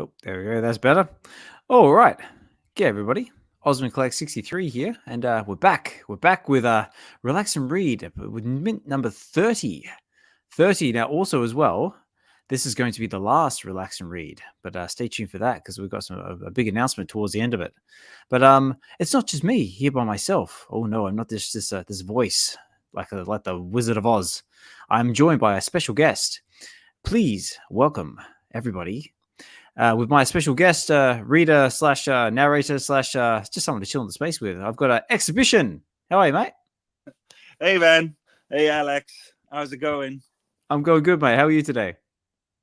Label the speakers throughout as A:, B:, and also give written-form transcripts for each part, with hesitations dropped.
A: Oh, there we go. That's better. All right. Yeah, everybody. Ozmankollects63 here, and we're back. We're back with Relax and Read with mint number 30. 30. Now, also as well, this is going to be the last Relax and Read, but stay tuned for that because we've got a big announcement towards the end of it. But it's not just me here by myself. Oh no, I'm not just this voice like the Wizard of Oz. I'm joined by a special guest. Please welcome everybody with my special guest, reader slash narrator slash just someone to chill in the space with. I've got Xhibition. How are you, mate?
B: Hey, man. Hey, Alex. How's it going?
A: I'm going good, mate. How are you today?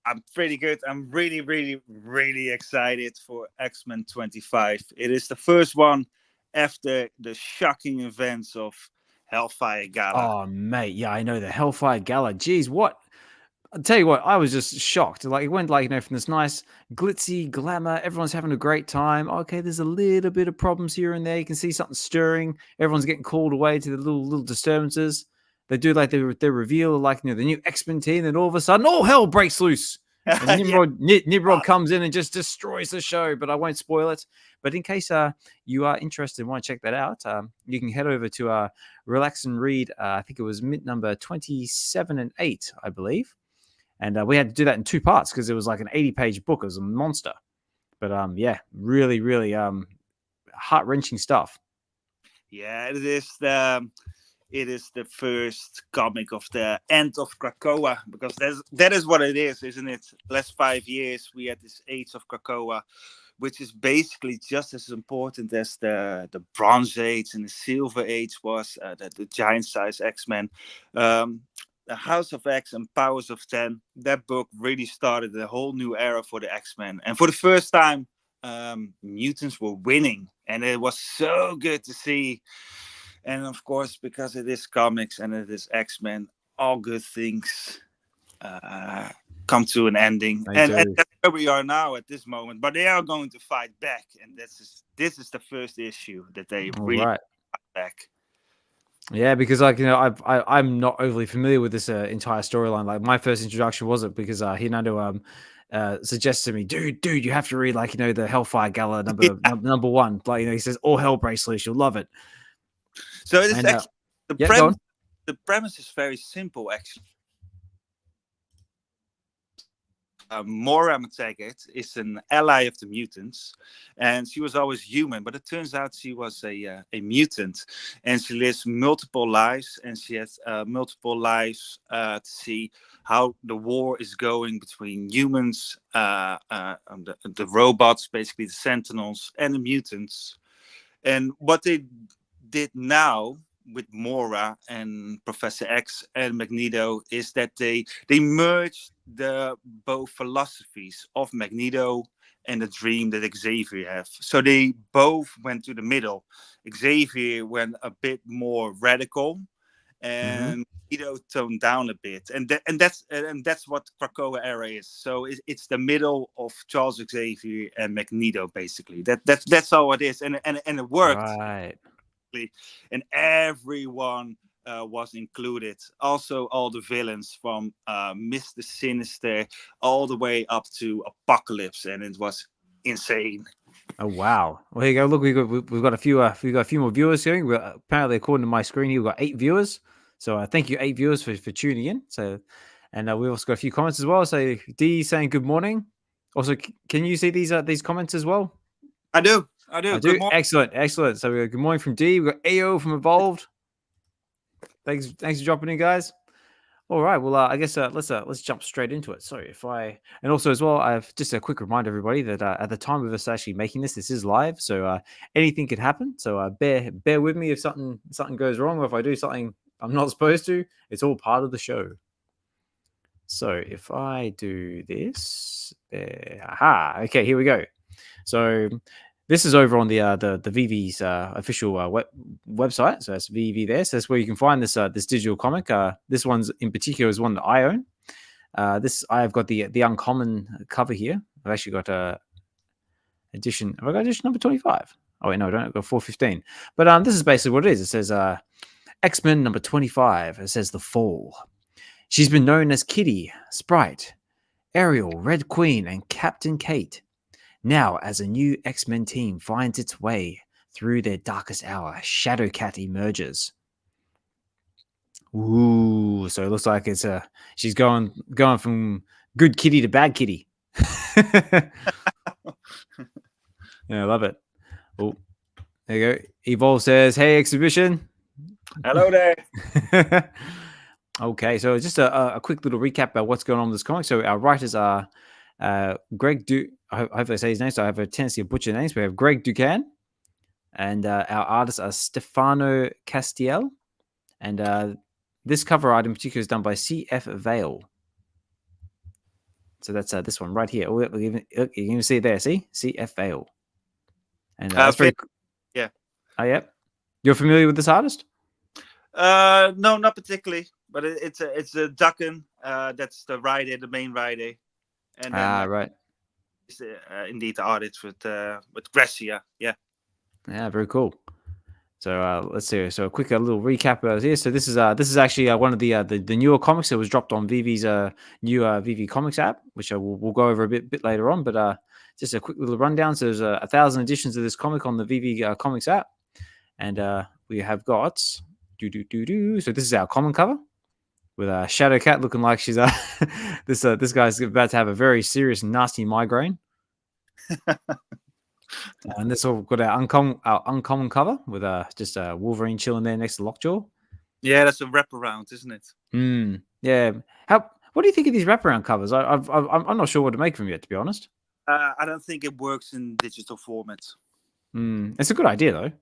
B: I'm pretty good. I'm really, really, really excited for X-Men 25. It is the first one after the shocking events of Hellfire Gala.
A: Oh, mate. Yeah, I know the Hellfire Gala. Jeez, what? I'll tell you what, I was just shocked. Like, it went from this nice glitzy glamour, everyone's having a great time. Okay, there's a little bit of problems here and there. You can see something stirring. Everyone's getting called away to the little disturbances. They do like their reveal, like the new X-Men team, and all of a sudden, all hell breaks loose. And Nimrod comes in and just destroys the show. But I won't spoil it. But in case you are interested and want to check that out, you can head over to Relax and Read. I think it was mint number 27 and 8, I believe. And we had to do that in 2 parts because it was like an 80-page book. It was a monster. But yeah, really, really heart-wrenching stuff.
B: Yeah, it is the first comic of the end of Krakoa, because that is what it is, isn't it? Last 5 years we had this Age of Krakoa, which is basically just as important as the Bronze Age and the Silver Age was, the giant-size X-Men. The House of X and Powers of 10, that book really started a whole new era for the X-Men. And for the first time, mutants were winning. And it was so good to see. And of course, because it is comics and it is X-Men, all good things come to an ending. And that's where we are now at this moment. But they are going to fight back. And this is the first issue that they really fight back.
A: Yeah, because I'm not overly familiar with this entire storyline. Like, my first introduction wasn't because Hinando suggested to me, dude, you have to read the Hellfire Gala number 1. Like, he says all hell breaks loose, you'll love it.
B: So it is actually the premise is very simple, actually. Moira McTaggart is an ally of the mutants, and she was always human, but it turns out she was a mutant, and she lives multiple lives, and she has multiple lives to see how the war is going between humans, the robots, basically the Sentinels, and the mutants. And what they did now with Moira and Professor X and Magneto is that they merged the both philosophies of Magneto and the dream that Xavier have. So they both went to the middle. Xavier went a bit more radical, and Magneto toned down a bit. And that's what Krakoa era is. So it's the middle of Charles Xavier and Magneto, basically. That's all it is, and it worked.
A: Right.
B: And everyone was included. Also, all the villains from Mr. Sinister all the way up to Apocalypse, and it was insane.
A: Oh wow! Well, here you go. Look, we've got a few more viewers here. Apparently, according to my screen, here we've got 8 viewers. So thank you, 8 viewers for tuning in. So, and we've also got a few comments as well. So D saying good morning. Also, can you see these comments as well?
B: I do.
A: Good excellent. So we got good morning from D. We got AO from Evolved. Thanks for dropping in, guys. All right. Well, I guess let's jump straight into it. Sorry and also as well, I've just a quick reminder, everybody, that at the time of us actually making this is live, so anything could happen. So bear with me if something goes wrong, or if I do something I'm not supposed to. It's all part of the show. So if I do this, okay, here we go. So this is over on the VeVe's official website. So that's VeVe there. So that's where you can find this digital comic. This one's in particular is one that I own. I've got the uncommon cover here. I've actually got edition. Have I got edition number 25? Oh wait, no, I don't. I've got 415. But this is basically what it is. It says X-Men number 25. It says The Fall. She's been known as Kitty, Sprite, Ariel, Red Queen, and Captain Kate. Now, as a new X-Men team finds its way through their darkest hour, Shadowcat emerges. Ooh, so it looks like it's she's going from good kitty to bad kitty. Yeah, I love it. Oh, there you go. Evolve says, "Hey, Exhibition."
B: Hello there.
A: Okay, so just a quick little recap about what's going on with this comic. So our writers are Greg I hope I say his name, so I have a tendency to butcher names. We have Greg Duggan, and our artists are Stefano Castiel, and this cover art in particular is done by CF Vale. So that's this one right here. Oh, you can even see it there. See CF Vale, and that's very
B: yeah.
A: Oh, yep. You're familiar with this artist?
B: No, not particularly, but it's a Duggan. That's the writer, the main writer, and then
A: right.
B: It's, indeed the artist with Gracia. Yeah.
A: Yeah, very cool. So let's see. So a quick little recap here. So this is actually one of the newer comics that was dropped on VeVe's new VeVe Comics app, which we'll go over a bit later on. But just a quick little rundown. So there's 1,000 editions of this comic on the VeVe Comics app, and we have got So this is our common cover with Shadowcat looking like she's this guy's about to have a very serious, nasty migraine. And this all got our uncommon cover with just Wolverine chilling there next to Lockjaw.
B: Yeah, that's a wraparound, isn't it?
A: Yeah. What do you think of these wraparound covers? I'm not sure what to make of them yet, to be honest.
B: I don't think it works in digital format.
A: It's a good idea though.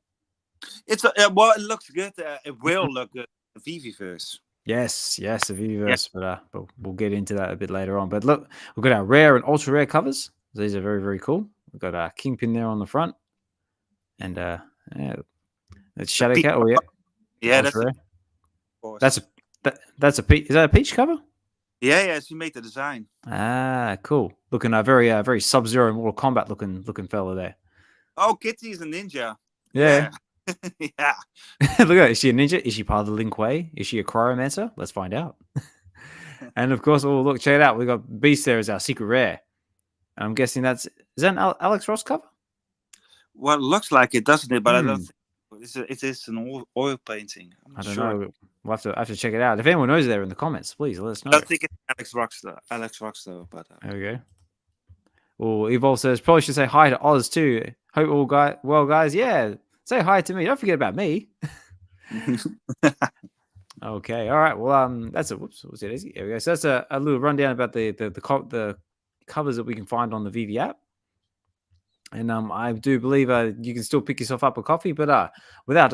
B: It's well, it looks good. It will look good in VeVeverse.
A: Yes, the VeVeverse, but we'll get into that a bit later on. But look, we've got our rare and ultra rare covers. These are very, very cool. We've got our Kingpin there on the front, and it's Shadowcat. Oh
B: yeah, that's
A: rare. That's a peach. Is that a peach cover?
B: Yeah. She made the design.
A: Cool. Looking very Sub-Zero Mortal Kombat looking fella there.
B: Oh, Kitty's a ninja.
A: Yeah.
B: Yeah.
A: Look at her. Is she a ninja? Is she part of the Lin Kuei? Is she a cryomancer? Let's find out. And of course, look, check it out. We got Beast there as our secret rare. I'm guessing is that an Alex Ross cover?
B: Well, it looks like it, doesn't it? But I don't think it is an oil painting.
A: I don't know. We'll have to check it out. If anyone knows there in the comments, please let us know.
B: I don't think it's Alex Ross though. But
A: there we go. Well, Evolve says probably should say hi to Oz too. Hope all guys. Yeah, say hi to me. Don't forget about me. Okay. All right. Well, that's a whoops. Was it easy? There we go. So that's a little rundown about the covers that we can find on the VeVe app. And I do believe you can still pick yourself up a coffee, but without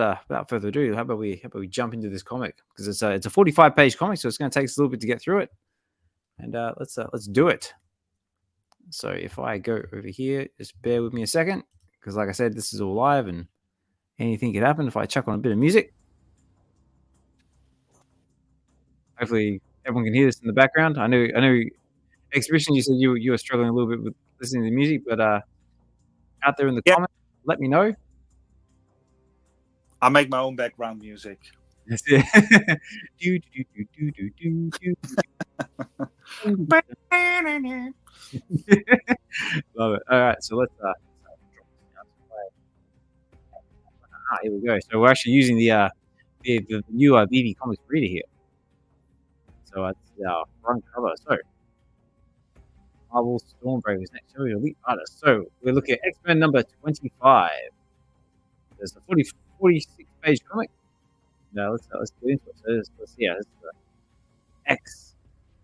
A: further ado, how about we jump into this comic, because it's a 45-page comic, so it's going to take us a little bit to get through it. And let's do it. So if I go over here, just bear with me a second, because like I said, this is all live and anything could happen if I chuck on a bit of music. Hopefully everyone can hear this in the background. I know Exhibition, you said you were struggling a little bit with listening to the music, but out there in the comments, let me know.
B: I'll make my own background music.
A: That's it. Love it. All right, so let's drop this down to play. Here we go. So we're actually using the new VeVe Comics reader here. So it's our front cover. So Marvel Stormbreakers next show, elite artist. So we're looking at X-Men number 25. There's a 46-page comic. Now let's get into it. So let's see. This is the X.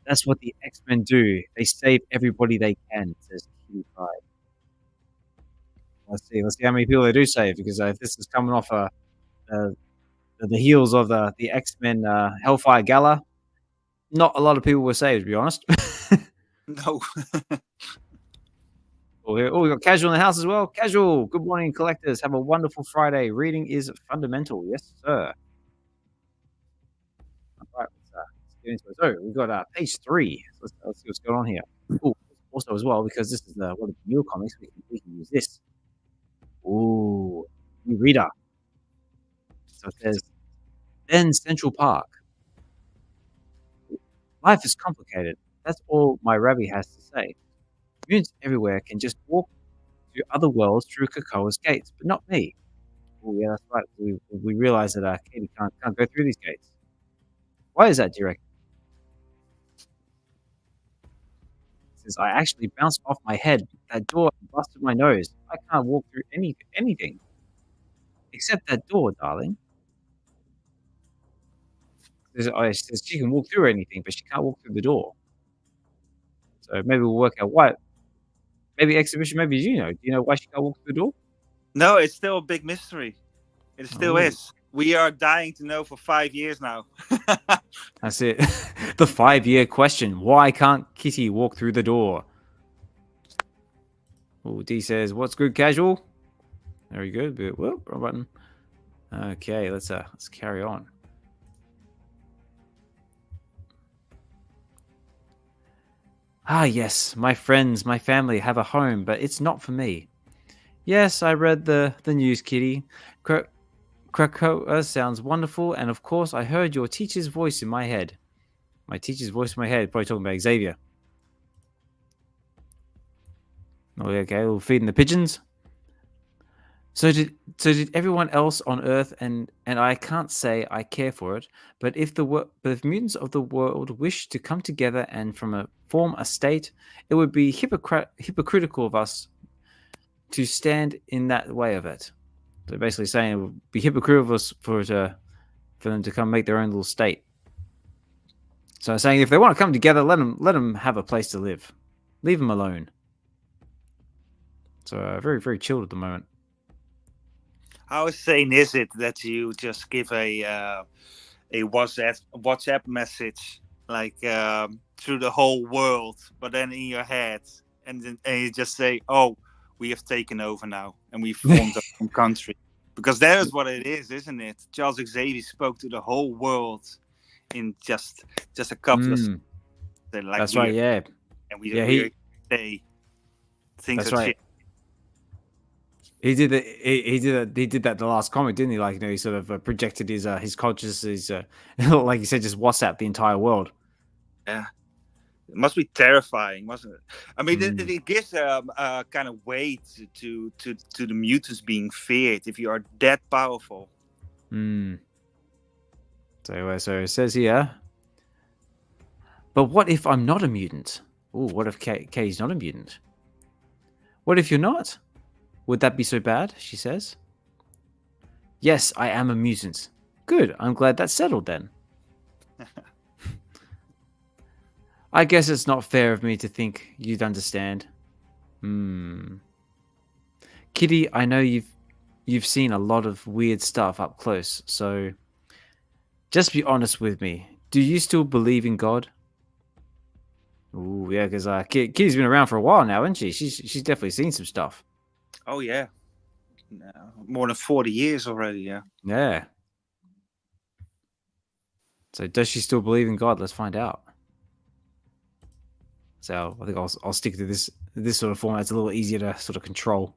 A: That's what the X-Men do. They save everybody they can, says Kitty Pryde. Let's see how many people they do save, because if this is coming off the heels of the X-Men Hellfire Gala, not a lot of people were saved, to be honest.
B: No.
A: We got Casual in the house as well. Casual, good morning, collectors. Have a wonderful Friday. Reading is fundamental. Yes, sir. All right, let's get into it. So we've got page 3. Let's see what's going on here. Ooh, also as well, because this is one of the newer comics, we can use this. Ooh, new reader. So it says, then Central Park. Life is complicated. That's all my Rabbi has to say. Mutants everywhere can just walk to other worlds through Krakoa's gates, but not me. Oh, yeah, that's right. We realize that Katie can't go through these gates. Why is that, do you reckon? Says, I actually bounced off my head that door and busted my nose. I can't walk through anything except that door, darling. Says she can walk through anything, but she can't walk through the door. So maybe we'll work out why. Maybe Exhibition, maybe you know. Do you know why she can't walk through the door?
B: No, it's still a big mystery. It still
A: Oh,
B: is. We are dying to know for 5 years now.
A: that's it. The 5-year question. Why can't Kitty walk through the door? Oh, D says, what's good, casual? Very good. But, whoop, wrong button. Okay, let's carry on. Ah, yes, my friends, my family have a home, but it's not for me. Yes, I read the news, Kitty. Krakoa sounds wonderful, and of course, I heard your teacher's voice in my head. My teacher's voice in my head, probably talking about Xavier. Oh, okay, we're feeding the pigeons. So did everyone else on Earth, and I can't say I care for it, but if mutants of the world wish to come together and form a state, it would be hypocritical of us to stand in that way of it. So basically saying it would be hypocritical of us for them to come make their own little state. So I'm saying if they want to come together, let them have a place to live. Leave them alone. So very, very chilled at the moment.
B: How insane is it that you just give a WhatsApp message like through the whole world, but then in your head, and you just say, "Oh, we have taken over now, and we formed our own country," because that is what it is, isn't it? Charles Xavier spoke to the whole world in just a couple of seconds. Like
A: that's right, yeah.
B: And we say things.
A: That's right. He did that. He did that the last comic, didn't he? Like, he sort of projected his consciousness, like you said, just WhatsApp the entire world.
B: Yeah, it must be terrifying, mustn't it? I mean, it gives a kind of weight to the mutants being feared if you are that powerful.
A: So it says here. But what if I'm not a mutant? Ooh, what if Kay's not a mutant? What if you're not? Would that be so bad? She says. Yes, I am a mutant. Good, I'm glad that's settled then. I guess it's not fair of me to think you'd understand. Kitty, I know you've seen a lot of weird stuff up close, so just be honest with me. Do you still believe in God? Ooh, yeah, because Kitty's been around for a while now, hasn't she? She's definitely seen some stuff.
B: Oh yeah, more than 40 years already. Yeah.
A: Yeah. So does she still believe in God? Let's find out. So I think I'll stick to this sort of format. It's a little easier to sort of control.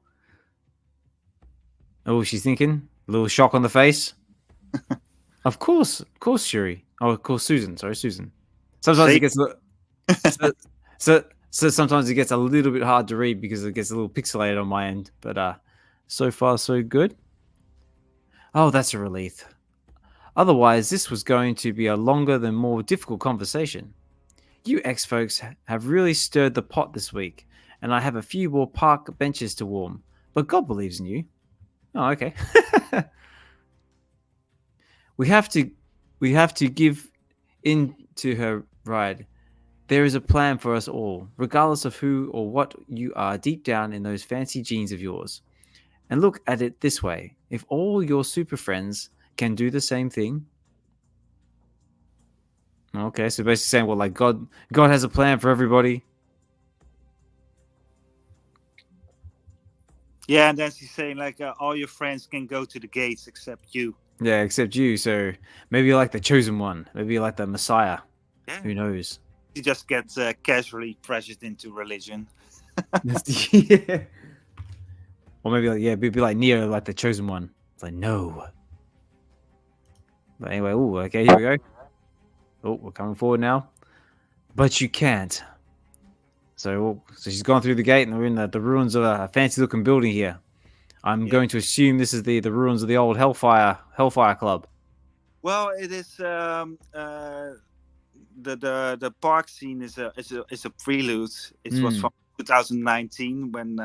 A: Oh, she's thinking. A little shock on the face. Of course, Shuri. Oh, of course, Susan. Sorry, Susan. Sometimes it gets so sometimes it gets a little bit hard to read because it gets a little pixelated on my end. But so far so good. Oh, that's a relief. Otherwise, this was going to be a longer than more difficult conversation. You ex-folks have really stirred the pot this week, and I have a few more park benches to warm. But God believes in you. Oh, okay. We have to give in to her ride. There is a plan for us all, regardless of who or what you are deep down in those fancy genes of yours. And look at it this way. If all your super friends can do the same thing. Okay, so basically saying, well, like God has a plan for everybody.
B: Yeah, and then she's saying like all your friends can go to the gates except you.
A: Yeah, except you. So maybe you're like the chosen one. Maybe you're like the Messiah.
B: Yeah.
A: Who knows?
B: She just gets casually pressured into religion.
A: Yeah. Or maybe be like Neo, like the chosen one. It's like, no. But anyway, okay, here we go. Oh, we're coming forward now. But you can't. So she's gone through the gate, and we're in the ruins of a fancy-looking building here. I'm going to assume this is the ruins of the old Hellfire Club.
B: Well, it is the park scene is a prelude. It was from 2019 when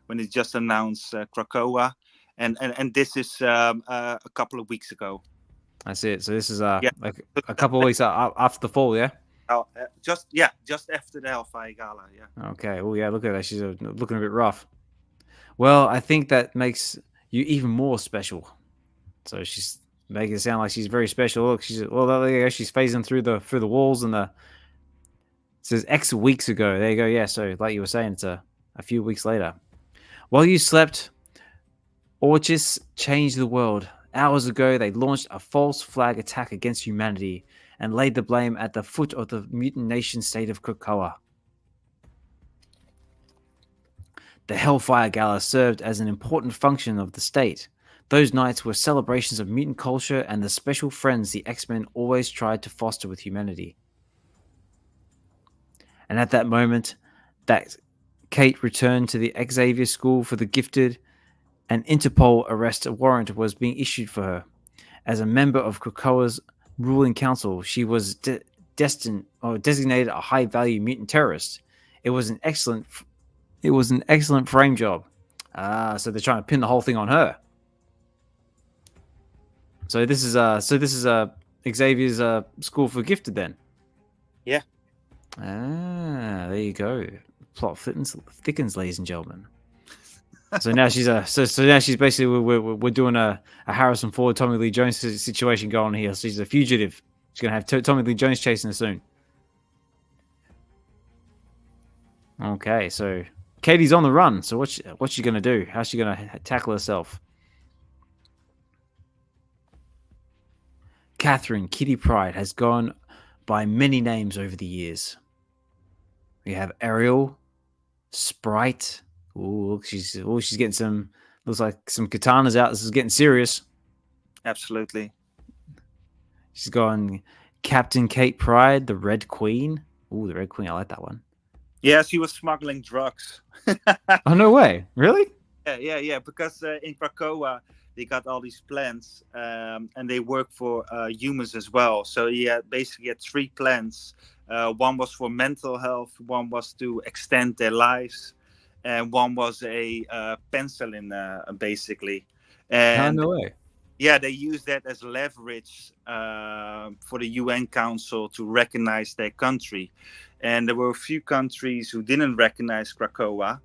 B: it just announced Krakoa, and this is a couple of weeks ago.
A: That's it. So this is like a couple of weeks after the fall, yeah.
B: Just after the Hellfire Gala, yeah.
A: Okay. Oh yeah, look at that. She's looking a bit rough. Well, I think that makes you even more special. So she's making it sound like she's very special. Look, she's there you go. She's phasing through the walls and it says X weeks ago. There you go. Yeah. So like you were saying, it's a few weeks later. While you slept, Orchis changed the world. Hours ago, they launched a false flag attack against humanity and laid the blame at the foot of the mutant nation state of Krakoa. The Hellfire Gala served as an important function of the state. Those nights were celebrations of mutant culture and the special friends the X-Men always tried to foster with humanity. And at that moment, that Kate returned to the Xavier School for the Gifted. An Interpol arrest warrant was being issued for her. As a member of Krakoa's ruling council, she was designated a high-value mutant terrorist. It was an excellent frame job. So they're trying to pin the whole thing on her. So this is Xavier's School for Gifted then.
B: Yeah.
A: There you go. Plot thickens, ladies and gentlemen. So now she's so now she's basically we're doing a Harrison Ford, Tommy Lee Jones situation going on here. So she's a fugitive. She's gonna have Tommy Lee Jones chasing her soon. Okay, so Katie's on the run. So what's she gonna do? How's she gonna tackle herself? Catherine Kitty Pryde has gone by many names over the years. We have Ariel, Sprite. Ooh, she's getting some. Looks like some katanas out. This is getting serious.
B: Absolutely.
A: She's gone Captain Kate Pryde, the Red Queen. Ooh, the Red Queen. I like that one.
B: Yeah, she was smuggling drugs.
A: Oh no way! Really?
B: Yeah. Because in Krakoa they got all these plans, and they work for humans as well. So he basically had 3 plans. One was for mental health. One was to extend their lives. And one was a penicillin, basically. And
A: no way.
B: Yeah, they used that as leverage for the UN Council to recognize their country. And there were a few countries who didn't recognize Krakoa,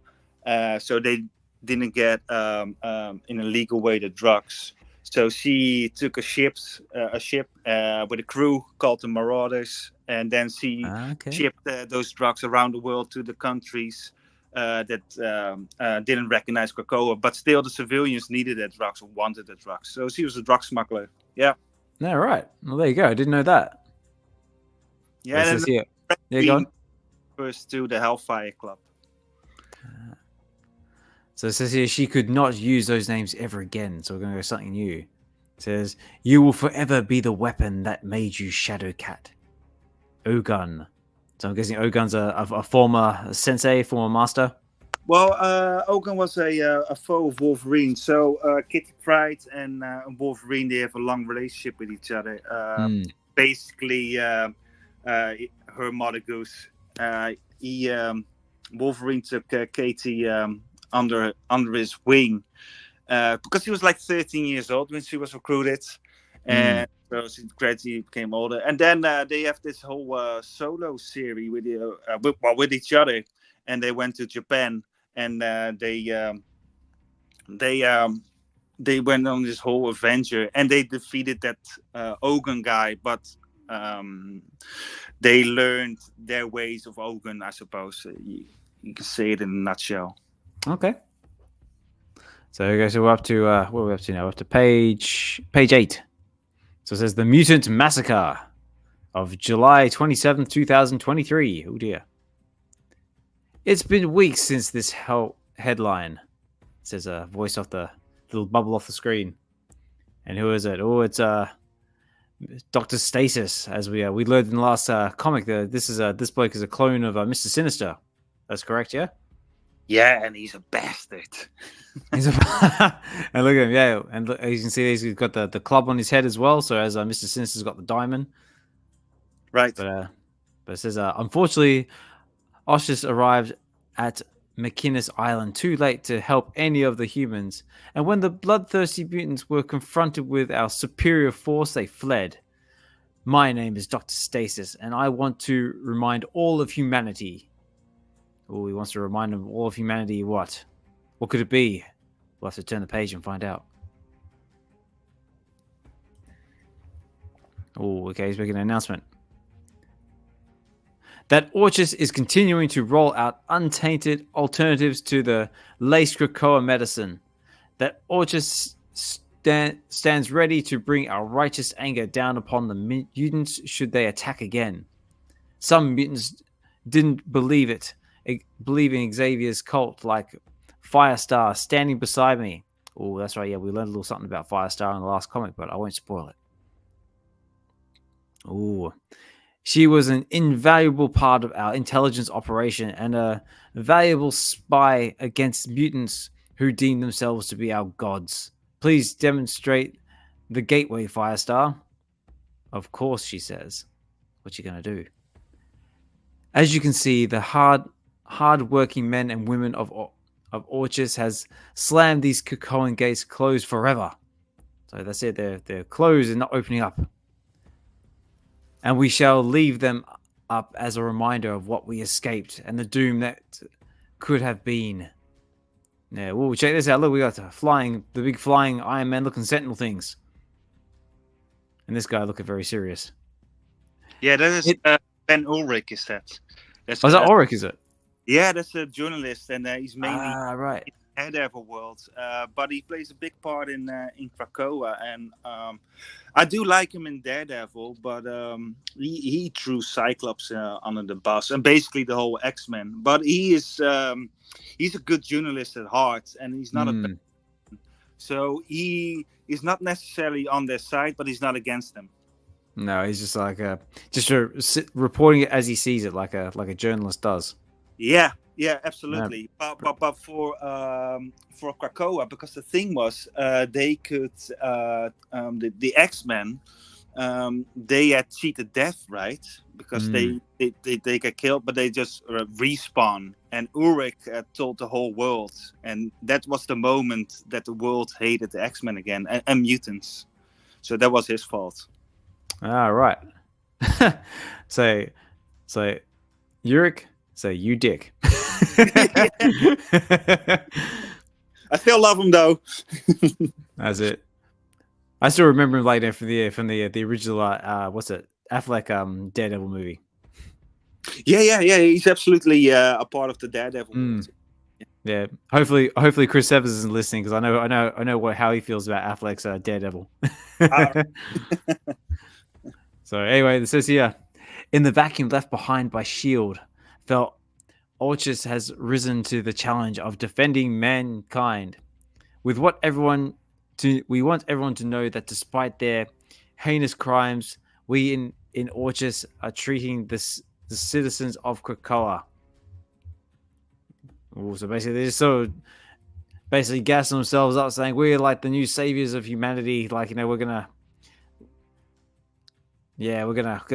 B: so they didn't get in a legal way the drugs. So she took a ship with a crew called the Marauders, and then she shipped those drugs around the world to the countries that didn't recognize Krakoa, but still the civilians needed their drugs or wanted the drugs. So she was a drug smuggler. Yeah.
A: No, right. Well, there you go. I didn't know that.
B: Yeah.
A: And go on.
B: First to the Hellfire Club.
A: So it says here she could not use those names ever again. So we're going to go something new. It says, you will forever be the weapon that made you Shadowcat. Ogun. So I'm guessing Ogun's a former sensei, former master.
B: Well, Ogun was a foe of Wolverine. So Kitty Pryde and Wolverine, they have a long relationship with each other. Basically, her Mother Goose. Wolverine took Katie under his wing because he was like 13 years old when she was recruited. And so she gradually became older, and then they have this whole solo series with each other, and they went to Japan, and they went on this whole adventure, and they defeated that Ogun guy, but they learned their ways of Ogun, I suppose. You can say it in a nutshell.
A: Okay. So okay, so we're up to what are we up to now? We're up to page 8. So it says the Mutant Massacre of July 27th, 2023. Oh dear. It's been weeks since this headline. It says a voice off the little bubble off the screen. And who is it? Oh, it's Dr. Stasis. As we learned in the last comic, this bloke is a clone of Mr. Sinister. That's correct, yeah?
B: Yeah, and he's a bastard.
A: He's a and look at him, yeah. And look, as you can see, he's got the club on his head as well. So as Mr. Sinister's got the diamond.
B: Right.
A: But it says, unfortunately, Oshus arrived at McInnes Island too late to help any of the humans. And when the bloodthirsty mutants were confronted with our superior force, they fled. My name is Dr. Stasis, and I want to remind all of humanity. Oh, he wants to remind them all of humanity what? What could it be? We'll have to turn the page and find out. Oh, okay, he's making an announcement. That Orchis is continuing to roll out untainted alternatives to the laced Krakoa medicine. That Orchis stands ready to bring our righteous anger down upon the mutants should they attack again. Some mutants didn't believe it, believing Xavier's cult, like Firestar standing beside me. Oh, that's right. Yeah, we learned a little something about Firestar in the last comic, but I won't spoil it. Oh, she was an invaluable part of our intelligence operation and a valuable spy against mutants who deem themselves to be our gods. Please demonstrate the gateway, Firestar. Of course, she says. What you gonna do? As you can see, the hard-working men and women of Orchis has slammed these Krakoan gates closed forever. So that's it. They're closed and not opening up. And we shall leave them up as a reminder of what we escaped and the doom that could have been. Yeah, well, check this out. Look, we got the big flying Iron Man looking sentinel things. And this guy looking very serious.
B: Yeah, that is Ben Ulrich, is that? That's,
A: is that Ulrich, is it?
B: Yeah, that's a journalist, and he's mainly
A: right.
B: in the Daredevil world. But he plays a big part in Krakoa, and I do like him in Daredevil, but he threw Cyclops under the bus, and basically the whole X-Men. But he's a good journalist at heart, and he's not a so he is not necessarily on their side, but he's not against them.
A: No, he's just like reporting it as he sees it, like a journalist does.
B: Yeah, absolutely. Yeah. But for Krakoa, because the thing was, they could the X-Men, they had cheated death, right? Because they get killed, but they just respawn. And Ulrich told the whole world, and that was the moment that the world hated the X-Men again and mutants. So that was his fault.
A: Ah, right. so Ulrich, say you dick.
B: I still love him though.
A: That's it. I still remember him later from the original what's it, Affleck Daredevil movie.
B: Yeah. He's absolutely a part of the Daredevil world.
A: Yeah. Hopefully Chris Evans isn't listening, because I know how he feels about Affleck's Daredevil. So anyway, it says here, in the vacuum left behind by S.H.I.E.L.D., felt Orchis has risen to the challenge of defending mankind. We want everyone to know that despite their heinous crimes, we in Orchis are treating the citizens of Krakoa. So basically, they're just so basically gassing themselves up, saying we're like the new saviors of humanity. Like, we're gonna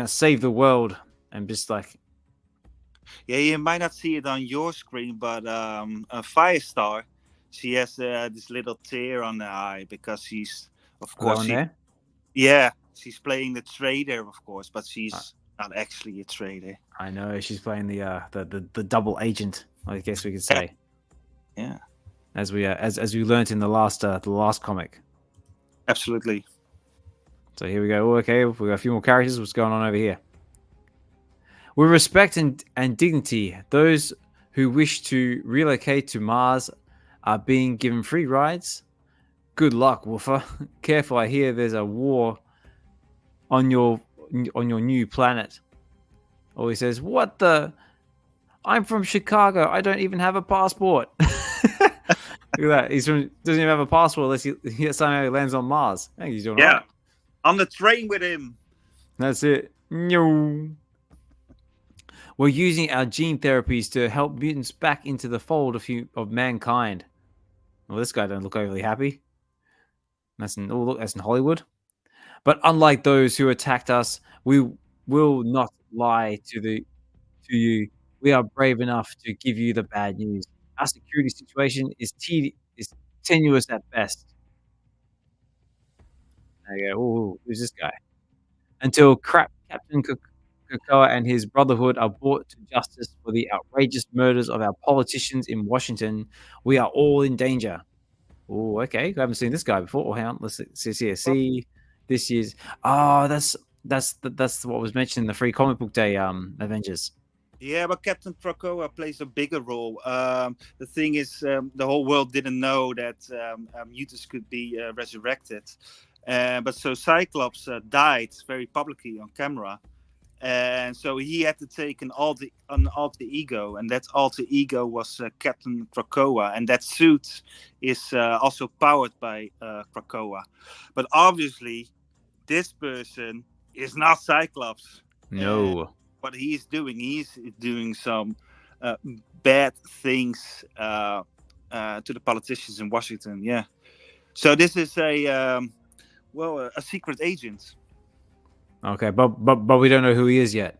A: save the world, and just like.
B: Yeah, you might not see it on your screen, but Firestar, she has this little tear on the eye because she's, of course, she's playing the traitor, of course, but she's not actually a traitor.
A: I know, she's playing the double agent, I guess we could say.
B: Yeah.
A: As we learnt in the last comic.
B: Absolutely.
A: So here we go. Okay, we got a few more characters. What's going on over here? With respect and dignity, those who wish to relocate to Mars are being given free rides. Good luck, Woofer. Careful, I hear there's a war on your new planet. Or he says, what the? I'm from Chicago. I don't even have a passport. Look at that. Doesn't even have a passport unless he somehow lands on Mars. I think he's doing all right.
B: On the train with him.
A: That's it. No. We're using our gene therapies to help mutants back into the fold of mankind. Well, this guy don't look overly happy. That's in Hollywood. But unlike those who attacked us, we will not lie to you. We are brave enough to give you the bad news. Our security situation is tenuous at best. I go, ooh, who's this guy? Until Captain Krakoa and his brotherhood are brought to justice for the outrageous murders of our politicians in Washington, we are all in danger. Oh, okay. I haven't seen this guy before. Oh, hang on. Let's see. See, this year's. Oh, that's what was mentioned in the Free Comic Book Day Avengers.
B: Yeah, but Captain Krakoa plays a bigger role. The thing is, the whole world didn't know that mutants could be resurrected. But so Cyclops died very publicly on camera. And so he had to take an alter ego, and that alter ego was Captain Krakoa, and that suit is also powered by Krakoa. But obviously, this person is not Cyclops.
A: No.
B: What he's doing some bad things to the politicians in Washington. Yeah. So this is a secret agent.
A: Okay, but we don't know who he is yet.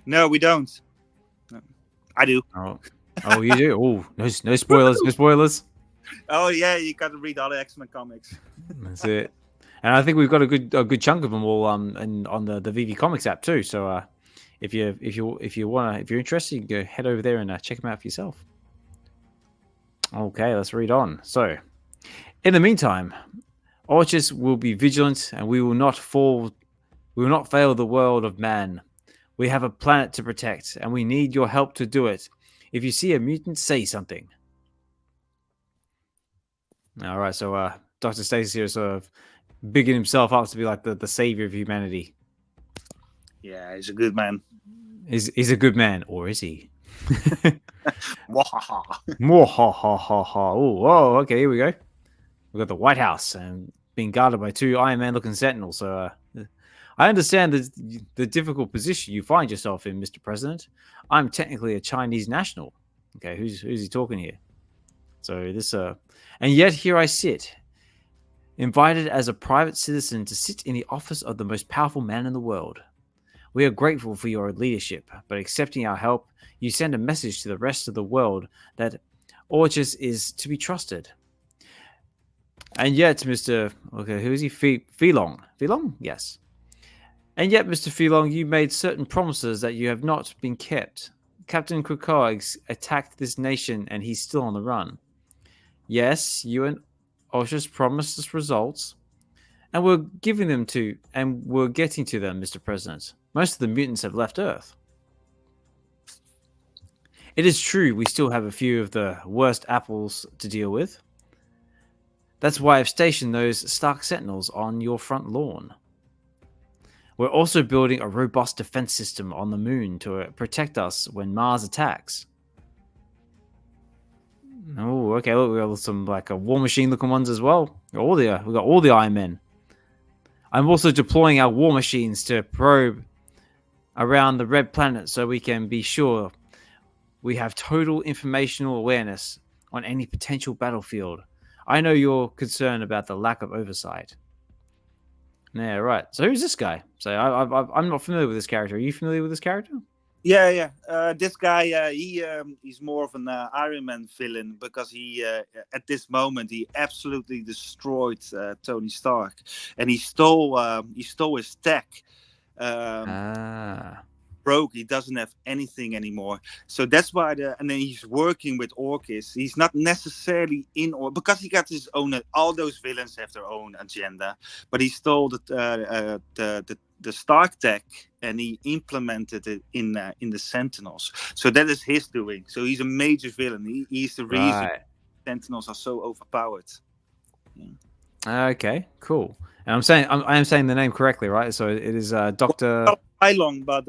B: No, we don't. No. I do.
A: Oh, you do? Oh, no spoilers. No spoilers.
B: Oh yeah, you got to read all the X-Men comics.
A: That's it. And I think we've got a good chunk of them all and on the VeVe Comics app too. So if you're interested, you can go head over there and check them out for yourself. Okay, let's read on. So, in the meantime, Orchis will be vigilant, and we will not fail the world of man. We have a planet to protect, and we need your help to do it. If you see a mutant, say something. All right, so Dr. Stacy here is sort of bigging himself up to be like the savior of humanity.
B: Yeah, he's a good man.
A: He's a good man, or is he?
B: Mwahaha.
A: Mwahaha. Oh, okay, here we go. We've got the White House and being guarded by two Iron Man-looking sentinels. So I understand the difficult position you find yourself in, Mr. President. I'm technically a Chinese national. Okay, who's he talking here? So this and yet here I sit, invited as a private citizen to sit in the office of the most powerful man in the world. We are grateful for your leadership, but accepting our help, you send a message to the rest of the world that Orchis is to be trusted. And yet, Mr. Okay, who is he? Felong? Yes. And yet, Mr. Felong, you made certain promises that you have not been kept. Captain Krakoa attacked this nation, and he's still on the run. Yes, you and Orchis promised us results, and we're getting to them, Mr. President. Most of the mutants have left Earth. It is true we still have a few of the worst apples to deal with. That's why I've stationed those Stark Sentinels on your front lawn. We're also building a robust defense system on the moon to protect us when Mars attacks. Oh, okay. Look, we got some like a War Machine looking ones as well. We got all the Iron Men. I'm also deploying our War Machines to probe around the Red Planet so we can be sure we have total informational awareness on any potential battlefield. I know you're concerned about the lack of oversight. Yeah, right. So who's this guy? So I'm not familiar with this character. Are you familiar with this character?
B: Yeah. This guy, he's more of an Iron Man villain because he, at this moment, he absolutely destroyed Tony Stark, and he stole his tech. Broke. He doesn't have anything anymore. So that's why and then he's working with Orchis. He's not necessarily because he got his own. All those villains have their own agenda, but he stole the Stark tech and he implemented it in the Sentinels. So that is his doing. So he's a major villain. He's the reason Sentinels are so overpowered.
A: Yeah. Okay, cool. And I am saying the name correctly, right? So it is Dr.
B: Phylong, but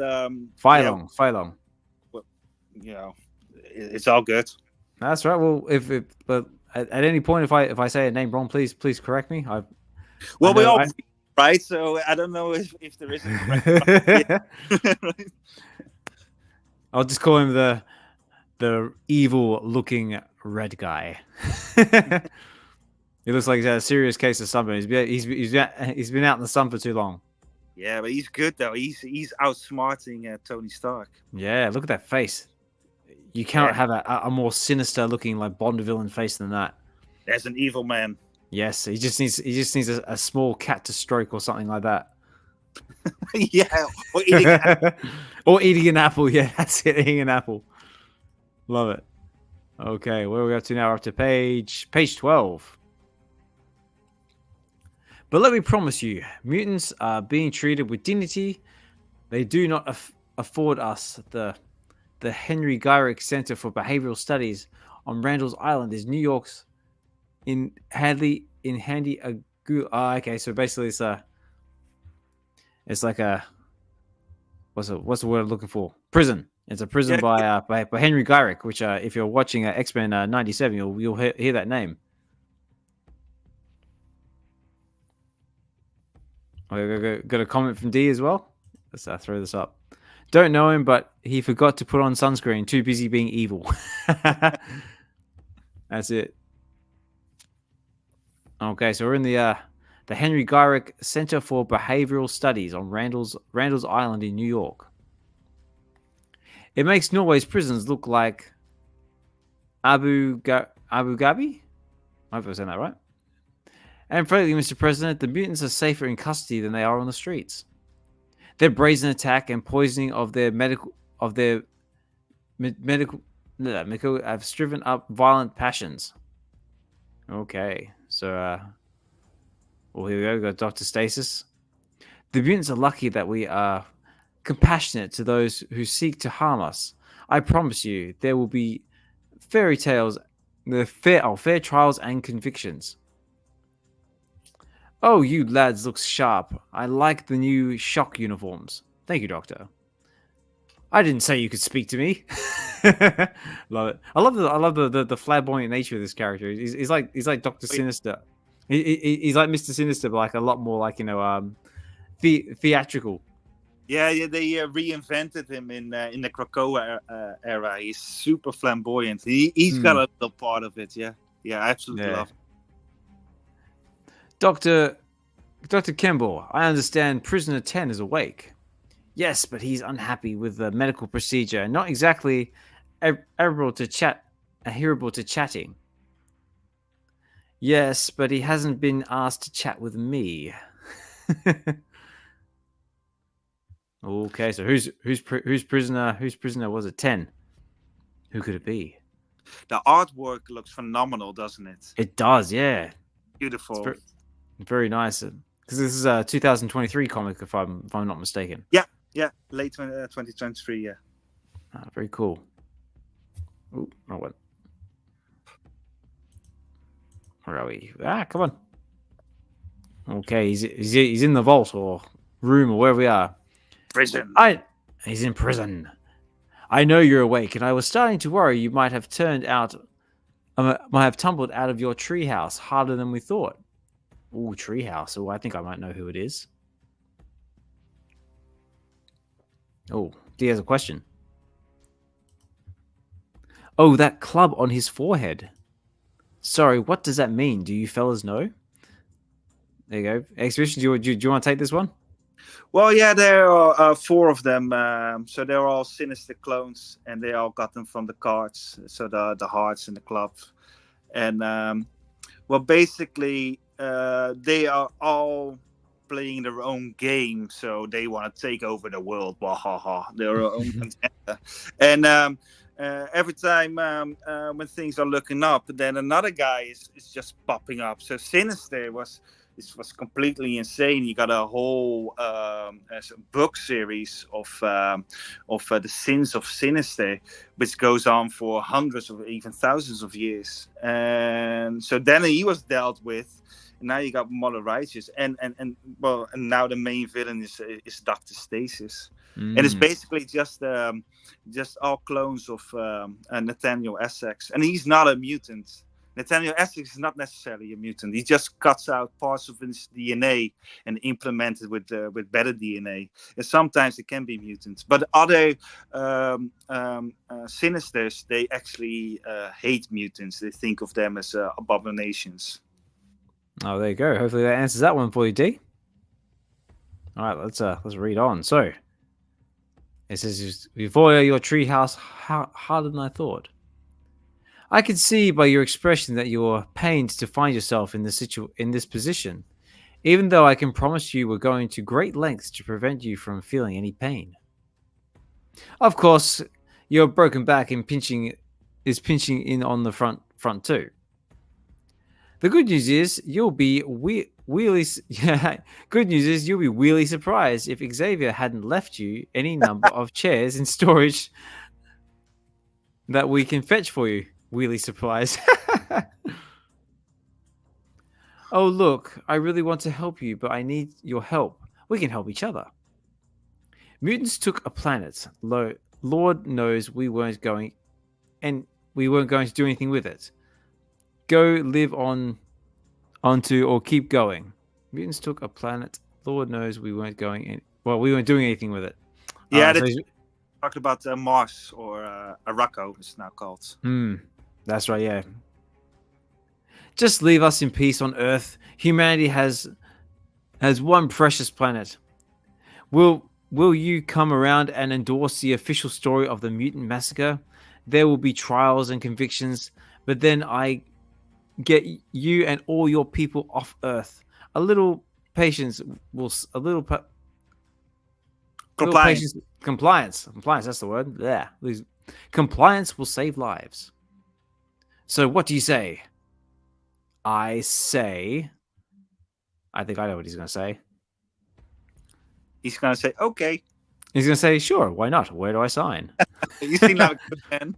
A: Phylong.
B: Well, it's all good.
A: That's right. Well, but at any point, if I say a name wrong, please correct me.
B: We all right. So I don't know if there is.
A: I'll just call him the evil looking red guy. He looks like he's had a serious case of sunburn. He's been out in the sun for too long.
B: Yeah, but he's good though. He's outsmarting Tony Stark.
A: Yeah, look at that face. You cannot have a more sinister looking like Bond villain face than that.
B: There's an evil man.
A: Yes, he just needs a small cat to stroke or something like that.
B: Yeah, or eating an apple.
A: Or eating an apple. Yeah, that's it. Eating an apple. Love it. Okay, where are we up to now? We're up to page 12. But let me promise you, mutants are being treated with dignity. They do not afford us the Henry Gyrick Center for Behavioral Studies on Randall's Island is New York's okay, so basically it's like a what's the word I'm looking for? Prison. It's a prison by Henry Gyrick, which if you're watching X-Men 97, you'll hear that name. Got a comment from D as well. Let's throw this up. Don't know him, but he forgot to put on sunscreen. Too busy being evil. That's it. Okay, so we're in the Henry Gyrick Center for Behavioral Studies on Randall's Island in New York. It makes Norway's prisons look like Abu Dhabi. I hope I was saying that right. And frankly, Mr. President, the mutants are safer in custody than they are on the streets. Their brazen attack and poisoning of their medical have striven up violent passions. Okay, so well, here we go. We've got Dr. Stasis. The mutants are lucky that we are compassionate to those who seek to harm us. I promise you, there will be fair trials and convictions. Oh, you lads look sharp. I like the new shock uniforms. Thank you, Doctor. I didn't say you could speak to me. Love it. I love the flamboyant nature of this character. He's like Dr. Sinister. He's like Mr. Sinister, but like a lot more like theatrical.
B: Yeah, they reinvented him in the Krakoa era. He's super flamboyant. He's got a little part of it. Yeah, I absolutely love it.
A: Dr. Kemble, I understand Prisoner 10 is awake. Yes, but he's unhappy with the medical procedure and not exactly admirable to chatting. Yes, but he hasn't been asked to chat with me. Okay, so who's prisoner was it? 10. Who could it be?
B: The artwork looks phenomenal, doesn't it?
A: It does, yeah.
B: Beautiful.
A: Very nice. Because this is a 2023 comic, if I'm not mistaken.
B: Yeah, late 2023. Yeah.
A: Very cool. Ooh, wrong one. Where are we? Come on. Okay, he's in the vault or room or wherever we are.
B: Prison.
A: He's in prison. I know you're awake, and I was starting to worry you might have tumbled out of your treehouse harder than we thought. Ooh, treehouse. Oh, I think I might know who it is. Oh, D has a question. Oh, that club on his forehead. Sorry, what does that mean? Do you fellas know? There you go. Exhibition, do you want to take this one?
B: Well, yeah, there are 4 of them. So they're all Sinister clones, and they all got them from the cards. So the hearts in the club. And, well, basically, they are all playing their own game. So they want to take over the world. Their own contender. And every time when things are looking up, then another guy is just popping up. So Sinister was completely insane. You got a whole book series of the sins of Sinister, which goes on for hundreds or even thousands of years. And so then he was dealt with. And now you got Mother Righteous, and now the main villain is Dr. Stasis. And it's basically just all clones of Nathaniel Essex, and he's not a mutant. Nathaniel Essex is not necessarily a mutant. He just cuts out parts of his DNA and implements it with better DNA. And sometimes it can be mutants. But other Sinisters, they actually hate mutants. They think of them as abominations.
A: Oh, there you go. Hopefully that answers that one for you, D. All right, let's read on. So it says, "Before your treehouse harder than I thought. I can see by your expression that you're pained to find yourself in this position, even though I can promise you we're going to great lengths to prevent you from feeling any pain. Of course, your broken back is pinching in on the front too. The good news is you'll be good news is you'll be really surprised if Xavier hadn't left you any number of chairs in storage that we can fetch for you. Really surprised. Oh, look, I really want to help you, but I need your help. We can help each other. Mutants took a planet. Lord knows we weren't going to do anything with it. Go live onto or keep going. Mutants took a planet. Lord knows we weren't we weren't doing anything with it.
B: Yeah, talked about Mars, or Araco, it's now called.
A: That's right, yeah. Just leave us in peace on Earth. Humanity has one precious planet. Will you come around and endorse the official story of the mutant massacre? There will be trials and convictions, but then I get you and all your people off Earth. A little patience will compliance. That's the word. Yeah, compliance will save lives. So what do you say? I think I know what he's going to say.
B: He's going to say, okay.
A: He's going to say, sure, why not? Where do I sign?
B: You seem like a good man.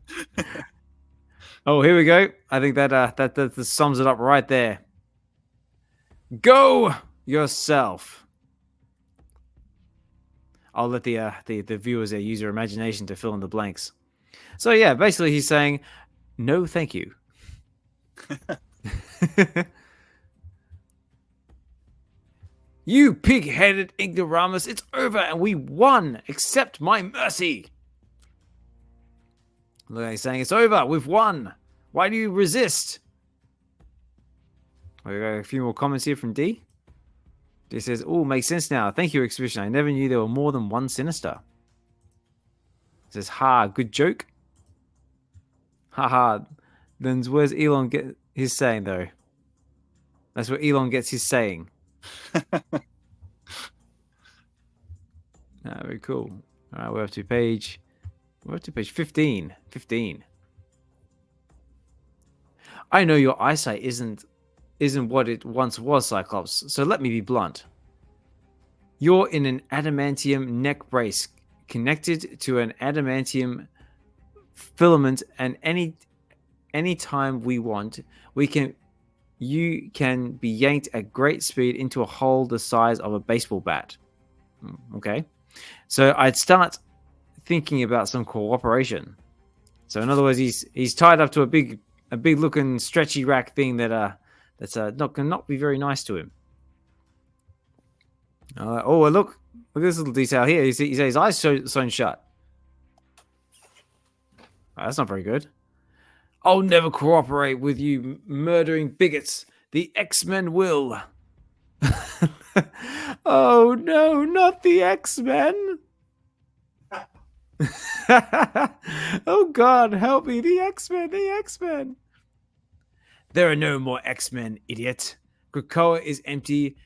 A: Oh, here we go. I think that sums it up right there. Go yourself. I'll let the viewers there use their imagination to fill in the blanks. So yeah, basically he's saying, no, thank you. You pig-headed ignoramus, it's over and we won. Accept my mercy. Look, he's saying it's over. We've won. Why do you resist? We got a few more comments here from D. D says, "Oh, makes sense now. Thank you, Exhibition. I never knew there were more than one Sinister." He says, "Ha, good joke." Haha. Then where's Elon get his saying though? That's where Elon gets his saying. Very cool. All right, we're up to page 15. 15. I know your eyesight isn't what it once was, Cyclops, so let me be blunt. You're in an adamantium neck brace connected to an adamantium filament, and any time we want, you can be yanked at great speed into a hole the size of a baseball bat. Okay. So I'd start thinking about some cooperation. So in other words, he's tied up to a big looking stretchy rack thing that's not be very nice to him. Oh, look at this little detail here. He says his eyes sewn shut. Oh, that's not very good. I'll never cooperate with you murdering bigots. The X-Men will. Oh no, not the X-Men. Oh God, help me, the X-Men. There are no more X-Men, idiot. Krakoa is empty.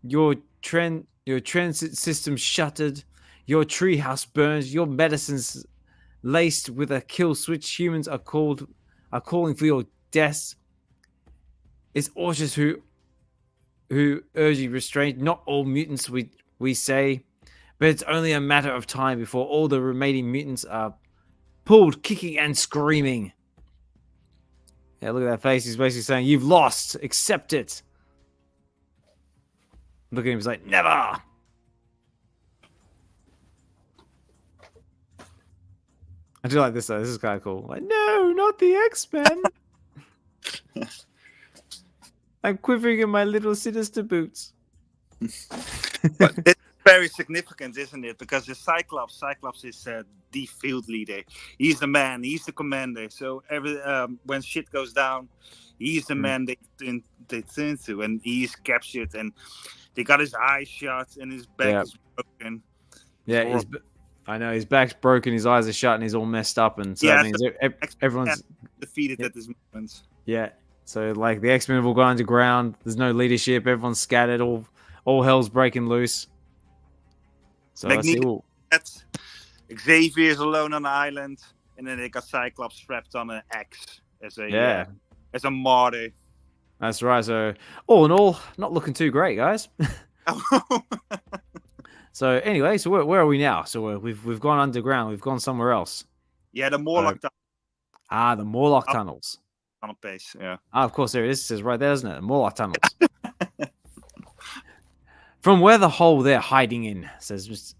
A: Your transit system shuttered. Your treehouse burns. Your medicines laced with a kill switch. Humans are calling for your deaths. It's Orchis who urge you restraint. Not all mutants, we say, but it's only a matter of time before all the remaining mutants are pulled, kicking and screaming. Yeah, look at that face. He's basically saying, "You've lost. Accept it." Look at him. He's like, "Never." I do like this though. This is kind of cool. Like, no, not the X-Men. I'm quivering in my little sinister boots.
B: But it's very significant, isn't it? Because the Cyclops is the field leader. He's the man. He's the commander. So when shit goes down, he's the man they turn to, and he's captured, and they got his eyes shut, and his back is broken.
A: Yeah, I know his back's broken, his eyes are shut, and he's all messed up, and so that means everyone's
B: defeated at this moment.
A: Yeah, so like the X-Men have all gone underground. There's no leadership. Everyone's scattered. All hell's breaking loose. So
B: Xavier's alone on the island, and then they got Cyclops strapped on an X as a martyr.
A: That's right. So all in all, not looking too great, guys. So anyway, so where are we now? So we've gone underground. We've gone somewhere else.
B: Yeah, the Morlock
A: tunnels. The Morlock tunnels.
B: On a pace, yeah.
A: Of course, there it is. It says right there, isn't it? The Morlock tunnels. From where the hole they're hiding in, says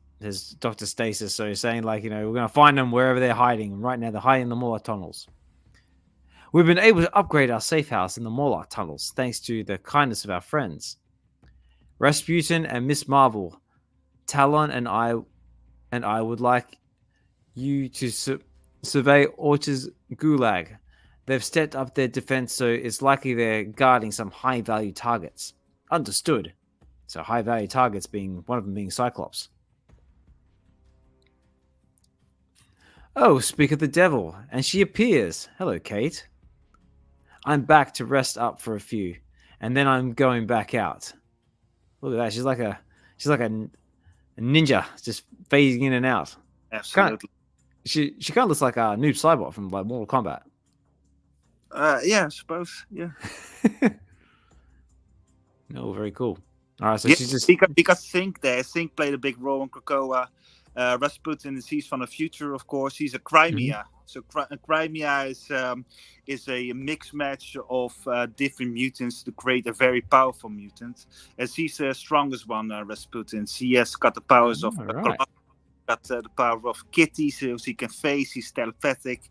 A: Dr. Stasis. So he's saying, like, we're going to find them wherever they're hiding. And right now, they're hiding in the Morlock tunnels. We've been able to upgrade our safe house in the Morlock tunnels thanks to the kindness of our friends. Rasputin and Miss Marvel, Talon and I would like you to survey Orchard's gulag. They've stepped up their defense, so it's likely they're guarding some high-value targets. Understood. So high-value targets being one of them being Cyclops. Oh, speak of the devil, and she appears. Hello, Kate. I'm back to rest up for a few, and then I'm going back out. Look at that. She's like a ninja, just phasing in and out.
B: Absolutely.
A: She kind of looks like a Noob Saibot from like Mortal Kombat.
B: Yeah, I suppose. Yeah.
A: No, very cool. All right, so she's just
B: because Sync there. Sync played a big role in Krakoa. Rasputin is he's from the future, of course. He's a Crimea. Mm-hmm. So Crimea is a mixed match of different mutants to create a very powerful mutant. As he's the strongest one, Rasputin. He has got the powers of got the power of Kitty, so he can face. He's telepathic.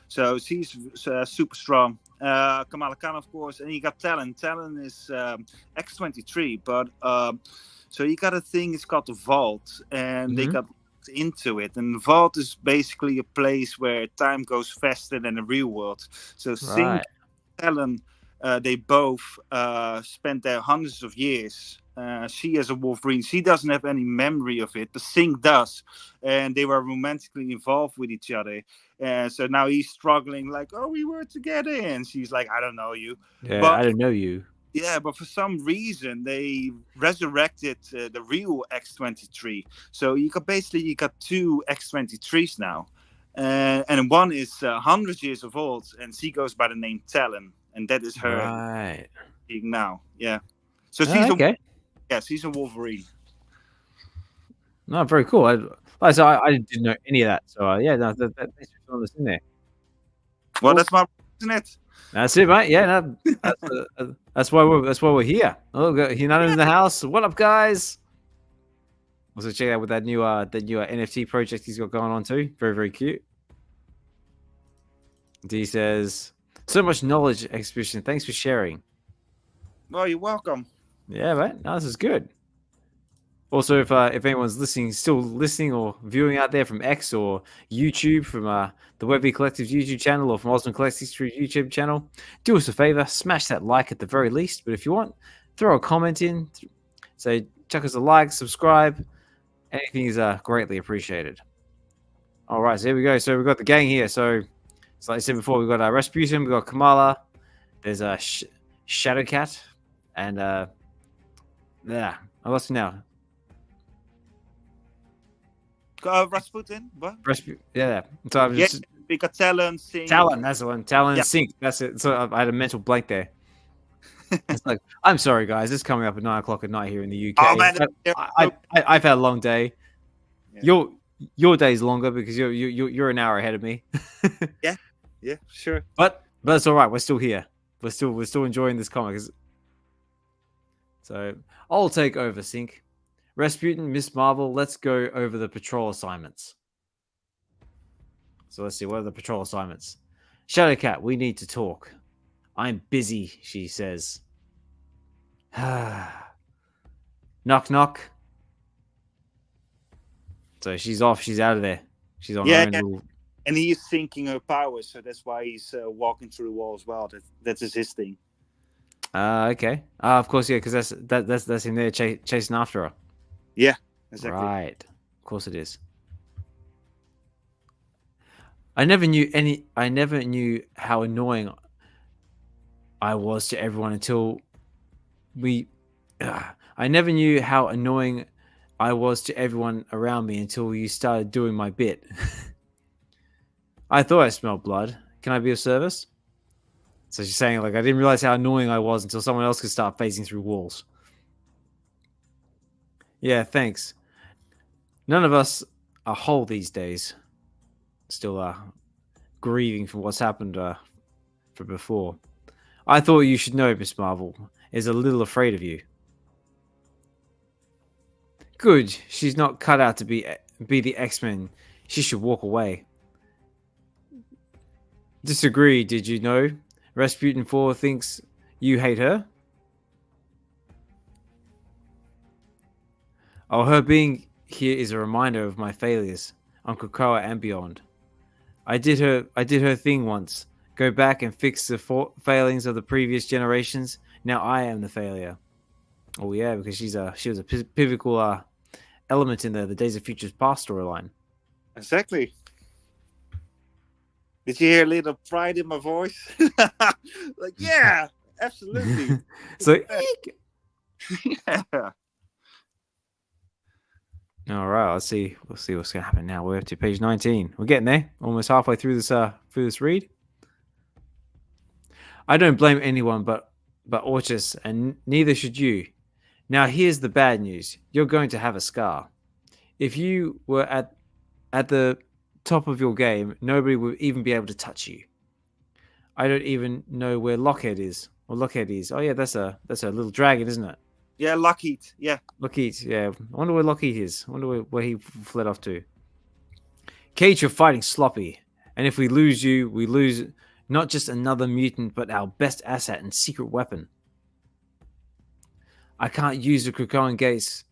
B: So he's super strong. Kamala Khan, of course, and you got Talon. Talon is X-23, but so you got a thing. It's called the Vault, and they got into it. And the Vault is basically a place where time goes faster than the real world. So Sync, Talon, they both spent there hundreds of years. She as a Wolverine, she doesn't have any memory of it, but Sync does, and they were romantically involved with each other. And so now he's struggling, like, oh, we were together, and she's like, I don't know you.
A: Yeah, but, I don't know you.
B: Yeah, but for some reason they resurrected the real X-23. So you got two X-23s now, and one is 100 years of old, and she goes by the name Talon, and that is her
A: right
B: now. Yeah, so she's she's a Wolverine.
A: No, very cool. I didn't know any of that. So thanks for throwing this in there.
B: Well, that's my, isn't it?
A: That's it, mate. Yeah, no, that's why we're here. Oh, Hinano's in the house. What up, guys? Also, check out with that new NFT project he's got going on too. Very, very cute. D says, "So much knowledge, Xhibition. Thanks for sharing."
B: Well, you're welcome.
A: Yeah, mate. No, this is good. Also, if anyone's still listening or viewing out there from X or YouTube, from the VeVe Collective's YouTube channel or from Ozmankollects63 YouTube channel, do us a favor, smash that like at the very least. But if you want, throw a comment in, say, chuck us a like, subscribe. Anything is greatly appreciated. All right, so here we go. So we've got the gang here. So, like I said before, we've got Rasputin, we've got Kamala, there's a Shadowcat, and I lost it now.
B: Rasputin, what?
A: Yeah. So
B: we got Talon, Sync.
A: Talon, that's the one. Talon and Sync. That's it. So I had a mental blank there. It's like, I'm sorry, guys. It's coming up at 9:00 at night here in the UK.
B: Oh man,
A: I've had a long day. Yeah. Your day's longer because you're an hour ahead of me.
B: Yeah, sure.
A: But it's all right. We're still here. We're still enjoying this comic. So I'll take over, Sync. Rasputin, Miss Marvel, let's go over the patrol assignments. So let's see, what are the patrol assignments? Shadowcat, we need to talk. I'm busy, she says. Knock, knock. So she's off. She's out of there. She's on her
B: Yeah,
A: own
B: yeah.
A: little.
B: And he is sinking her powers, so that's why he's walking through the wall as well. That is his thing.
A: Okay. Of course, yeah, because that's him there chasing after her.
B: Yeah, exactly.
A: Right. Of course it is. I never knew how annoying I was to everyone until we. I never knew how annoying I was to everyone around me until you started doing my bit. I thought I smelled blood. Can I be of service? So she's saying, like, I didn't realize how annoying I was until someone else could start phasing through walls. Yeah, thanks. None of us are whole these days. Still grieving for what's happened from before. I thought you should know Miss Marvel is a little afraid of you. Good. She's not cut out to be the X-Men. She should walk away. Disagree, did you know? Rasputin 4 thinks you hate her? Oh, her being here is a reminder of my failures on Krakoa and beyond. I did her thing once. Go back and fix the failings of the previous generations. Now I am the failure. Oh yeah, because she was a pivotal element in the Days of Future's Past storyline.
B: Exactly. Did you hear a little pride in my voice? Like, yeah, absolutely.
A: So,
B: Yeah.
A: all right, let's see. We'll see what's gonna happen now. We're up to page 19. We're getting there. Almost halfway through this read. I don't blame anyone but Orchis, and neither should you. Now here's the bad news. You're going to have a scar. If you were at the top of your game, nobody would even be able to touch you. I don't even know where Lockheed is. Or Lockheed is. Oh yeah, that's a little dragon, isn't it?
B: Yeah, Lockheed. Yeah.
A: Lockheed, yeah. I wonder where Lockheed is. I wonder where he fled off to. Kate, you're fighting sloppy. And if we lose you, we lose not just another mutant, but our best asset and secret weapon. I can't use the Krakoan gates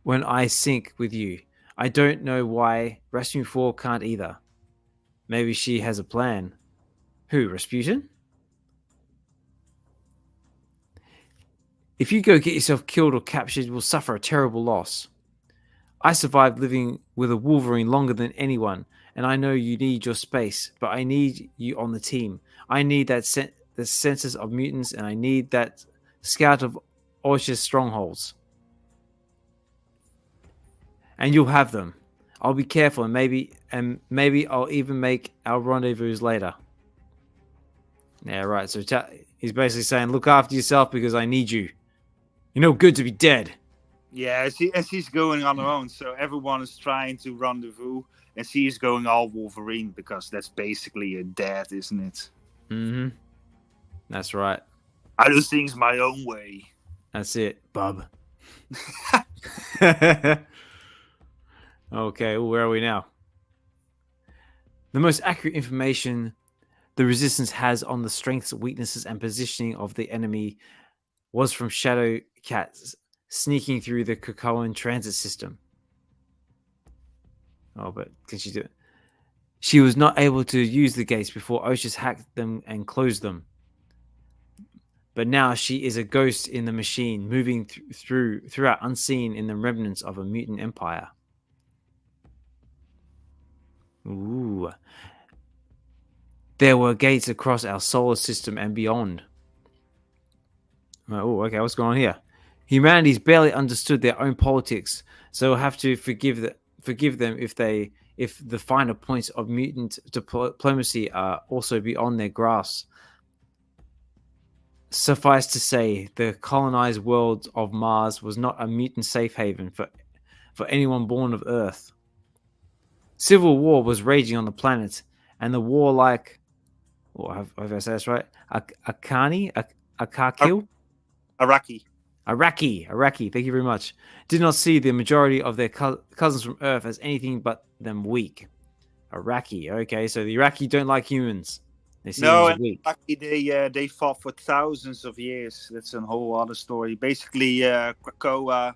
A: when I sync with you. I don't know why Rasputin 4 can't either. Maybe she has a plan. Who, Rasputin? If you go get yourself killed or captured, you will suffer a terrible loss. I survived living with a Wolverine longer than anyone, and I know you need your space, but I need you on the team. I need the census of mutants, and I need that scout of Orchard's strongholds. And you'll have them. I'll be careful, and maybe I'll even make our rendezvous later. Yeah, right. So he's basically saying, look after yourself because I need you. You're no good to be dead.
B: Yeah, she's going on her own, so everyone is trying to rendezvous, and she is going all Wolverine because that's basically a dad, isn't it?
A: Mm-hmm. That's right.
B: I do things my own way.
A: That's it, bub. Okay, well, where are we now? The most accurate information the Resistance has on the strengths, weaknesses, and positioning of the enemy was from Shadow Cats sneaking through the Krakoan transit system. Oh, but can she do it? She was not able to use the gates before Oshus hacked them and closed them. But now she is a ghost in the machine, moving throughout unseen in the remnants of a mutant empire. Ooh. There were gates across our solar system and beyond. Oh, okay, what's going on here? Humanity's barely understood their own politics, so we'll have to forgive them if the finer points of mutant diplomacy are also beyond their grasp. Suffice to say, the colonized world of Mars was not a mutant safe haven for anyone born of Earth. Civil war was raging on the planet, and the warlike, have I said this right? Akakil? Iraqi, thank you very much, did not see the majority of their cousins from Earth as anything but them weak. Iraqi, okay, so the Iraqi don't like humans. They see him
B: No,
A: as
B: and
A: weak.
B: luckily they fought for thousands of years. That's a whole other story. Basically, Krakoa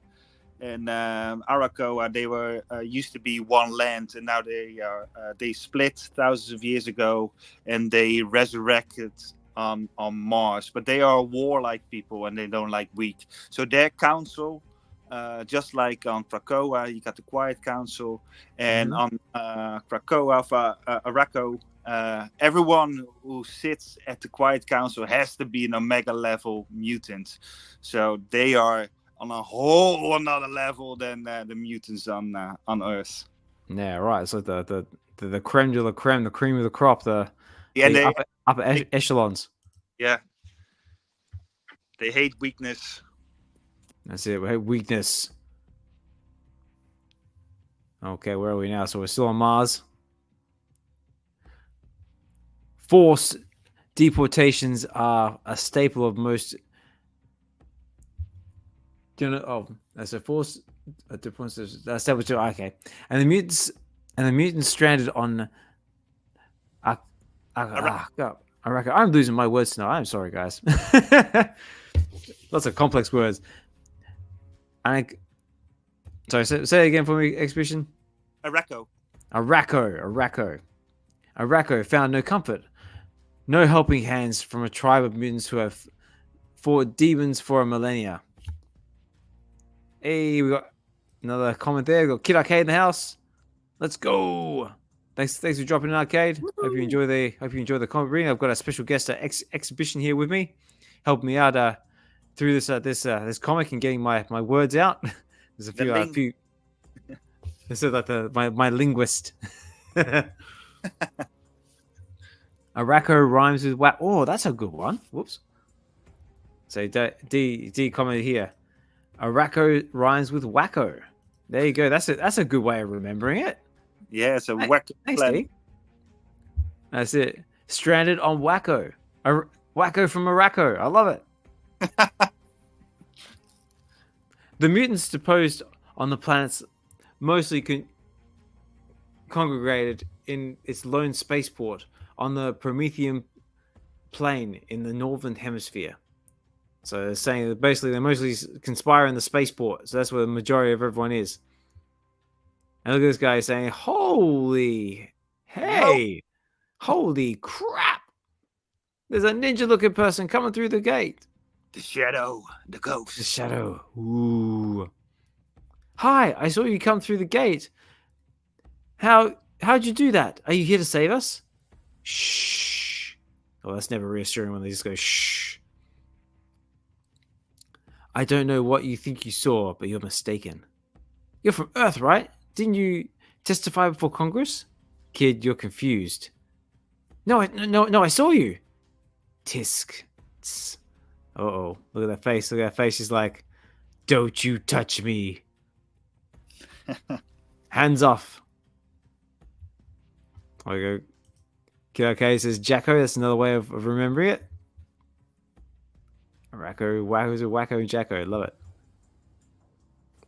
B: and Arakoa, they were used to be one land, and now they split thousands of years ago, and they resurrected on Mars. But they are warlike people, and they don't like weak. So their council, just like on Krakoa, you got the Quiet Council, and
A: Mm-hmm.
B: on Krakoa, Arako. Everyone who sits at the Quiet Council has to be an Omega level mutant, so they are on a whole another level than the mutants on Earth.
A: Yeah, right. It's like the creme de la creme, the cream of the crop,
B: Yeah,
A: the upper echelons.
B: yeah, they hate weakness.
A: That's it. We have weakness. Okay, where are we now? So we're still on Mars. Forced deportations are a staple of most. Do you know? Oh, that's a forced deportations. That's okay. And the mutants stranded on. Araka. I'm losing my words now. I'm sorry, guys. Lots of complex words. Sorry, say it again for me, Exhibition. Arako found no comfort, no helping hands from a tribe of mutants who have fought demons for a millennia. Hey, we got another comment there. We got Kid Arcade in the house. Let's go. Thanks for dropping in, Arcade. Hope you enjoy the comic reading. I've got a special guest Exhibition here with me, helping me out through this comic and getting my words out. There's a few. This is like my linguist. Arako rhymes with whack. Oh, that's a good one. Whoops. So D comment here. Arako rhymes with wacko. There you go. That's a good way of remembering it.
B: Yeah, it's a wacko.
A: Thanks, D. That's it. Stranded on wacko. Wacko from Arako. I love it. The mutants deposed on the planets mostly congregated in its lone spaceport on the Promethean plane in the northern hemisphere. So they're saying that basically they mostly conspire in the spaceport. So that's where the majority of everyone is. And look at this guy saying, holy crap. There's a ninja-looking person coming through the gate.
B: The shadow, the ghost.
A: The shadow. Ooh. Hi, I saw you come through the gate. How'd you do that? Are you here to save us? Shh. Oh, that's never reassuring when they just go shh. I don't know what you think you saw, but you're mistaken. You're from Earth, right? Didn't you testify before Congress? Kid, you're confused. No, I saw you. Tisk. Uh-oh. Look at that face. She's like, don't you touch me. Hands off. I go. Okay, it says Jacko. That's another way of remembering it. Wacko and Jacko. Love it.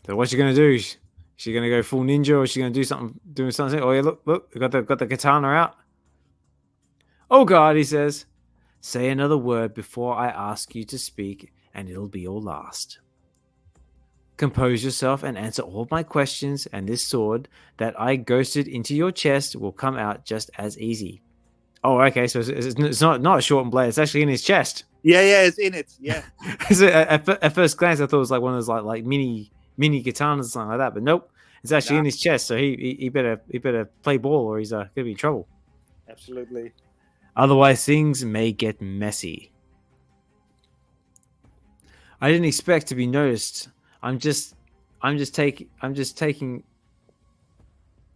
A: So what's she gonna do? Is she gonna go full ninja, or is she gonna do something? Oh yeah, look, got the katana out. Oh God, he says. Say another word before I ask you to speak, and it'll be your last. Compose yourself and answer all my questions, and this sword that I ghosted into your chest will come out just as easy. Oh, okay, so it's not a shortened blade. It's actually in his chest.
B: Yeah, it's in it. Yeah.
A: So at first glance, I thought it was like one of those like mini katanas or something like that, but nope, it's actually in his chest. So he better play ball, or he's gonna be in trouble.
B: Absolutely.
A: Otherwise, things may get messy. I didn't expect to be noticed. I'm just taking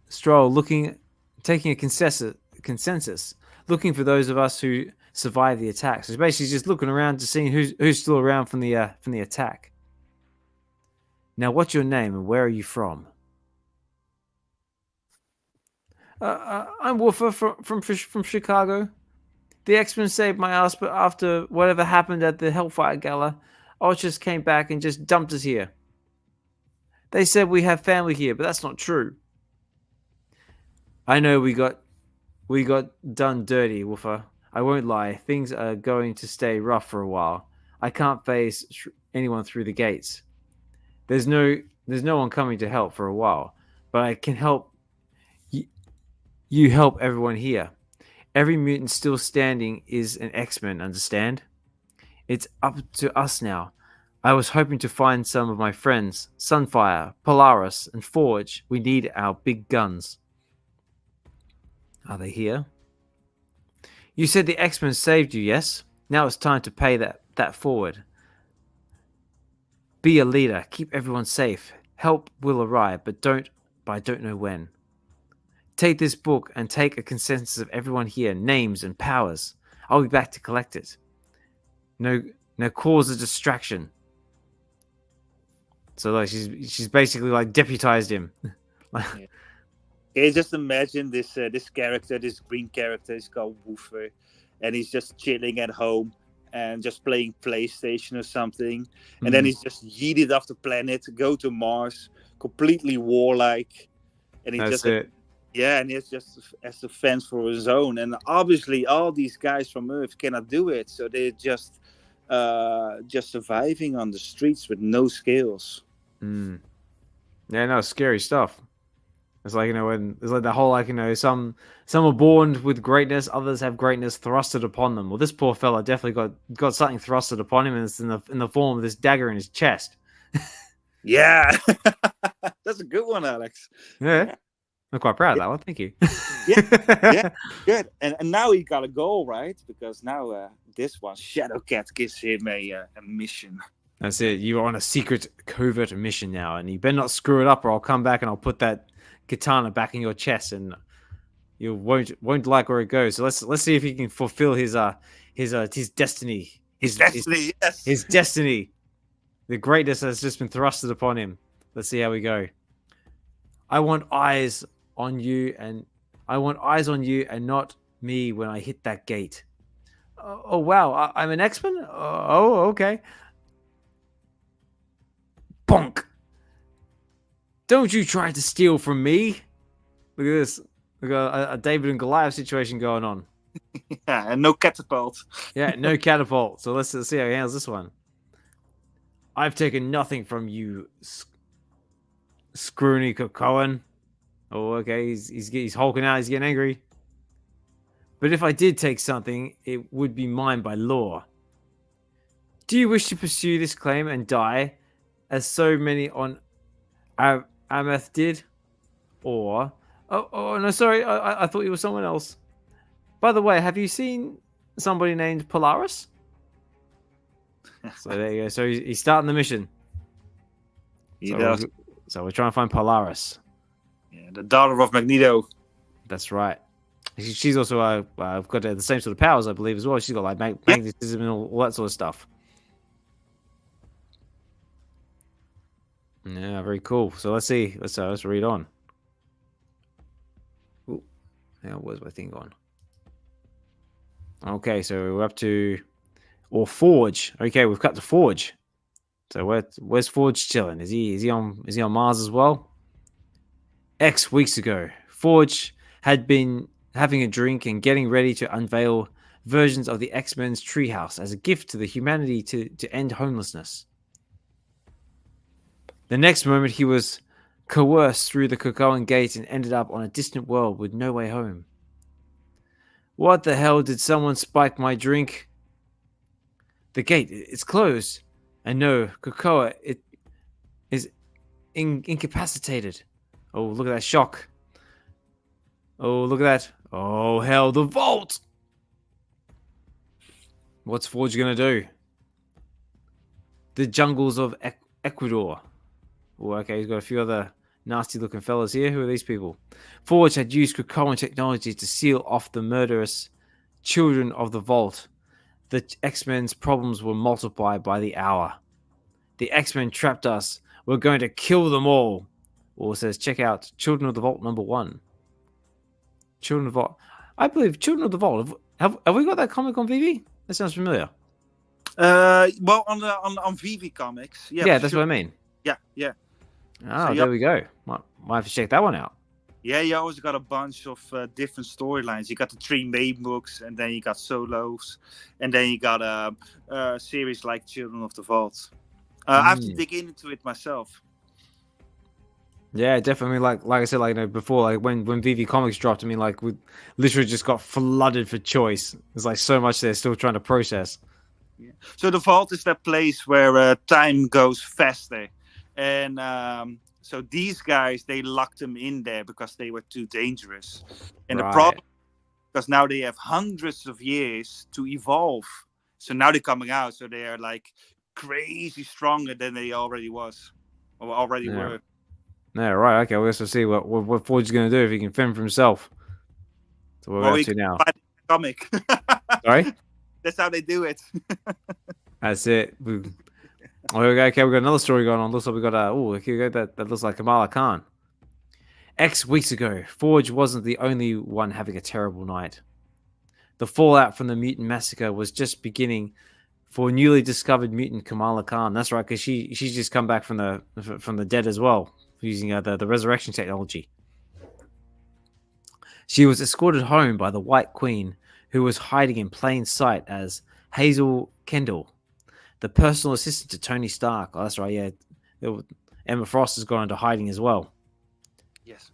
A: stroll, taking a consensus, looking for those of us who survived the attack. So basically, just looking around to see who's still around from the attack. Now, what's your name and where are you from? I'm Woofer from Chicago. The X-Men saved my ass, but after whatever happened at the Hellfire Gala, Ultras came back and just dumped us here. They said we have family here, but that's not true. I know we got done dirty, Woofer. I won't lie, things are going to stay rough for a while. I can't face anyone through the gates. There's no one coming to help for a while, but I can help you help everyone here. Every mutant still standing is an X-Men, understand? It's up to us now. I was hoping to find some of my friends, Sunfire, Polaris, and Forge. We need our big guns. Are they here? You said the X-Men saved you, yes? Now it's time to pay that forward. Be a leader. Keep everyone safe. Help will arrive, but I don't know when. Take this book and take a consensus of everyone here, names and powers. I'll be back to collect it. No cause a distraction. So like she's basically like deputized him.
B: Yeah. Can you just imagine this character, this green character is called Woofer, and he's just chilling at home and just playing PlayStation or something, and then he's just yeeted off the planet, go to Mars, completely warlike, and
A: That's it.
B: Yeah, and he just has a fence for his own, and obviously all these guys from Earth cannot do it, so they're just surviving on the streets with no skills.
A: Yeah, no, scary stuff. It's like, when it's like the whole, like, some are born with greatness, others have greatness thrusted upon them. Well, this poor fella definitely got something thrusted upon him, and it's in the form of this dagger in his chest.
B: Yeah, that's a good one, Alex.
A: Yeah. I'm quite proud of that one. Thank you.
B: yeah, good. And now he got a goal, right? Because now this one, Shadowcat gives him a mission.
A: That's it. You're on a secret covert mission now, and you better not screw it up, or I'll come back and I'll put that katana back in your chest, and you won't like where it goes. So let's see if he can fulfill his destiny.
B: His destiny, yes.
A: His destiny. The greatness has just been thrusted upon him. Let's see how we go. I want eyes on you, and not me when I hit that gate. Oh wow, I'm an X-Men? Oh, okay. Bonk! Don't you try to steal from me. Look at this. We got a David and Goliath situation going on.
B: Yeah, and no catapult.
A: Yeah, no catapult. So let's see how he handles this one. I've taken nothing from you, Scroony Cohen. Oh, okay. He's hulking out. He's getting angry. But if I did take something, it would be mine by law. Do you wish to pursue this claim and die, as so many on Ameth did? Or... Oh, no, sorry. I thought you were someone else. By the way, have you seen somebody named Polaris? So there you go. So he's starting the mission. So we're trying to find Polaris.
B: Yeah, the daughter of Magneto.
A: That's right. She's also got the same sort of powers, I believe, as well. She's got like magnetism and all that sort of stuff. Yeah, very cool. So let's see. Let's read on. Ooh, now where's my thing gone? Okay, so we're up to Forge. Okay, we've got to Forge. So where's Forge chilling? Is he on Mars as well? X weeks ago, Forge had been having a drink and getting ready to unveil versions of the X-Men's treehouse as a gift to the humanity to end homelessness. The next moment, he was coerced through the Krakoan gate and ended up on a distant world with no way home. What the hell? Did someone spike my drink? The gate, it's closed. And no, Krakoa, it is incapacitated. Oh, look at that shock. Oh, look at that. Oh, hell, the vault! What's Forge gonna do? The jungles of Ecuador. Oh, okay, he's got a few other nasty-looking fellas here. Who are these people? Forge had used Krakoan technology to seal off the murderous children of the vault. The X-Men's problems were multiplied by the hour. The X-Men trapped us. We're going to kill them all. Or says, check out Children of the Vault #1. Children of the Vault. I believe Children of the Vault. Have we got that comic on VeVe? That sounds familiar.
B: Well, on VeVe Comics. Yeah,
A: yeah, that's what I mean.
B: Yeah.
A: Oh, so, there we go. Might have to check that one out.
B: Yeah, you always got a bunch of different storylines. You got the three main books, and then you got solos, and then you got a series like Children of the Vault. I have to
A: Mm.
B: dig into it myself.
A: Yeah, definitely. Like I said, like before, like when VeVe Comics dropped, I mean, like we literally just got flooded for choice. There's like so much they're still trying to process.
B: Yeah. So the vault is that place where time goes faster, and so these guys they locked them in there because they were too dangerous. And the
A: Right.
B: problem, because now they have hundreds of years to evolve. So now they're coming out, so they are like crazy stronger than they already was or already
A: Yeah.
B: were.
A: Yeah. Right. Okay. We'll also see what Forge's gonna do if he can fend for himself. So what we're
B: Well,
A: up
B: we
A: to
B: can
A: now.
B: find the comic.
A: Sorry.
B: That's how they do it.
A: That's it. Okay, we got another story going on. Looks like we got okay, that looks like Kamala Khan. X weeks ago, Forge wasn't the only one having a terrible night. The fallout from the mutant massacre was just beginning for newly discovered mutant Kamala Khan. That's right, because she's just come back from the dead as well, using the resurrection technology. She was escorted home by the White Queen, who was hiding in plain sight as Hazel Kendall, the personal assistant to Tony Stark. Oh, that's right, yeah. Emma Frost has gone into hiding as well.
B: Yes.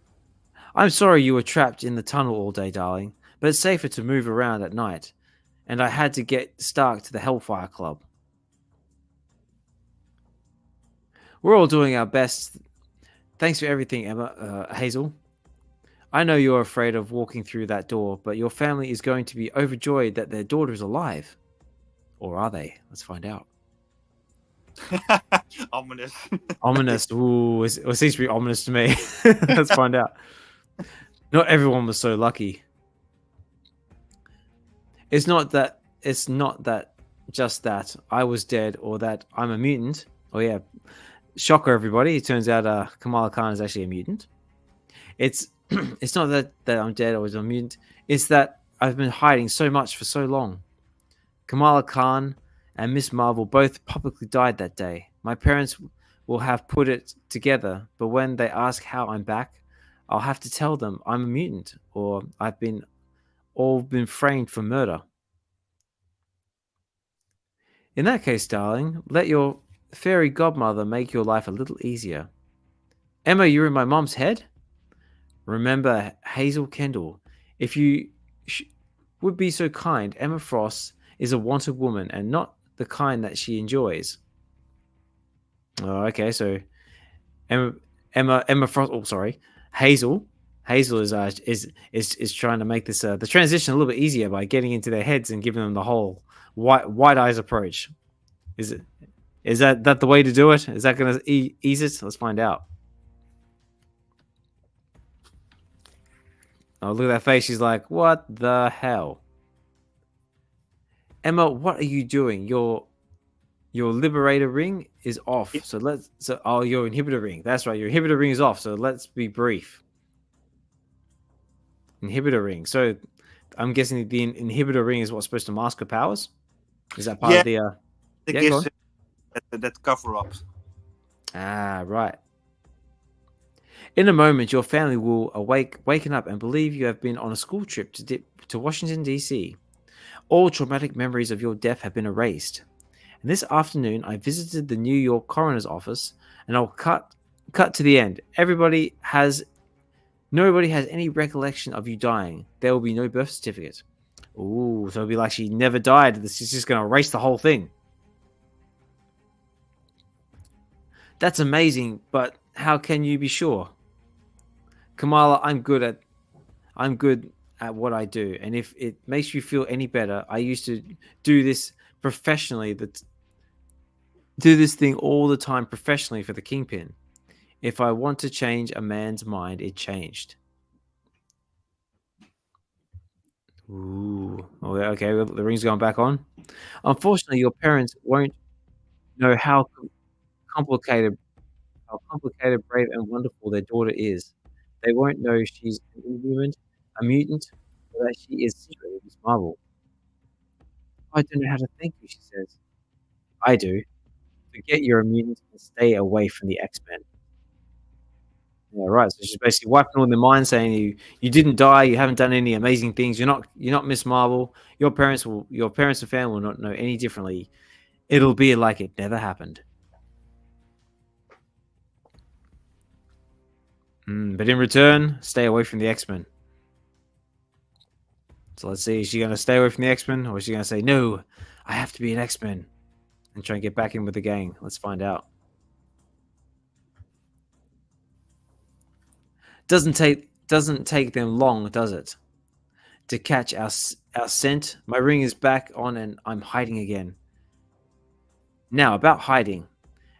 A: I'm sorry you were trapped in the tunnel all day, darling, but it's safer to move around at night. And I had to get Stark to the Hellfire Club. We're all doing our best. Thanks for everything, Hazel. I know you're afraid of walking through that door, but your family is going to be overjoyed that their daughter is alive. Or are they? Let's find out.
B: Ominous.
A: Ominous. Ooh, it seems to be ominous to me. Let's find out. Not everyone was so lucky. It's not that. It's not that. Just that I was dead, or that I'm a mutant. Oh yeah, shocker, everybody! It turns out Kamala Khan is actually a mutant. It's it's not that I'm dead or I'm a mutant. It's that I've been hiding so much for so long. Kamala Khan and Miss Marvel both publicly died that day. My parents will have put it together, but when they ask how I'm back, I'll have to tell them I'm a mutant or I've been framed for murder. In that case, darling, let your fairy godmother make your life a little easier. Emma, you're in my mom's head? Remember Hazel Kendall. If you sh- would be so kind, Emma Frost is a wanted woman and not the kind that she enjoys. Oh, okay, so Emma, Emma Frost. Oh, sorry, Hazel. Hazel is trying to make this the transition a little bit easier by getting into their heads and giving them the whole white eyes approach. Is that the way to do it? Is that going to ease it? Let's find out. Oh, look at that face. She's like, what the hell? Emma, what are you doing? Your liberator ring is off. Your inhibitor ring. That's right. Your inhibitor ring is off. So let's be brief. Inhibitor ring. So I'm guessing the inhibitor ring is what's supposed to mask her powers. Is that part
B: Yeah,
A: of the?
B: it
A: Yeah, go
B: gives
A: on.
B: that cover up.
A: Ah, right. In a moment, your family will waken up and believe you have been on a school trip to Washington D.C. All traumatic memories of your death have been erased. And this afternoon, I visited the New York coroner's office, and I'll cut to the end. Nobody has any recollection of you dying. There will be no birth certificate. Ooh, so it'll be like she never died. This is just going to erase the whole thing. That's amazing, but how can you be sure? Kamala, I'm good at what I do, and if it makes you feel any better, I used to do this professionally. Do this thing all the time professionally for the Kingpin. If I want to change a man's mind, it changed. Ooh. Okay. Well, the ring's going back on. Unfortunately, your parents won't know complicated, how complicated, brave, and wonderful their daughter is. They won't know she's an inhuman, a mutant, or that she is secretly Miss Marvel. I don't know how to thank you, she says. I do. Forget you're a mutant and stay away from the X-Men. Yeah, right. So she's basically wiping all their minds, saying you didn't die, you haven't done any amazing things, you're not Miss Marvel. Your parents and family will not know any differently. It'll be like it never happened. But in return, stay away from the X-Men. So let's see, is she going to stay away from the X-Men, or is she going to say, no, I have to be an X-Men and try and get back in with the gang? Let's find out. Doesn't take them long, does it? To catch our scent. My ring is back on and I'm hiding again. Now, about hiding.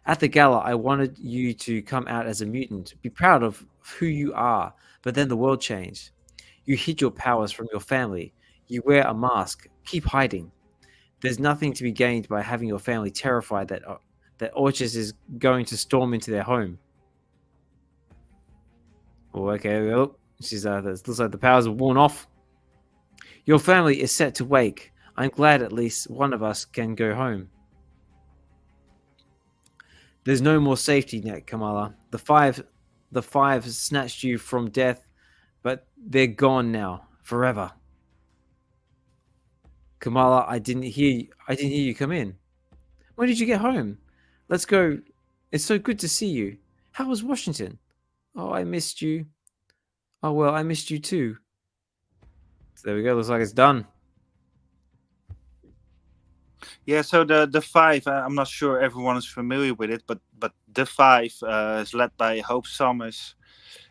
A: At the gala, I wanted you to come out as a mutant, be proud of who you are, but then the world changed. You hid your powers from your family. You wear a mask. Keep hiding. There's nothing to be gained by having your family terrified that Orchis is going to storm into their home. Oh, okay. Well, she's looks like the powers are worn off. Your family is set to wake. I'm glad at least one of us can go home. There's no more safety net, Kamala. The five snatched you from death, but they're gone now, forever. Kamala, I didn't hear you come in. When did you get home? Let's go. It's so good to see you. How was Washington? Oh, I missed you. Oh well, I missed you too. So there we go. Looks like it's done.
B: Yeah, so the five, I'm not sure everyone is familiar with it, but the five is led by Hope Summers,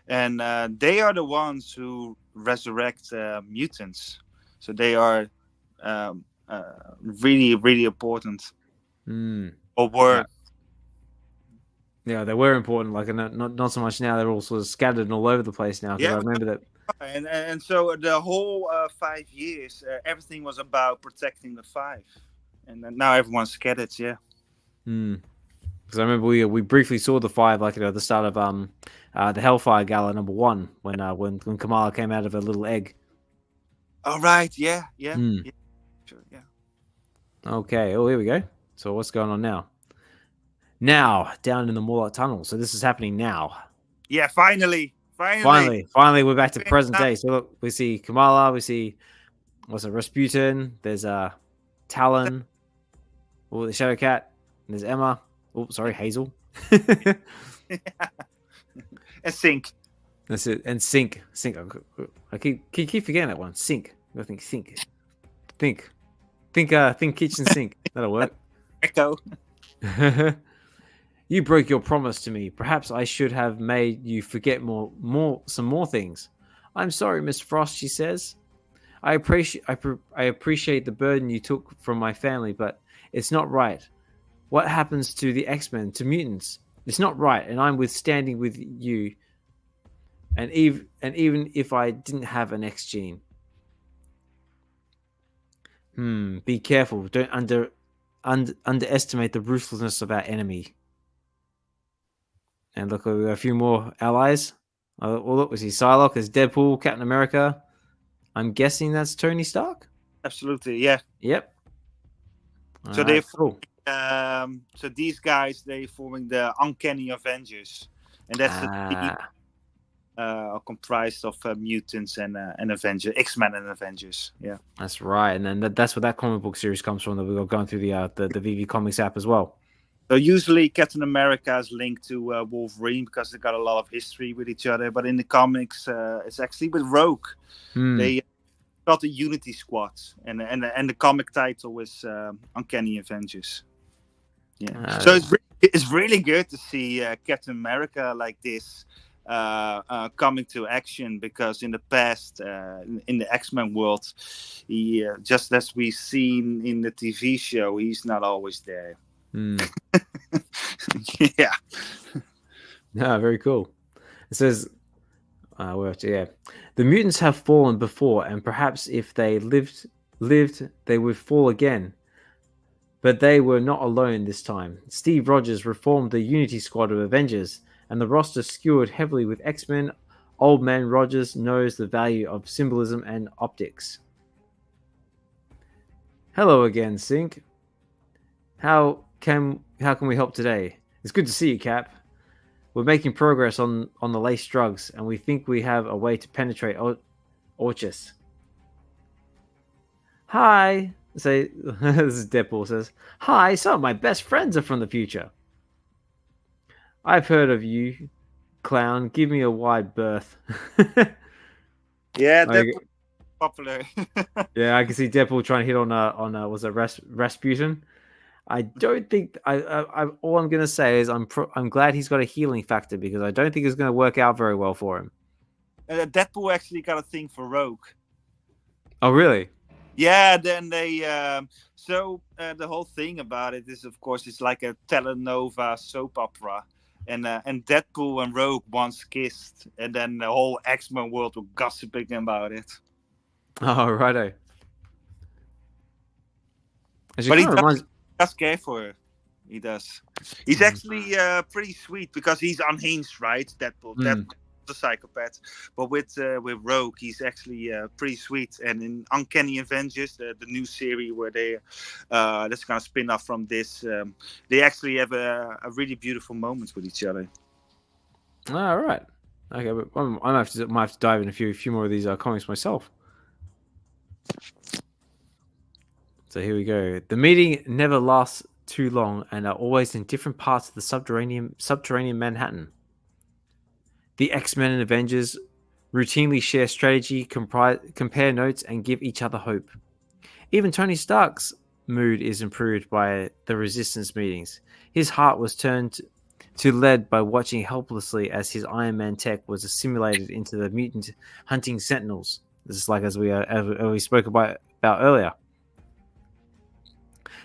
B: and they are the ones who resurrect mutants. So they are really really important, or were.
A: Yeah, they were important. Like not so much now. They're all sort of scattered and all over the place now. Because
B: Yeah,
A: I remember that.
B: and so the whole 5 years, everything was about protecting the five, and now everyone's scattered. Yeah.
A: Because I remember we briefly saw the five, like at the start of the Hellfire Gala #1 when Kamala came out of a little egg.
B: All right. Yeah. Yeah. Yeah. Sure. Yeah.
A: Okay. Oh, here we go. So what's going on now? Now down in the Morlock tunnel. So this is happening now.
B: Yeah. Finally,
A: we're back to present day. So look, we see Kamala. We see Rasputin. There's Talon. Oh, the Shadow Cat. And there's Emma. Oh, sorry, Hazel.
B: And Sync.
A: That's it. And Sync. I keep forgetting that one. Sync. I think Sync. Think kitchen sink. That'll work.
B: Echo.
A: You broke your promise to me. Perhaps I should have made you forget some more things. I'm sorry, Miss Frost, she says. I appreciate the burden you took from my family, but it's not right. What happens to the X-Men, to mutants? It's not right, and I'm standing with you. And even if I didn't have an X gene. Be careful. Don't underestimate the ruthlessness of our enemy. And look, we got a few more allies. Well, look, we see Psylocke as Deadpool, Captain America. I'm guessing that's Tony Stark.
B: Absolutely, yeah.
A: Yep.
B: So they're cool. So these guys, they forming the Uncanny Avengers, and that's comprised of mutants and Avengers, X-Men and Avengers. Yeah,
A: that's right. And then that's where that comic book series comes from. That we got going through the VeVe Comics app as well.
B: So usually Captain America is linked to Wolverine because they got a lot of history with each other. But in the comics, it's actually with Rogue. They got the Unity Squad, and the comic title is Uncanny Avengers. Yeah. So it's really good to see Captain America like this coming to action, because in the past, in the X-Men world, he just as we've seen in the TV show, he's not always there. Yeah.
A: Very cool. It says, the mutants have fallen before, and perhaps if they lived, they would fall again. But they were not alone this time. Steve Rogers reformed the Unity Squad of Avengers, and the roster skewed heavily with X-Men. Old Man Rogers knows the value of symbolism and optics. Hello again, Sync. How can we help today? It's good to see you, Cap. We're making progress on the laced drugs, and we think we have a way to penetrate Orchis. Hi, say this is Deadpool says. Hi, some of my best friends are from the future. I've heard of you, clown. Give me a wide berth.
B: Yeah,
A: Like,
B: that's popular.
A: yeah, I can see Deadpool trying to hit on was it Rasputin? I don't think all I'm gonna say is I'm glad he's got a healing factor because I don't think it's gonna work out very well for him.
B: Deadpool actually got a thing for Rogue.
A: Oh really?
B: Yeah, then they the whole thing about it is, of course, it's like a telenova soap opera, and Deadpool and Rogue once kissed, and then the whole X-Men world were gossiping about it.
A: Oh righto.
B: But he does care for her. He does. He's actually pretty sweet because he's unhinged, right? Deadpool. The psychopath, but with Rogue, he's actually pretty sweet. And in Uncanny Avengers, the new series where they that's gonna spin off from this, they actually have a really beautiful moment with each other.
A: All right, okay, but I might have to dive in a few more of these comics myself. So here we go. The meeting never lasts too long and are always in different parts of the subterranean Manhattan. The X-Men and Avengers routinely share strategy, compare notes, and give each other hope. Even Tony Stark's mood is improved by the Resistance meetings. His heart was turned to lead by watching helplessly as his Iron Man tech was assimilated into the mutant hunting Sentinels. This is like as we spoke about earlier.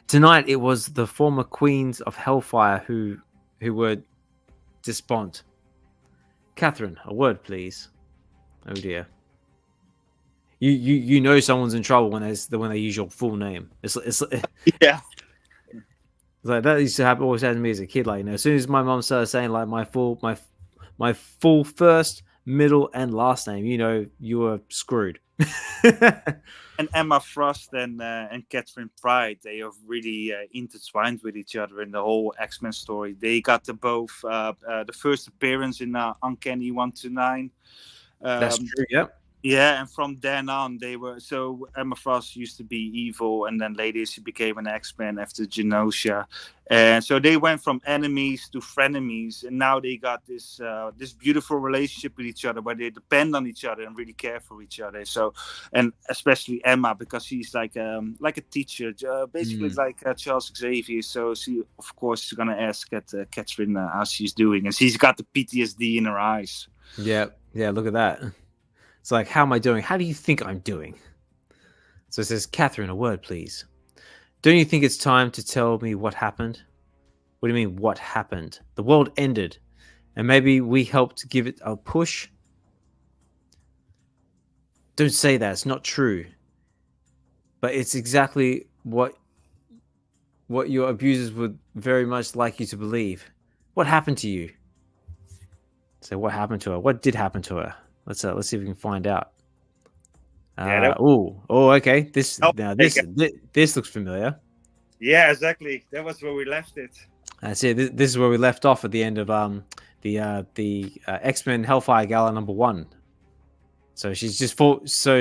A: Tonight, it was the former queens of Hellfire who were despondent. Catherine, a word, please. Oh dear. You know someone's in trouble when they use your full name. It's
B: yeah.
A: Like that used to happen. Always happened to me as a kid. Like as soon as my mom started saying like my full first, middle, and last name, you were screwed.
B: And Emma Frost and Catherine Pryde, they are really intertwined with each other in the whole X-Men story. They got both the first appearance in Uncanny 129.
A: That's true. Yep.
B: Yeah, and from then on, they were so Emma Frost used to be evil, and then later she became an X-Men after Genosha, and so they went from enemies to frenemies, and now they got this beautiful relationship with each other where they depend on each other and really care for each other. So, and especially Emma because she's like a teacher, basically like Charles Xavier. So she, of course, is gonna ask Catherine how she's doing, and she's got the PTSD in her eyes.
A: Yeah, look at that. It's like, how am I doing? How do you think I'm doing? So it says, Catherine, a word, please. Don't you think it's time to tell me what happened? What do you mean, what happened? The world ended, and maybe we helped give it a push? Don't say that. It's not true. But it's exactly what your abusers would very much like you to believe. What happened to you? So what happened to her? What did happen to her? Let's see if we can find out. Okay. This looks familiar.
B: Yeah, exactly. That was where we left it.
A: That's it. This is where we left off at the end of the X-Men Hellfire Gala #1. So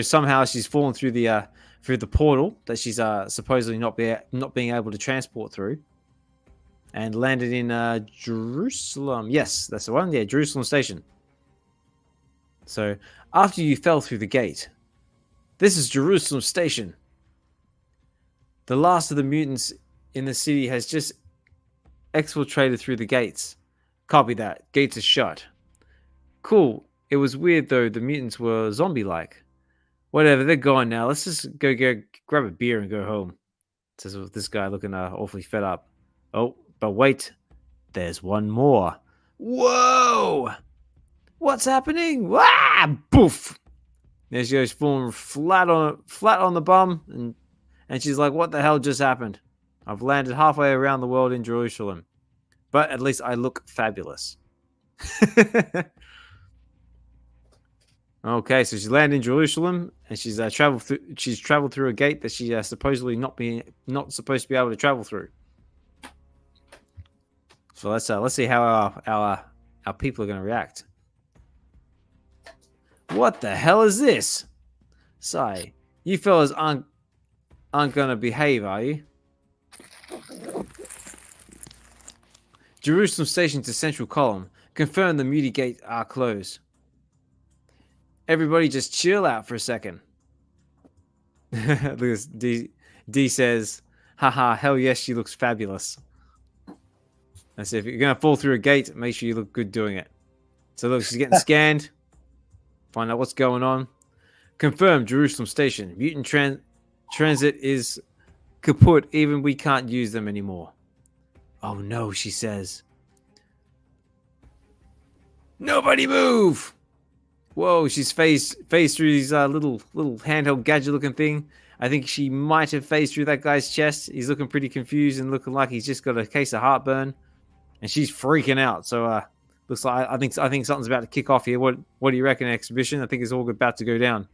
A: somehow she's fallen through the portal that she's supposedly not being able to transport through, and landed in Jerusalem. Yes, that's the one. Yeah, Jerusalem Station. So, after you fell through the gate, this is Jerusalem Station. The last of the mutants in the city has just exfiltrated through the gates. Copy that. Gates are shut. Cool. It was weird though. The mutants were zombie-like. Whatever. They're gone now. Let's just go grab a beer and go home. Says this guy looking awfully fed up. Oh, but wait. There's one more. Whoa! What's happening? Ah! Boof! There she goes, falling flat on the bum, and she's like, "What the hell just happened? I've landed halfway around the world in Jerusalem, but at least I look fabulous." Okay, so she's landed in Jerusalem, and she's traveled through a gate that she's supposedly not supposed to be able to travel through. So let's see how how people are going to react. What the hell is this? Sigh. You fellas aren't going to behave, are you? Jerusalem Station to Central Column. Confirm the Muty Gate are closed. Everybody just chill out for a second. Look at this. D says, haha, hell yes, she looks fabulous. I said, if you're going to fall through a gate, make sure you look good doing it. So look, she's getting scanned. Find out what's going on. Confirm Jerusalem Station. Mutant transit is kaput. Even we can't use them anymore. Oh no, she says. Nobody move! Whoa, she's phased through these little handheld gadget looking thing. I think she might have phased through that guy's chest. He's looking pretty confused and looking like he's just got a case of heartburn. And she's freaking out. So looks like I think something's about to kick off here. What do you reckon, Exhibition? I think it's all about to go down.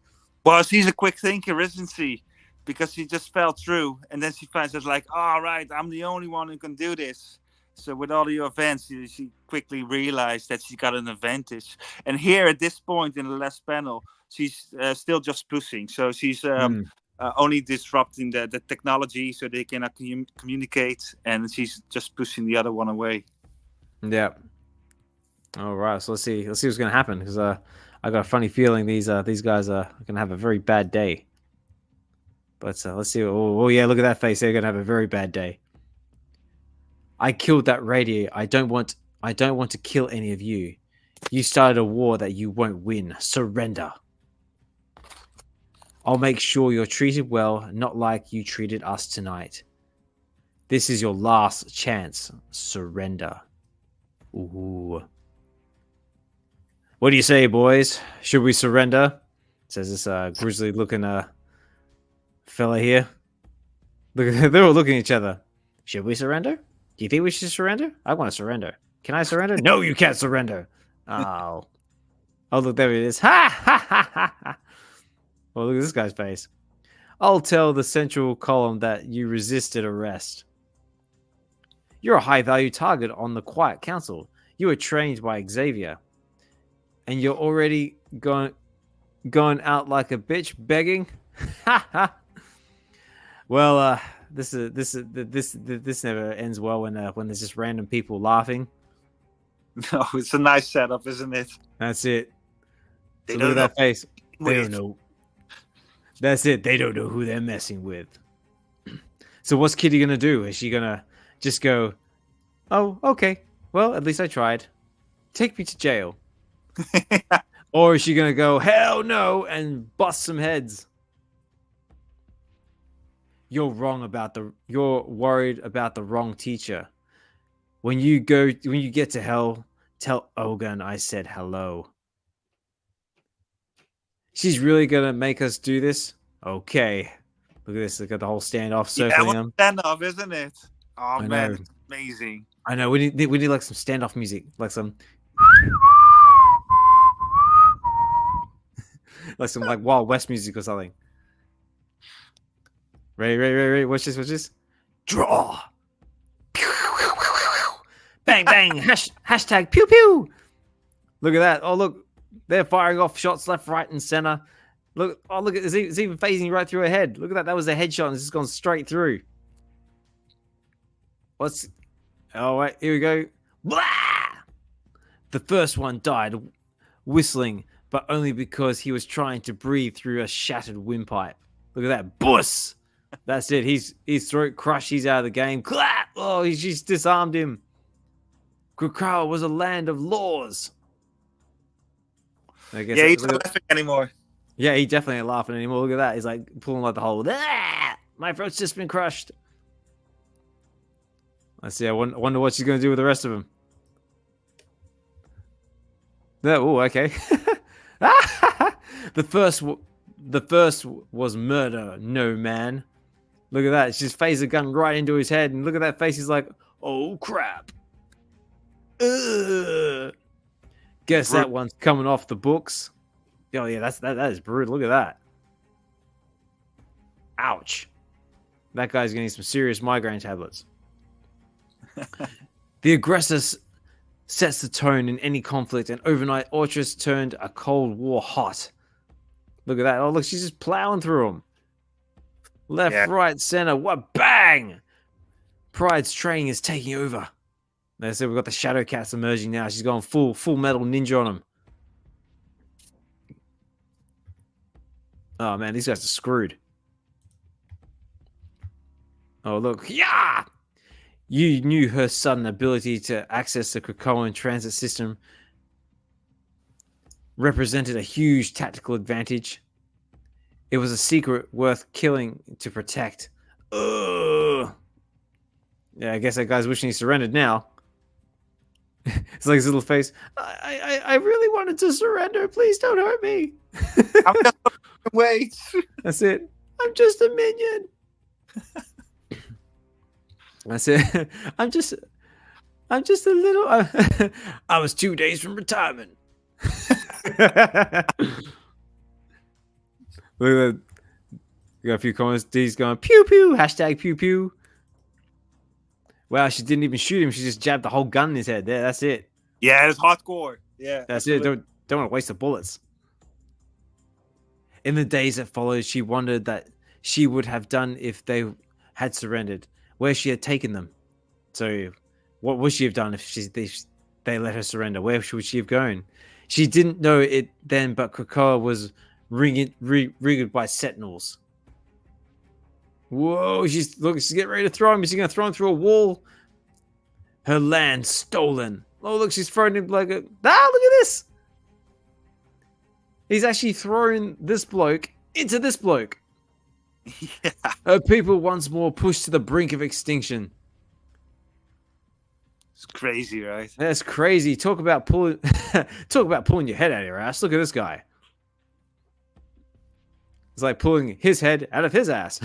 B: Well, she's a quick thinker, isn't she? Because she just fell through, and then she finds out like, all right, I'm the only one who can do this. So with all the events, she quickly realized that she got an advantage. And here at this point in the last panel, she's still just pushing. So she's only disrupting the technology so they cannot communicate, and she's just pushing the other one away.
A: Yeah. All right. So let's see what's going to happen, because I got a funny feeling these guys are going to have a very bad day. But let's see. Oh yeah, look at that face. They're going to have a very bad day. I killed that radio. I don't want to kill any of you. You started a war that you won't win. Surrender. I'll make sure you're treated well, not like you treated us tonight. This is your last chance. Surrender. Ooh. What do you say, boys? Should we surrender? Says this grizzly looking fella here. Look, they're all looking at each other. Should we surrender? Do you think we should surrender? I want to surrender. Can I surrender? No, you can't surrender. Oh. Oh, look, there it is. Ha ha ha ha ha. Well, look at this guy's face. I'll tell the Central Column that you resisted arrest. You're a high-value target on the Quiet Council. You were trained by Xavier. And you're already going out like a bitch begging? Ha ha. Well, this never ends well when there's just random people laughing.
B: No, it's a nice setup, isn't it?
A: That's it. So look at that face. They don't know. That's it. They don't know who they're messing with. So what's Kitty gonna do? Is she gonna just go, oh, okay, well, at least I tried. Take me to jail. Or is she gonna go, hell no, and bust some heads? You're worried about the wrong teacher. When you get to hell, tell Ogun I said hello. She's really gonna make us do this? Okay. Look at this. Look at the whole standoff circling them.
B: Standoff, isn't it? Oh man, it's amazing.
A: I know. We need like some standoff music, like some like some like Wild West music or something. Ready. Watch this. Draw. Bang, bang. Hashtag pew pew. Look at that. Oh, look. They're firing off shots left, right, and center. Look. Oh, look. It's even phasing right through her head. Look at that. That was a headshot, and it's just gone straight through. Oh, wait. Here we go. Blah! The first one died, whistling, but only because he was trying to breathe through a shattered windpipe. Look at that. Buss! That's it. His throat crushed. He's out of the game. Clap! Oh, he's just disarmed him. Krakow was a land of laws. I guess
B: he's not laughing anymore.
A: Yeah, he definitely ain't laughing anymore. Look at that. He's like pulling like the whole. My throat's just been crushed. Let's see. I wonder what she's going to do with the rest of them. Oh, okay. The first was murder, no man. Look at that. She just phased a gun right into his head, and look at that face. He's like, oh crap. Guess that one's coming off the books. Oh yeah, that is brutal. Look at that. Ouch. That guy's gonna need some serious migraine tablets. The aggressor sets the tone in any conflict, and overnight Ortress turned a Cold War hot. Look at that. Oh, look, she's just plowing through them. Left, right, center. What? Bang! Pride's training is taking over. Like I said, we've got the Shadow Cats emerging now. She's going full metal ninja on them. Oh, man, these guys are screwed. Oh, look. Yeah! You knew her sudden ability to access the Krakoan transit system represented a huge tactical advantage. It was a secret worth killing to protect. Ugh. Yeah, I guess that guy's wishing he surrendered now. It's like his little face. I really wanted to surrender. Please don't hurt me.
B: Wait.
A: That's it. I'm just a minion. That's it. I'm just a little. I was 2 days from retirement. Look at that. We got a few comments. D's going pew pew. Hashtag pew pew. Wow, she didn't even shoot him. She just jabbed the whole gun in his head. There, that's it.
B: Yeah, it's hardcore. Yeah,
A: that's absolutely. It. Don't want to waste the bullets. In the days that followed, she wondered that she would have done if they had surrendered, where she had taken them. So, what would she have done if they let her surrender? Where would she have gone? She didn't know it then, but Krakoa was rigged by sentinels. Whoa, she's getting ready to throw him. Is she going to throw him through a wall? Her land stolen. Oh, look, she's thrown him like a... look at this. He's actually thrown this bloke into this bloke.
B: Yeah.
A: Her people once more pushed to the brink of extinction.
B: It's crazy, right?
A: That's crazy. Talk about pulling your head out of your ass. Look at this guy. It's like pulling his head out of his ass.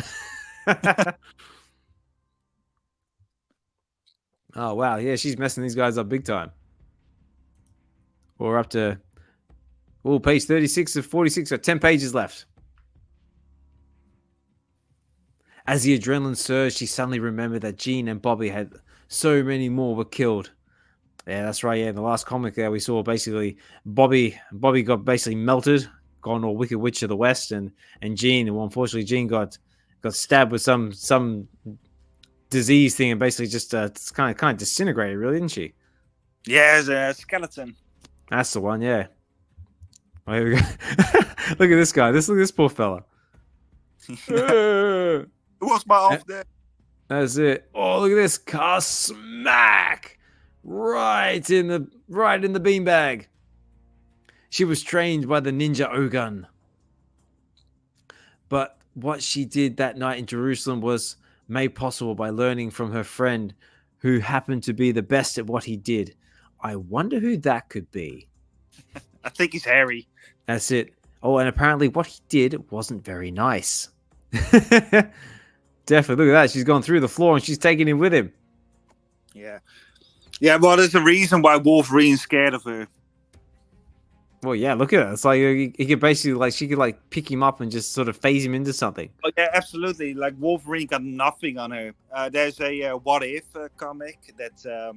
A: Oh, wow. Yeah, she's messing these guys up big time. We're up to page 36 of 46. Got 10 pages left. As the adrenaline surged, she suddenly remembered that Jean and Bobby had so many more were killed. Yeah, that's right. Yeah, in the last comic there, we saw basically Bobby got basically melted, gone all Wicked Witch of the West, and Jean, well, unfortunately, Jean got stabbed with some disease thing and basically just kind of disintegrated, really, didn't she?
B: Yeah, it's a skeleton.
A: That's the one, yeah. Oh, here we go. Look at this guy. Look at this poor fella.
B: It was my off there.
A: That's it. Oh, look at this car smack right in the beanbag. She was trained by the ninja Ogun. But what she did that night in Jerusalem was made possible by learning from her friend who happened to be the best at what he did. I wonder who that could be.
B: I think he's Harry.
A: That's it. Oh, and apparently what he did wasn't very nice. Definitely. Look at that. She's gone through the floor and she's taking him with him.
B: Yeah. Yeah, well, there's a reason why Wolverine's scared of her.
A: Well, yeah, look at it. It's like he could basically, she could pick him up and just sort of phase him into something.
B: Oh, yeah, absolutely. Like Wolverine got nothing on her. There's a What If comic that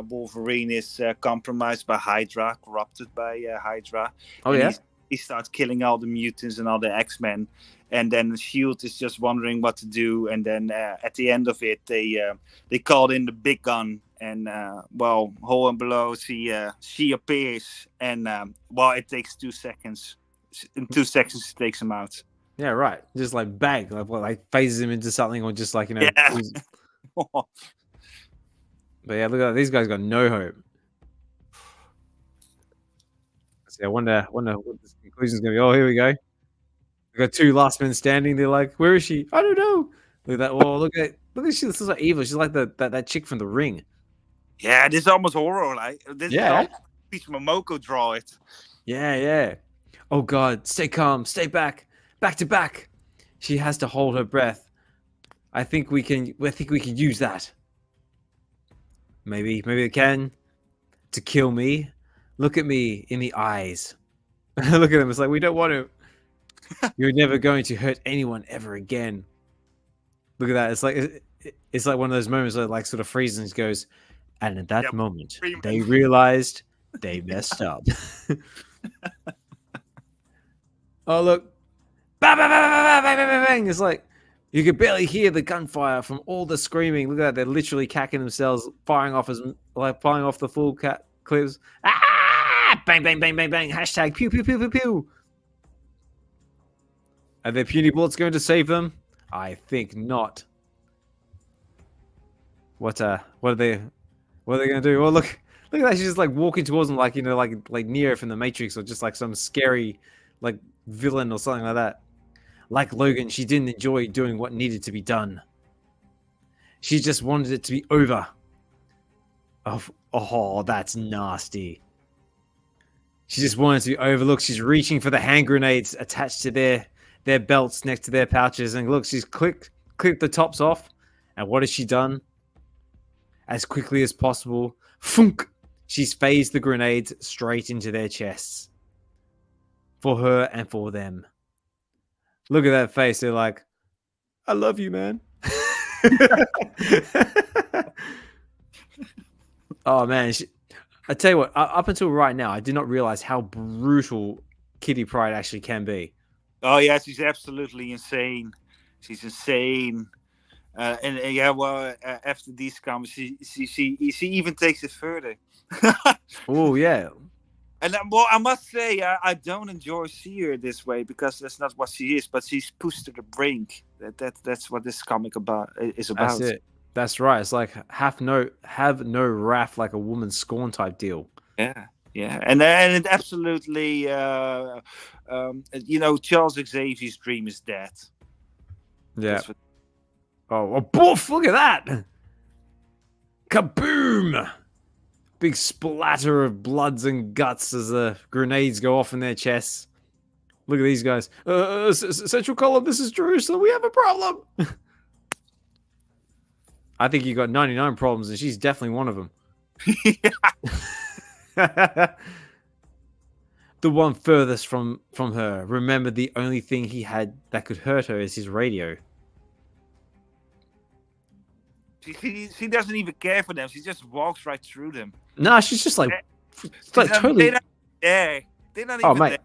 B: Wolverine is compromised by Hydra, corrupted by Hydra.
A: Oh, and yeah?
B: He starts killing all the mutants and all the X-Men. And then S.H.I.E.L.D. is just wondering what to do. And then at the end of it, they called in the big gun. And, whole and below, she appears. And, it takes 2 seconds. In 2 seconds, she takes him out.
A: Yeah, right. Just bang. Phases him into something or just
B: Yeah.
A: But yeah, look at that. These guys got no hope. See, I wonder what this conclusion is going to be. Oh, here we go. We got 2 last men standing. They're like, where is she? I don't know. Look at that. Oh, look at she looks like evil. She's like that chick from The Ring.
B: Yeah, this is almost horror. This is almost Peach Momoko draw it.
A: Yeah. Oh God, stay calm, stay back to back. She has to hold her breath. I think we can use that. Maybe they can. To kill me. Look at me in the eyes. Look at them. It's like, we don't want to. You're never going to hurt anyone ever again. Look at that. It's like one of those moments where sort of freezes and goes, And at that
B: Yep.
A: moment,
B: Freeman.
A: they realized they messed up. Oh, look. Bang, bang, bang, bang, bang, bang, bang, bang. It's like you could barely hear the gunfire from all the screaming. Look at that. They're literally cacking themselves, firing off the full clips. Ah! Bang, bang, bang, bang, bang. Hashtag pew, pew, pew, pew, pew. Are their puny bullets going to save them? I think not. What are they gonna do? Well, look at that. She's just like walking towards them, like like Neo from the Matrix, or just like some scary like villain or something like that. Like Logan, she didn't enjoy doing what needed to be done. She just wanted it to be over. Oh, that's nasty. She just wanted to be over. Look, she's reaching for the hand grenades attached to their belts next to their pouches, and look, she's clipped the tops off. And what has she done? As quickly as possible, funk, she's phased the grenades straight into their chests. For her and for them. Look at that face. They're like, I love you, man. Oh, man. I tell you what, up until right now, I did not realize how brutal Kitty Pryde actually can be.
B: Oh, yeah, she's absolutely insane. She's insane. After these comments, she even takes it further.
A: Oh, yeah.
B: And I must say, I don't enjoy seeing her this way because that's not what she is. But she's pushed to the brink. That's what this comic is about.
A: That's it. That's right. It's like have no wrath, like a woman scorn type deal.
B: Yeah, and it absolutely, Charles Xavier's dream is dead.
A: Yeah. Oh, boof! Look at that! Kaboom! Big splatter of bloods and guts as the grenades go off in their chests. Look at these guys. Central Column, this is Jerusalem. We have a problem. I think you got 99 problems, and she's definitely one of them. The one furthest from her. Remember, the only thing he had that could hurt her is his radio.
B: She doesn't even care for them. She just walks right through them.
A: No, she's just like totally.
B: They're not
A: Oh,
B: even
A: mate.
B: there.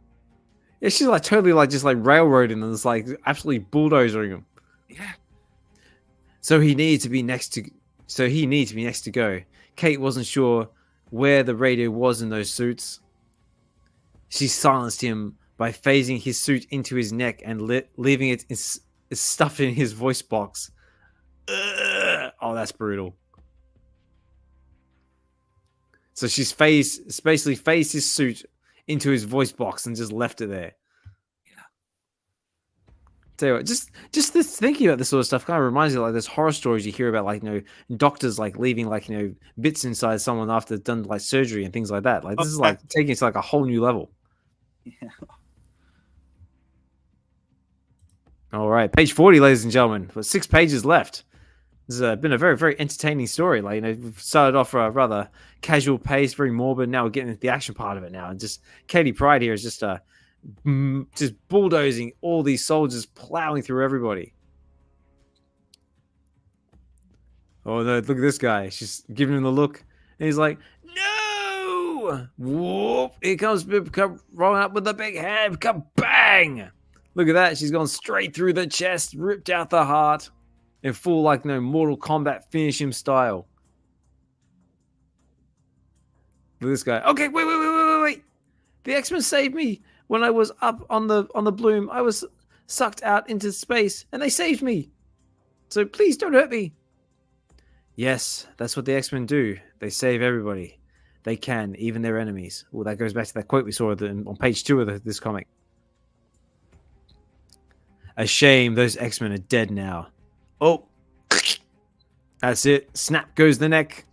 A: Yeah, she's like totally like just like railroading them. It's like absolutely bulldozering them.
B: Yeah.
A: So he needed to be next to go. Kate wasn't sure where the radio was in those suits. She silenced him by phasing his suit into his neck and leaving it stuffed in his voice box. Oh, that's brutal. So she's basically phased his suit into his voice box and just left it there.
B: Yeah.
A: Tell you what, just this thinking about this sort of stuff kind of reminds you of like those horror stories you hear about, like, doctors like leaving like bits inside someone after they've done like surgery and things like that. Like this is like taking it to like a whole new level.
B: Yeah.
A: All right, page 40, ladies and gentlemen. With 6 pages left. This has been a very, very entertaining story. Like, we've started off a rather casual pace, very morbid. Now we're getting into the action part of it now. And just Katie Pryde here is just bulldozing all these soldiers, plowing through everybody. Oh, no, look at this guy. She's giving him the look. And he's like, no! Whoop! Here comes Bib rolling up with the big hand. Kabang! Look at that. She's gone straight through the chest, ripped out the heart. In full, like, Mortal Kombat finish him style. Look at this guy. Okay, wait. The X-Men saved me when I was up on the bloom. I was sucked out into space, and they saved me. So please don't hurt me. Yes, that's what the X-Men do. They save everybody. They can, even their enemies. Well, that goes back to that quote we saw on page 2 of this comic. A shame those X-Men are dead now. Oh, that's it. Snap goes the neck.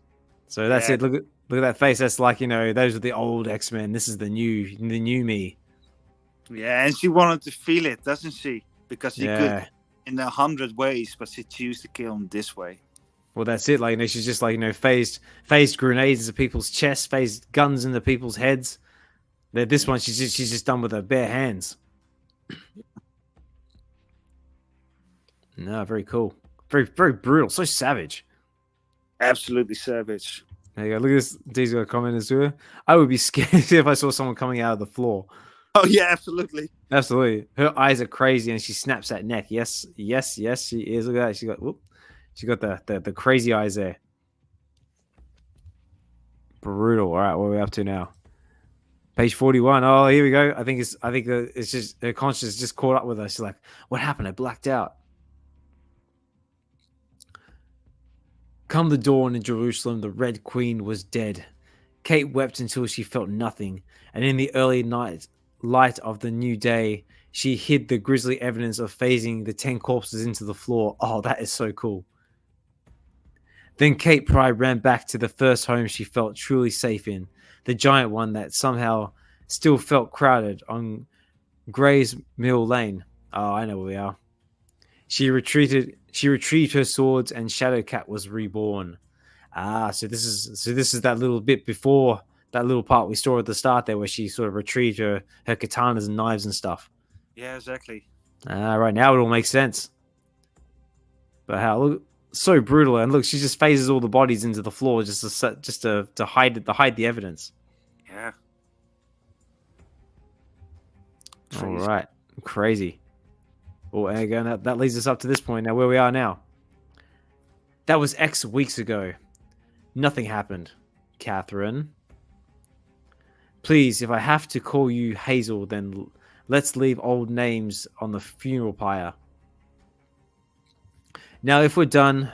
A: So that's it. Look at that face. That's like, those are the old X-Men. This is the new me.
B: Yeah, and she wanted to feel it, doesn't she? Because she could in 100 ways, but she chose to kill him this way.
A: Well, that's it. Like, she's just like, phased grenades into people's chests, phased guns into people's heads. This one, she's just done with her bare hands. No, very cool. Very, very brutal. So savage.
B: Absolutely savage.
A: There you go. Look at this. D's got a comment as well. I would be scared if I saw someone coming out of the floor.
B: Oh yeah, absolutely.
A: Absolutely. Her eyes are crazy and she snaps that neck. Yes, yes, yes, she is. Look at that. She got the crazy eyes there. Brutal. All right, what are we up to now? Page 41. Oh, here we go. I think it's just her conscience just caught up with her. She's like, what happened? I blacked out. Come the dawn in Jerusalem, the Red Queen was dead. Kate wept until she felt nothing, and in the early light of the new day, she hid the grisly evidence of phasing the 10 corpses into the floor. Oh, that is so cool. Then Kate Pride ran back to the first home she felt truly safe in, the giant one that somehow still felt crowded on Gray's Mill Lane. Oh, I know where we are. She retrieved her swords, and Shadowcat was reborn. Ah, so this is that little bit before that little part we saw at the start there, where she sort of retrieved her katanas and knives and stuff.
B: Yeah, exactly.
A: Right now it all makes sense. But how look so brutal, and look, she just phases all the bodies into the floor just to hide the evidence.
B: Yeah.
A: All right, crazy. Oh, and again, that leads us up to this point now, where we are now. That was X weeks ago. Nothing happened, Catherine. Please, if I have to call you Hazel, then let's leave old names on the funeral pyre. Now, if we're done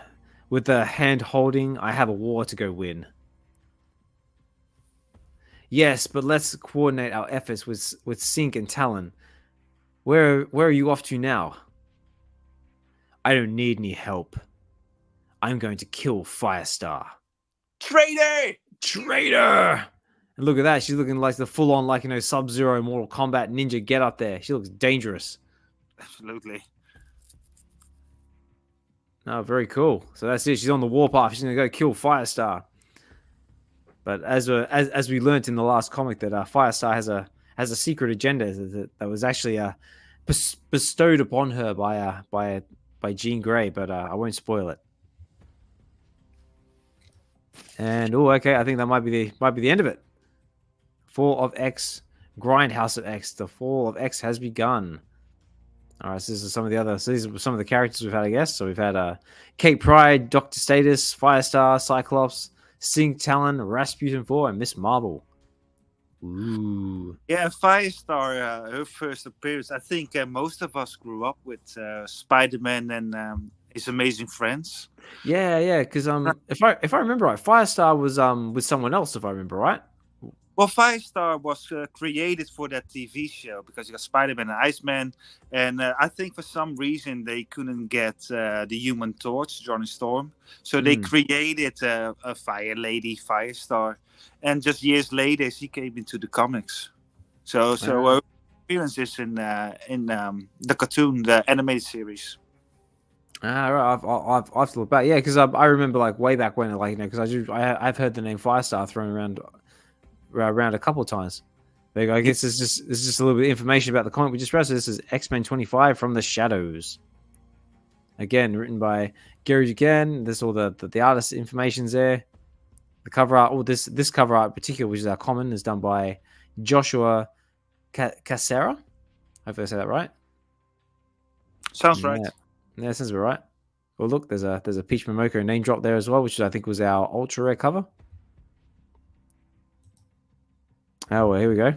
A: with the hand-holding, I have a war to go win. Yes, but let's coordinate our efforts with Sink and Talon. Where are you off to now? I don't need any help. I'm going to kill Firestar.
B: Traitor!
A: Traitor! And look at that. She's looking like the full-on, like, Sub-Zero Mortal Kombat ninja get up there. She looks dangerous.
B: Absolutely.
A: Oh, very cool. So that's it. She's on the warpath. She's going to go kill Firestar. But as we learnt in the last comic, that Firestar has a secret agenda that was actually bestowed upon her by Jean Grey, but I won't spoil it. And okay, I think that might be the end of it. Fall of X, Grindhouse of X. The fall of X has begun. All right, so this is some of the other. So these are some of the characters we've had, I guess. So we've had Kate Pride, Dr. Status, Firestar, Cyclops, Sink, Talon, Rasputin 4, and Miss Marvel. Ooh.
B: Yeah, Firestar, her first appearance. I think most of us grew up with Spider-Man and his amazing friends.
A: Yeah, because if I remember right, Firestar was with someone else, if I remember right.
B: Well, Firestar was created for that TV show because you got Spider-Man and Iceman, and I think for some reason they couldn't get the Human Torch, Johnny Storm, so they created a Fire Lady, Firestar, and just years later she came into the comics. So her appearance is in the cartoon, the animated series.
A: Right. I've to look back, yeah, because I remember like way back when, like because I've heard the name Firestar thrown around a couple of times. I guess it's just a little bit of information about the comic we just read. So this is X-Men 25 From the Shadows. Again, written by Gerry Duggan. There's all the artist information's there. The cover art, this cover art in particular, which is our common, is done by Joshua Caselli. Hopefully I say that right.
B: Sounds right.
A: Yeah, sounds about right. Well, look, there's a Peach Momoko name drop there as well, which I think was our ultra rare cover. Oh, well, here we go.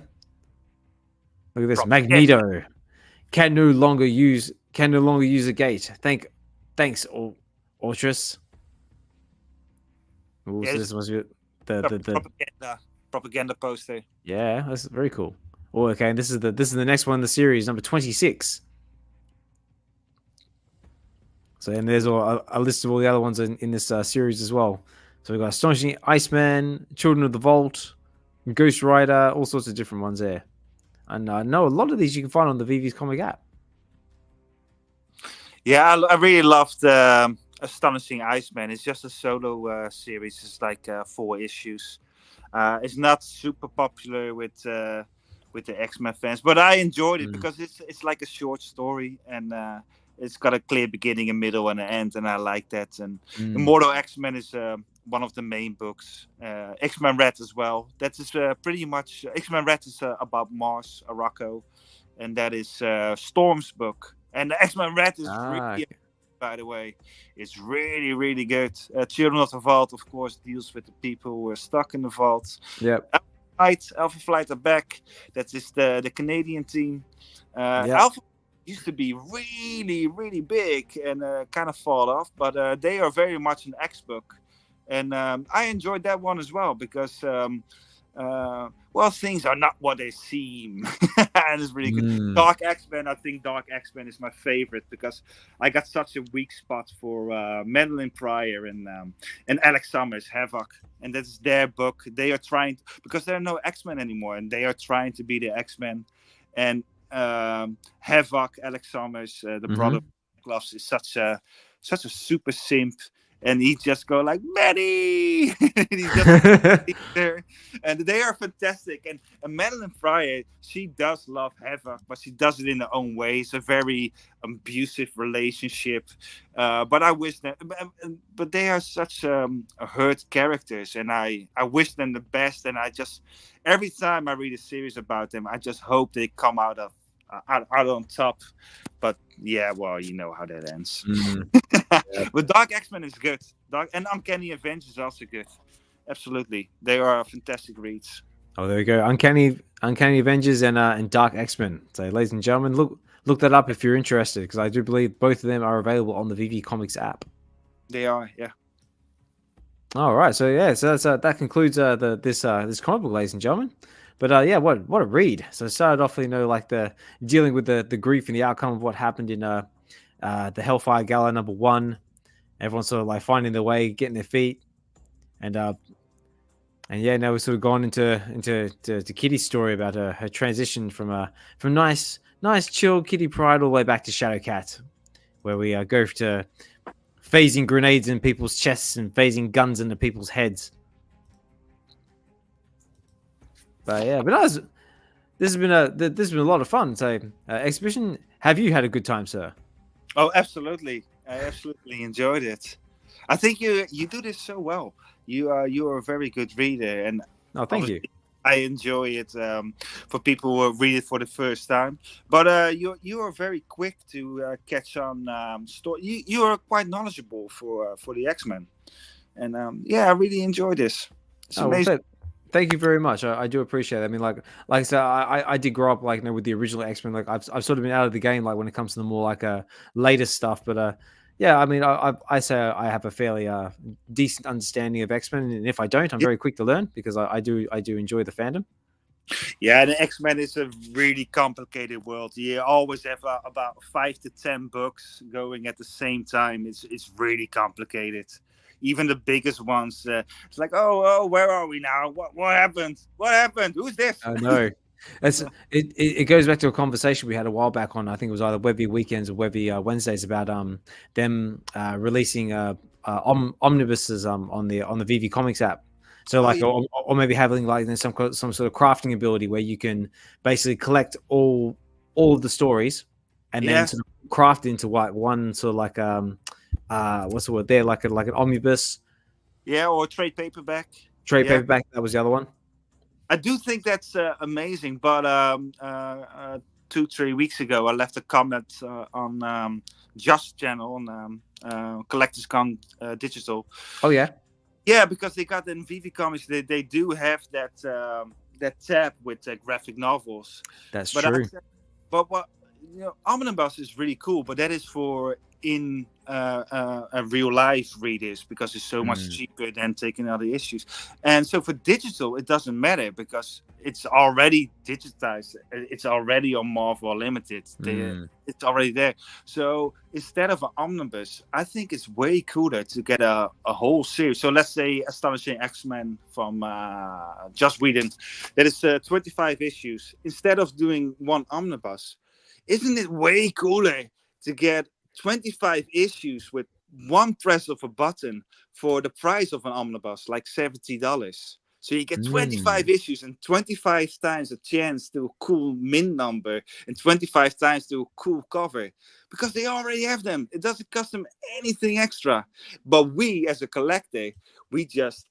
A: Look at this. Magneto can no longer use a gate. Thanks, Ultras. Ooh, so this must be
B: the propaganda poster.
A: Yeah, that's very cool. Oh, okay. And this is the next one in the series, number 26. So, and there's a list of all the other ones in this series as well. So we've got Astonishing Iceman, Children of the Vault, Ghost Rider, all sorts of different ones there. And I know a lot of these you can find on the VeVe's comic app.
B: Yeah, I really loved Astonishing Iceman. It's just a solo series. It's like 4 issues. It's not super popular with the X-Men fans, but I enjoyed it because it's like a short story and it's got a clear beginning, a middle, and an end, and I like that. And Immortal X-Men is one of the main books. X-Men Red as well. That is pretty much X-Men Red is about Mars, Arakko, and that is Storm's book. And X-Men Red is
A: Ah,
B: really, by the way, it's really really good. Children of the Vault, of course, deals with the people who are stuck in the vault.
A: yep,
B: Alpha Flight are back. That is the Canadian team.
A: yep.
B: Alpha used to be really, really big and kind of fall off, but they are very much an X book. And I enjoyed that one as well because, well, things are not what they seem. And it's really good.
A: Mm.
B: Dark X-Men, I think Dark X-Men is my favorite because I got such a weak spot for Madeline Pryor and Alex Summers, Havoc. And that's their book. They are trying, because there are no X-Men anymore, and they are trying to be the X-Men. And Havoc, Alex Summers, the brother of Gloves, is such a super simp, and he just go like Maddie. He's just there, and they are fantastic. And Madeline Pryor, she does love Havoc, but she does it in her own way. It's a very abusive relationship, but I wish that. But they are such hurt characters, and I wish them the best. And I just, every time I read a series about them, I just hope they come out on top. But yeah, well, you know how that ends. But Dark X-Men is good. And Uncanny Avengers is also good. Absolutely, they are fantastic reads.
A: Oh, there we go. Uncanny Avengers and Dark X-Men. So, ladies and gentlemen, look that up if you're interested, because I do believe both of them are available on the VeVe Comics app.
B: They are, yeah.
A: All right, so yeah, so that concludes this comic book, ladies and gentlemen. But yeah, what a read. So it started off, like the dealing with the grief and the outcome of what happened in the Hellfire Gala #1. Everyone's sort of like finding their way, getting their feet, and yeah, now we've sort of gone into Kitty's story about her transition from nice chill Kitty Pryde all the way back to Shadowcat, where we go to phasing grenades in people's chests and phasing guns into people's heads. But yeah, this has been a lot of fun. So, Exhibition, have you had a good time, sir?
B: Oh, absolutely. I absolutely enjoyed it. I think you do this so well. You are a very good reader, and
A: thank you.
B: I enjoy it for people who read it for the first time. But you are very quick to catch on story. You are quite knowledgeable for the X-Men, and yeah, I really enjoy this. It's amazing.
A: Well, thank you very much. I do appreciate it. I mean, like I said, I did grow up with the original X-Men. Like I've sort of been out of the game when it comes to the more later stuff. But yeah, I mean, I say I have a fairly decent understanding of X-Men, and if I don't, I'm very quick to learn because I do enjoy the fandom.
B: Yeah, the X-Men is a really complicated world. You always have about 5 to 10 books going at the same time. It's really complicated. Even the biggest ones, it's like, oh, where are we now? What happened? What happened? Who's this?
A: I know. It goes back to a conversation we had a while back on, I think it was either VeVe Weekends or VeVe Wednesdays, about them releasing omnibuses on the VeVe Comics app. So or maybe having some sort of crafting ability where you can basically collect all of the stories and then sort of craft into one sort of what's the word there, like an omnibus.
B: Yeah, or trade paperback.
A: Paperback, that was the other one.
B: I do think that's amazing, but 2-3 weeks ago I left a comment on Just channel on Collectors Con Digital.
A: Oh yeah,
B: yeah, because they got in VeVe Comics, they do have that tab with graphic novels.
A: That's true.
B: But what Omnibus is really cool, but that is for in real life readers because it's so much cheaper than taking other issues. And so for digital, it doesn't matter because it's already digitized. It's already on Marvel Limited. It's already there. So instead of an omnibus, I think it's way cooler to get a whole series. So let's say Astonishing X-Men from Joss Whedon. That is 25 issues. Instead of doing one omnibus, isn't it way cooler to get 25 issues with one press of a button for the price of an omnibus, like $70? So you get 25 issues and 25 times a chance to a cool min number and 25 times to a cool cover, because they already have them. It doesn't cost them anything extra. But we, as a collector, we just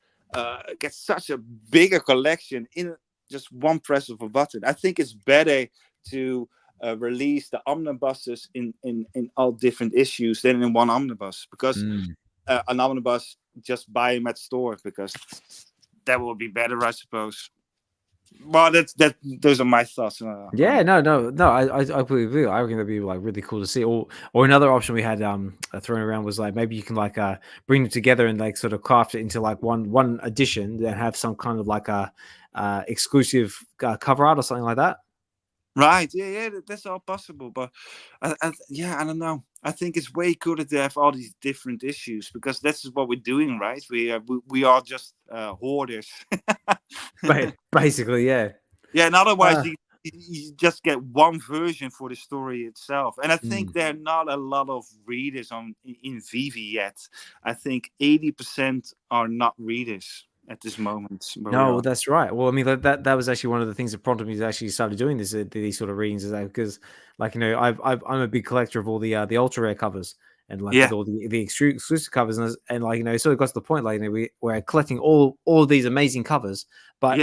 B: get such a bigger collection in just one press of a button. I think it's better to release the omnibuses in all different issues than in one omnibus, because an omnibus, just buy them at store, because that will be better, I suppose. Well, those are my thoughts.
A: Yeah, no. I completely agree. I reckon that'd be like really cool to see. Or another option we had thrown around was like maybe you can like bring them together and like sort of craft it into like one edition and have some kind of like a exclusive cover art or something like that.
B: Right, yeah, that's all possible. But I don't know. I think it's way cooler to have all these different issues, because that's what we're doing, right? We are just hoarders.
A: Basically, yeah.
B: Yeah, and otherwise you just get one version for the story itself. And I think there are not a lot of readers in VeVe yet. I think 80% are not readers at this moment.
A: No, that's right. Well, I mean that was actually one of the things that prompted me to actually started doing these sort of readings, is that because, like, you know, I'm a big collector of all the ultra rare covers and like with all the exclusive covers, and like, you know, it sort of got to the point, like, you know, we're collecting all of these amazing covers, but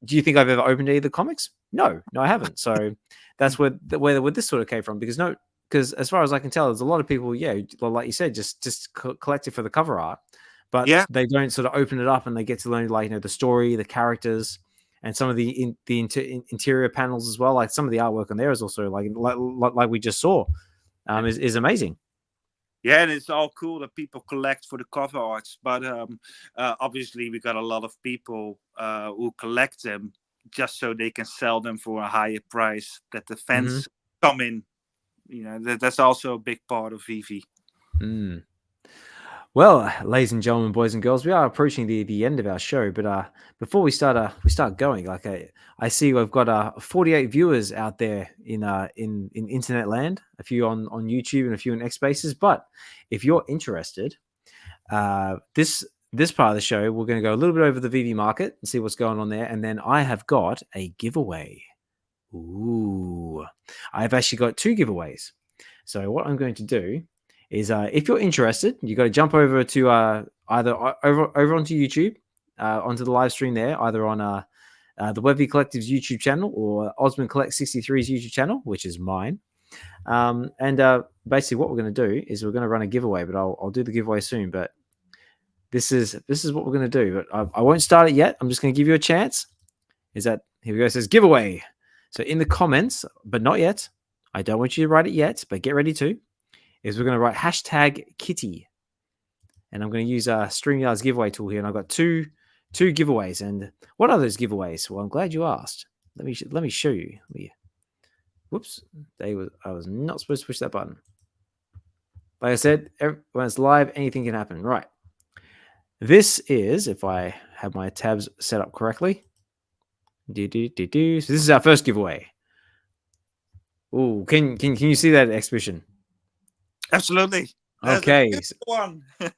A: do you think I've ever opened any of the comics? No, I haven't. So that's where this sort of came from, because as far as I can tell, there's a lot of people, like you said, just collect it for the cover art, but they don't sort of open it up and they get to learn, like, you know, the story, the characters, and some of the interior panels as well. Like some of the artwork on there is also like we just saw, is amazing.
B: Yeah, and it's all cool that people collect for the cover arts, but obviously we got a lot of people who collect them just so they can sell them for a higher price, that the fans come in. You know, that's also a big part of VeVe.
A: Well, ladies and gentlemen, boys and girls, we are approaching the end of our show. But before we start going, like I see we've got 48 viewers out there in internet land, a few on YouTube and a few in X Spaces. But if you're interested, this part of the show, we're going to go a little bit over the VeVe market and see what's going on there, and then I have got a giveaway. Ooh, I've actually got 2 giveaways. So what I'm going to do is, if you're interested, you got to jump over to either over onto YouTube, onto the live stream there, either on the VeVe Collective's YouTube channel or Ozmankollects63's YouTube channel, which is mine. And basically, what we're going to do is we're going to run a giveaway, but I'll do the giveaway soon. But this is what we're going to do. But I won't start it yet. I'm just going to give you a chance. Here we go. It says giveaway. So in the comments, but not yet. I don't want you to write it yet, but get ready to. Is we're going to write #Kitty, and I'm going to use StreamYard's giveaway tool here, and I've got two giveaways. And what are those giveaways? Well, I'm glad you asked. Let me show you. Whoops, I was not supposed to push that button. Like I said, when it's live, anything can happen. Right. This is, if I have my tabs set up correctly. So this is our first giveaway. Oh, can you see that Xhibition?
B: Absolutely.
A: Okay.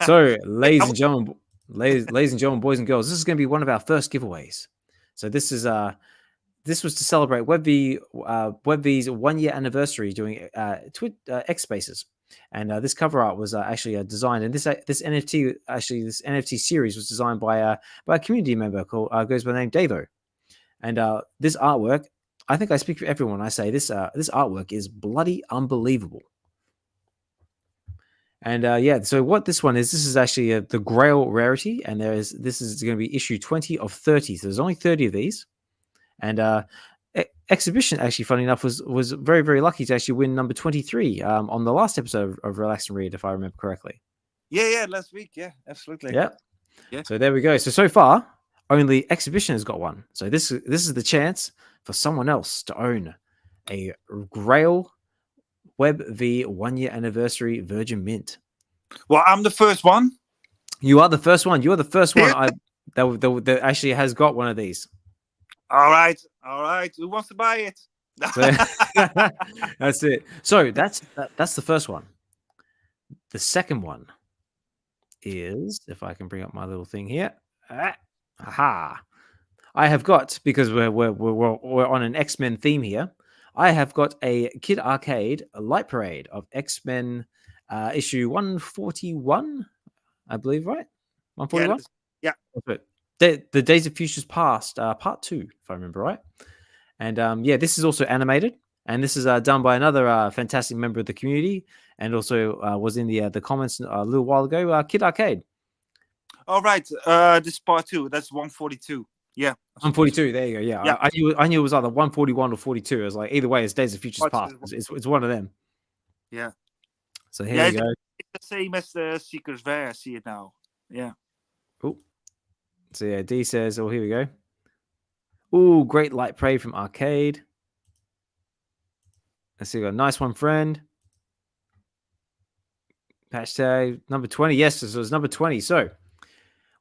A: So, ladies and gentlemen, boys and girls, this is going to be one of our first giveaways. So this was to celebrate WebVe's 1-year anniversary doing X Spaces, and this cover art was actually designed, and this NFT series was designed by a community member called goes by the name Davo, and this artwork, I think I speak for everyone when I say this artwork is bloody unbelievable. And so what this one is, this is actually the Grail rarity, and this is going to be issue 20 of 30. So there's only 30 of these, and Xhibition, actually, funny enough, was very, very lucky to actually win number 23 on the last episode of Relax and Read, if I remember correctly.
B: Yeah, last week, yeah, absolutely.
A: Yeah. So there we go. So far, only Xhibition has got one. So this is the chance for someone else to own a Grail WebVe 1-year anniversary Virgin Mint.
B: Well, I'm the first one.
A: You are the first one. You're the first one that actually has got one of these.
B: All right. Who wants to buy it?
A: So, that's it. So that's the first one. The second one is, if I can bring up my little thing here. Aha. I have got, because we're on an X-Men theme here, I have got a Kid Arcade Light Parade of X-Men issue 141, I believe, right? 141?
B: Yeah.
A: The Days of Futures Past, part 2, if I remember right. And yeah, this is also animated, and this is done by another fantastic member of the community, and also was in the comments a little while ago, Kid Arcade.
B: All right. This part 2. That's 142. Yeah.
A: 142. There you go. Yeah,
B: Yeah.
A: I knew it was either 141 or 42. It was like either way, it's Days of Futures Past. It's one of them.
B: Yeah.
A: So here we go.
B: It's the same as the Seekers Fair. I see it now. Yeah.
A: Oh. So yeah, D says, oh, here we go. Oh, great light parade from Arcade. Let's see, we got a nice one, friend. Hashtag number 20. Yes, so it's number 20. So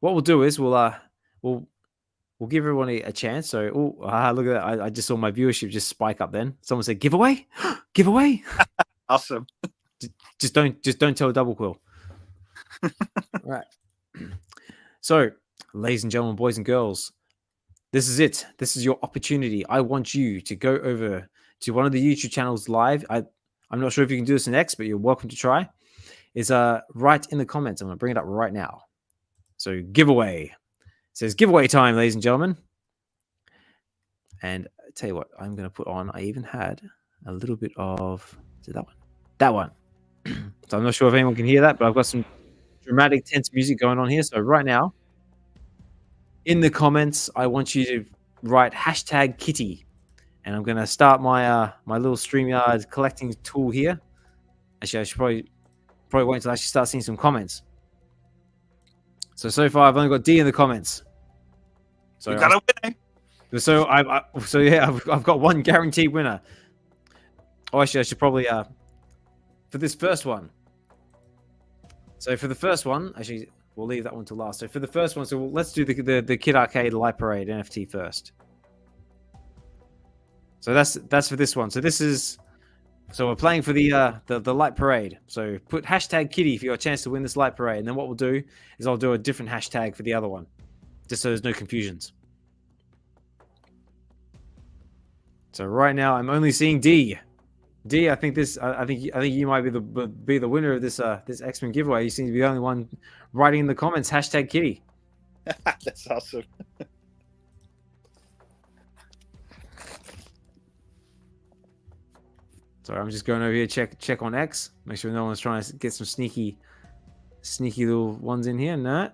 A: what we'll do is we'll give everyone a chance. So look at that. I just saw my viewership just spike up then. Someone said giveaway? Giveaway?
B: Awesome.
A: Just don't tell Double Quill. Right. So, ladies and gentlemen, boys and girls, this is it. This is your opportunity. I want you to go over to one of the YouTube channels live. I'm not sure if you can do this in X, but you're welcome to try. Is write in the comments. I'm going to bring it up right now. So giveaway. It says giveaway time, ladies and gentlemen. And I tell you what, I'm going to put on. I even had a little bit of that one. That one. So I'm not sure if anyone can hear that, but I've got some dramatic, tense music going on here. So right now, in the comments, I want you to write hashtag Kitty, and I'm going to start my my little StreamYard collecting tool here. Actually, I should probably wait until I actually start seeing some comments. So far, I've only got D in the comments. So
B: you got a winner.
A: So yeah, I've got one guaranteed winner. Oh, actually, I should probably for this first one. So for the first one, actually, we'll leave that one to last. So for the first one, let's do the Kid Arcade Light Parade NFT first. So that's for this one. So this is. So we're playing for the light parade. So put hashtag Kitty for your chance to win this light parade. And then what we'll do is I'll do a different hashtag for the other one, just so there's no confusions. So right now I'm only seeing D. D, I think you might be the winner of this X-Men giveaway. You seem to be the only one writing in the comments hashtag Kitty.
B: That's awesome.
A: So I'm just going over here, check on X, make sure no one's trying to get some sneaky little ones in here. Nah.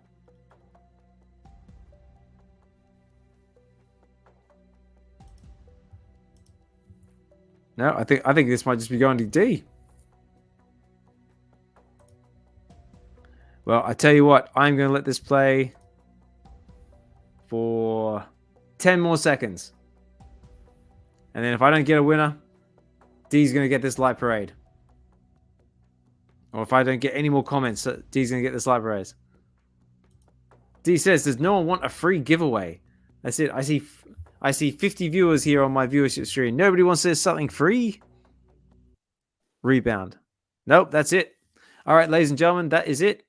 A: No, I think this might just be going to D. Well, I tell you what, I'm going to let this play for 10 more seconds. And then if I don't get a winner, D's going to get this light parade. Or if I don't get any more comments, D's going to get this light parade. D says, does no one want a free giveaway? That's it. I see 50 viewers here on my viewership screen. Nobody wants to say something free? Rebound. Nope, that's it. All right, ladies and gentlemen, that is it.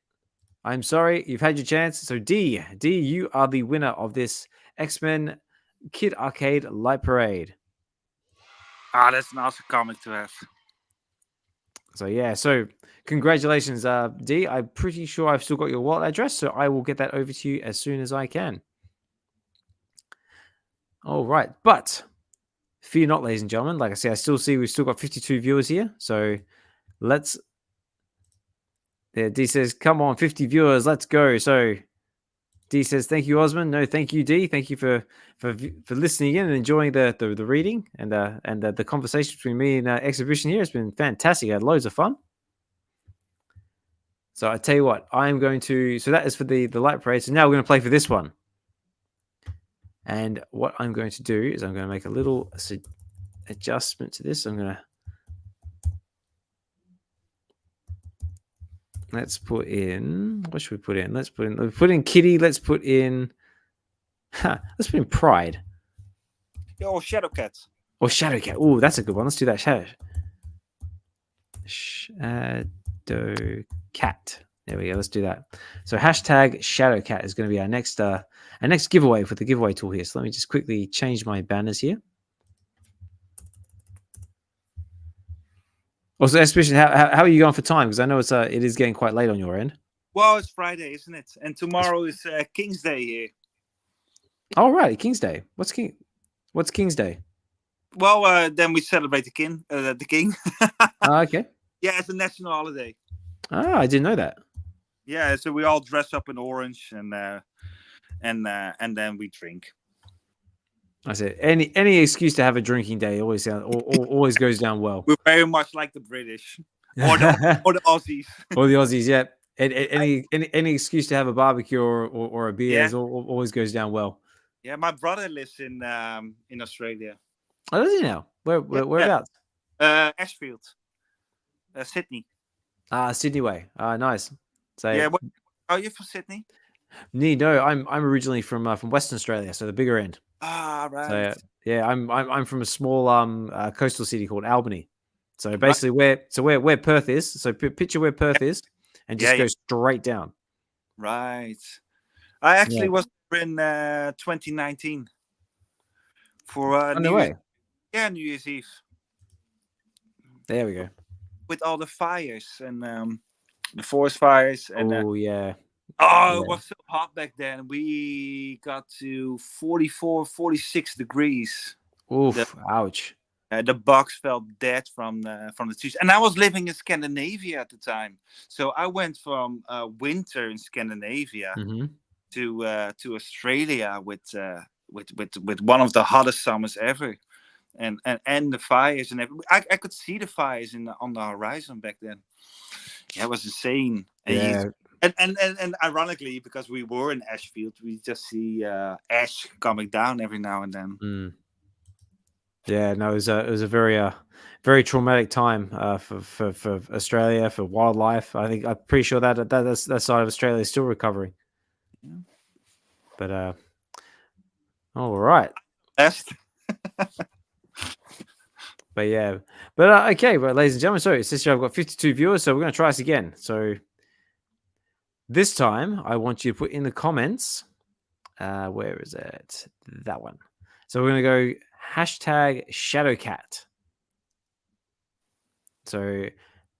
A: I'm sorry, you've had your chance. So D, you are the winner of this X-Men Kid Arcade Light Parade.
B: Ah, that's an awesome comic to have.
A: So yeah, so congratulations, D. I'm pretty sure I've still got your wallet address, so I will get that over to you as soon as I can. All right, but fear not, ladies and gentlemen. Like I say, I still see we've still got 52 viewers here, so let's. There, D says, "Come on, 50 viewers, let's go." So D says, "Thank you, Osman." No, thank you, D. Thank you for listening in and enjoying the reading and the conversation between me and Xhibition here. It's been fantastic. I had loads of fun. So I tell you what, I'm going to. So that is for the light parade. So now we're going to play for this one. And what I'm going to do is I'm going to make a little adjustment to this. I'm going to. Let's put in. What should we put in? Let's put in Kitty. Let's put in. Let's put in Pride.
B: Or Shadowcat.
A: Or Shadowcat. Oh, that's a good one. Let's do that. Shadowcat. There we go. Let's do that. So hashtag Shadowcat is going to be our next giveaway for the giveaway tool here. So let me just quickly change my banners here. Also, Exhibition, how are you going for time? Because I know it is getting quite late on your end.
B: Well, it's Friday, isn't it? And tomorrow is King's Day here.
A: Oh, right, King's Day. What's King's Day?
B: Well, then we celebrate the king. The king.
A: Okay.
B: Yeah, it's a national holiday.
A: Ah, I didn't know that.
B: Yeah, so we all dress up in orange and then we drink.
A: I said any excuse to have a drinking day always goes down well.
B: We're very much like the British or the Aussies.
A: Or the Aussies, yeah. Any excuse to have a barbecue or a beer always goes down well.
B: Yeah, my brother lives in Australia.
A: Oh, does he now? Whereabouts?
B: Ashfield, Sydney.
A: Sydney way. Nice. So
B: yeah, are you from Sydney?
A: No, I'm originally from Western Australia, so the bigger end.
B: Ah, right.
A: So yeah, I'm from a small coastal city called Albany. So basically, where Perth is. So picture where Perth is, and just go straight down.
B: Right. I actually was in 2019 for New Year's. Yeah, New Year's Eve.
A: There we go.
B: With all the fires and the forest fires and
A: it
B: was so hot back then. We got to 44, 46 degrees.
A: Oof! Ouch.
B: The bugs fell dead from the trees, and I was living in Scandinavia at the time. So I went from winter in Scandinavia to Australia with one of the hottest summers ever, and the fires and everything. I could see the fires on the horizon back then. Yeah, it was insane. And ironically, because we were in Ashfield, we just see ash coming down every now and then.
A: Yeah, no, it was a very traumatic time for Australia, for wildlife. I'm pretty sure that side of Australia is still recovering. Yeah. But all right.
B: Best.
A: But okay, but ladies and gentlemen, so it says I've got 52 viewers, so we're going to try this again. So this time, I want you to put in the comments. Where is it? That one. So we're going to go hashtag Shadowcat. So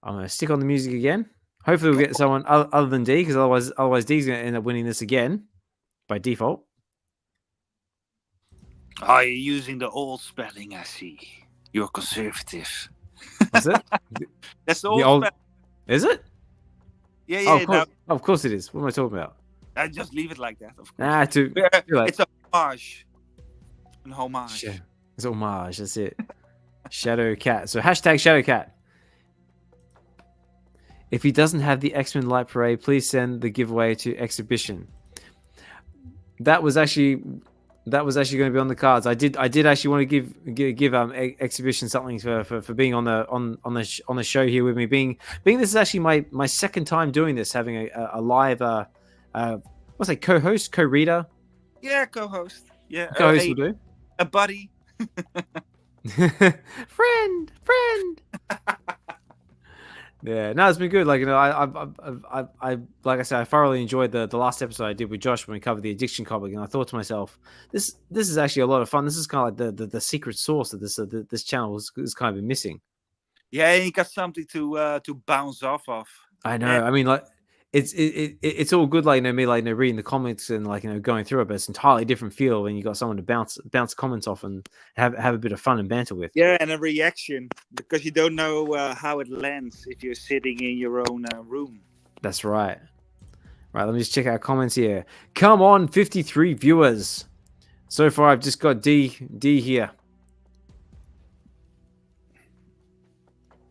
A: I'm going to stick on the music again. Hopefully we'll get someone other than D, because otherwise D's going to end up winning this again by default.
B: Are you using the old spelling? I see. You're conservative.
A: What's it?
B: That's the old spelling.
A: Is it?
B: Yeah.
A: Of course it is. What am I talking about?
B: I just leave it like that. Of course.
A: It's
B: a homage. An homage.
A: It's homage. That's it. Shadowcat. So hashtag Shadowcat. If he doesn't have the X-Men Light Parade, please send the giveaway to Exhibition. That was actually going to be on the cards. I did actually want to give Exhibition something for being on the show here with me. Being this is actually my second time doing this, having a live co-host, co-reader.
B: Yeah, co-host. Yeah,
A: co-host will do.
B: A buddy.
A: friend. Yeah, no, it's been good. Like, I like I said, I thoroughly enjoyed the last episode I did with Josh when we covered the addiction comic, and I thought to myself, this is actually a lot of fun. This is kind of like the secret sauce that this channel is kind of been missing.
B: Yeah, you got something to bounce off of.
A: I know. Yeah. I mean, like, it's all good, like, me, like, reading the comments and, like, going through it, but it's an entirely different feel when you got someone to bounce comments off and have a bit of fun and banter with.
B: Yeah, and a reaction, because you don't know how it lands if you're sitting in your own room.
A: That's right. Right, let me just check our comments here. Come on, 53 viewers. So far, I've just got D here.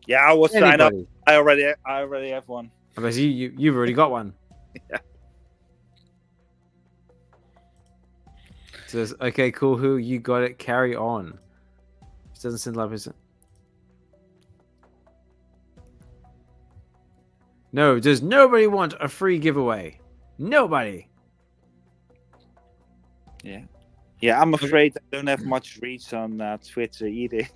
B: Yeah, I will sign up. I already have one.
A: Because you've already got one.
B: Yeah.
A: Says, okay, cool. Who you got it? Carry on. It doesn't sound like it. No, does nobody want a free giveaway? Nobody.
B: Yeah. I'm afraid I don't have much reach on Twitter either.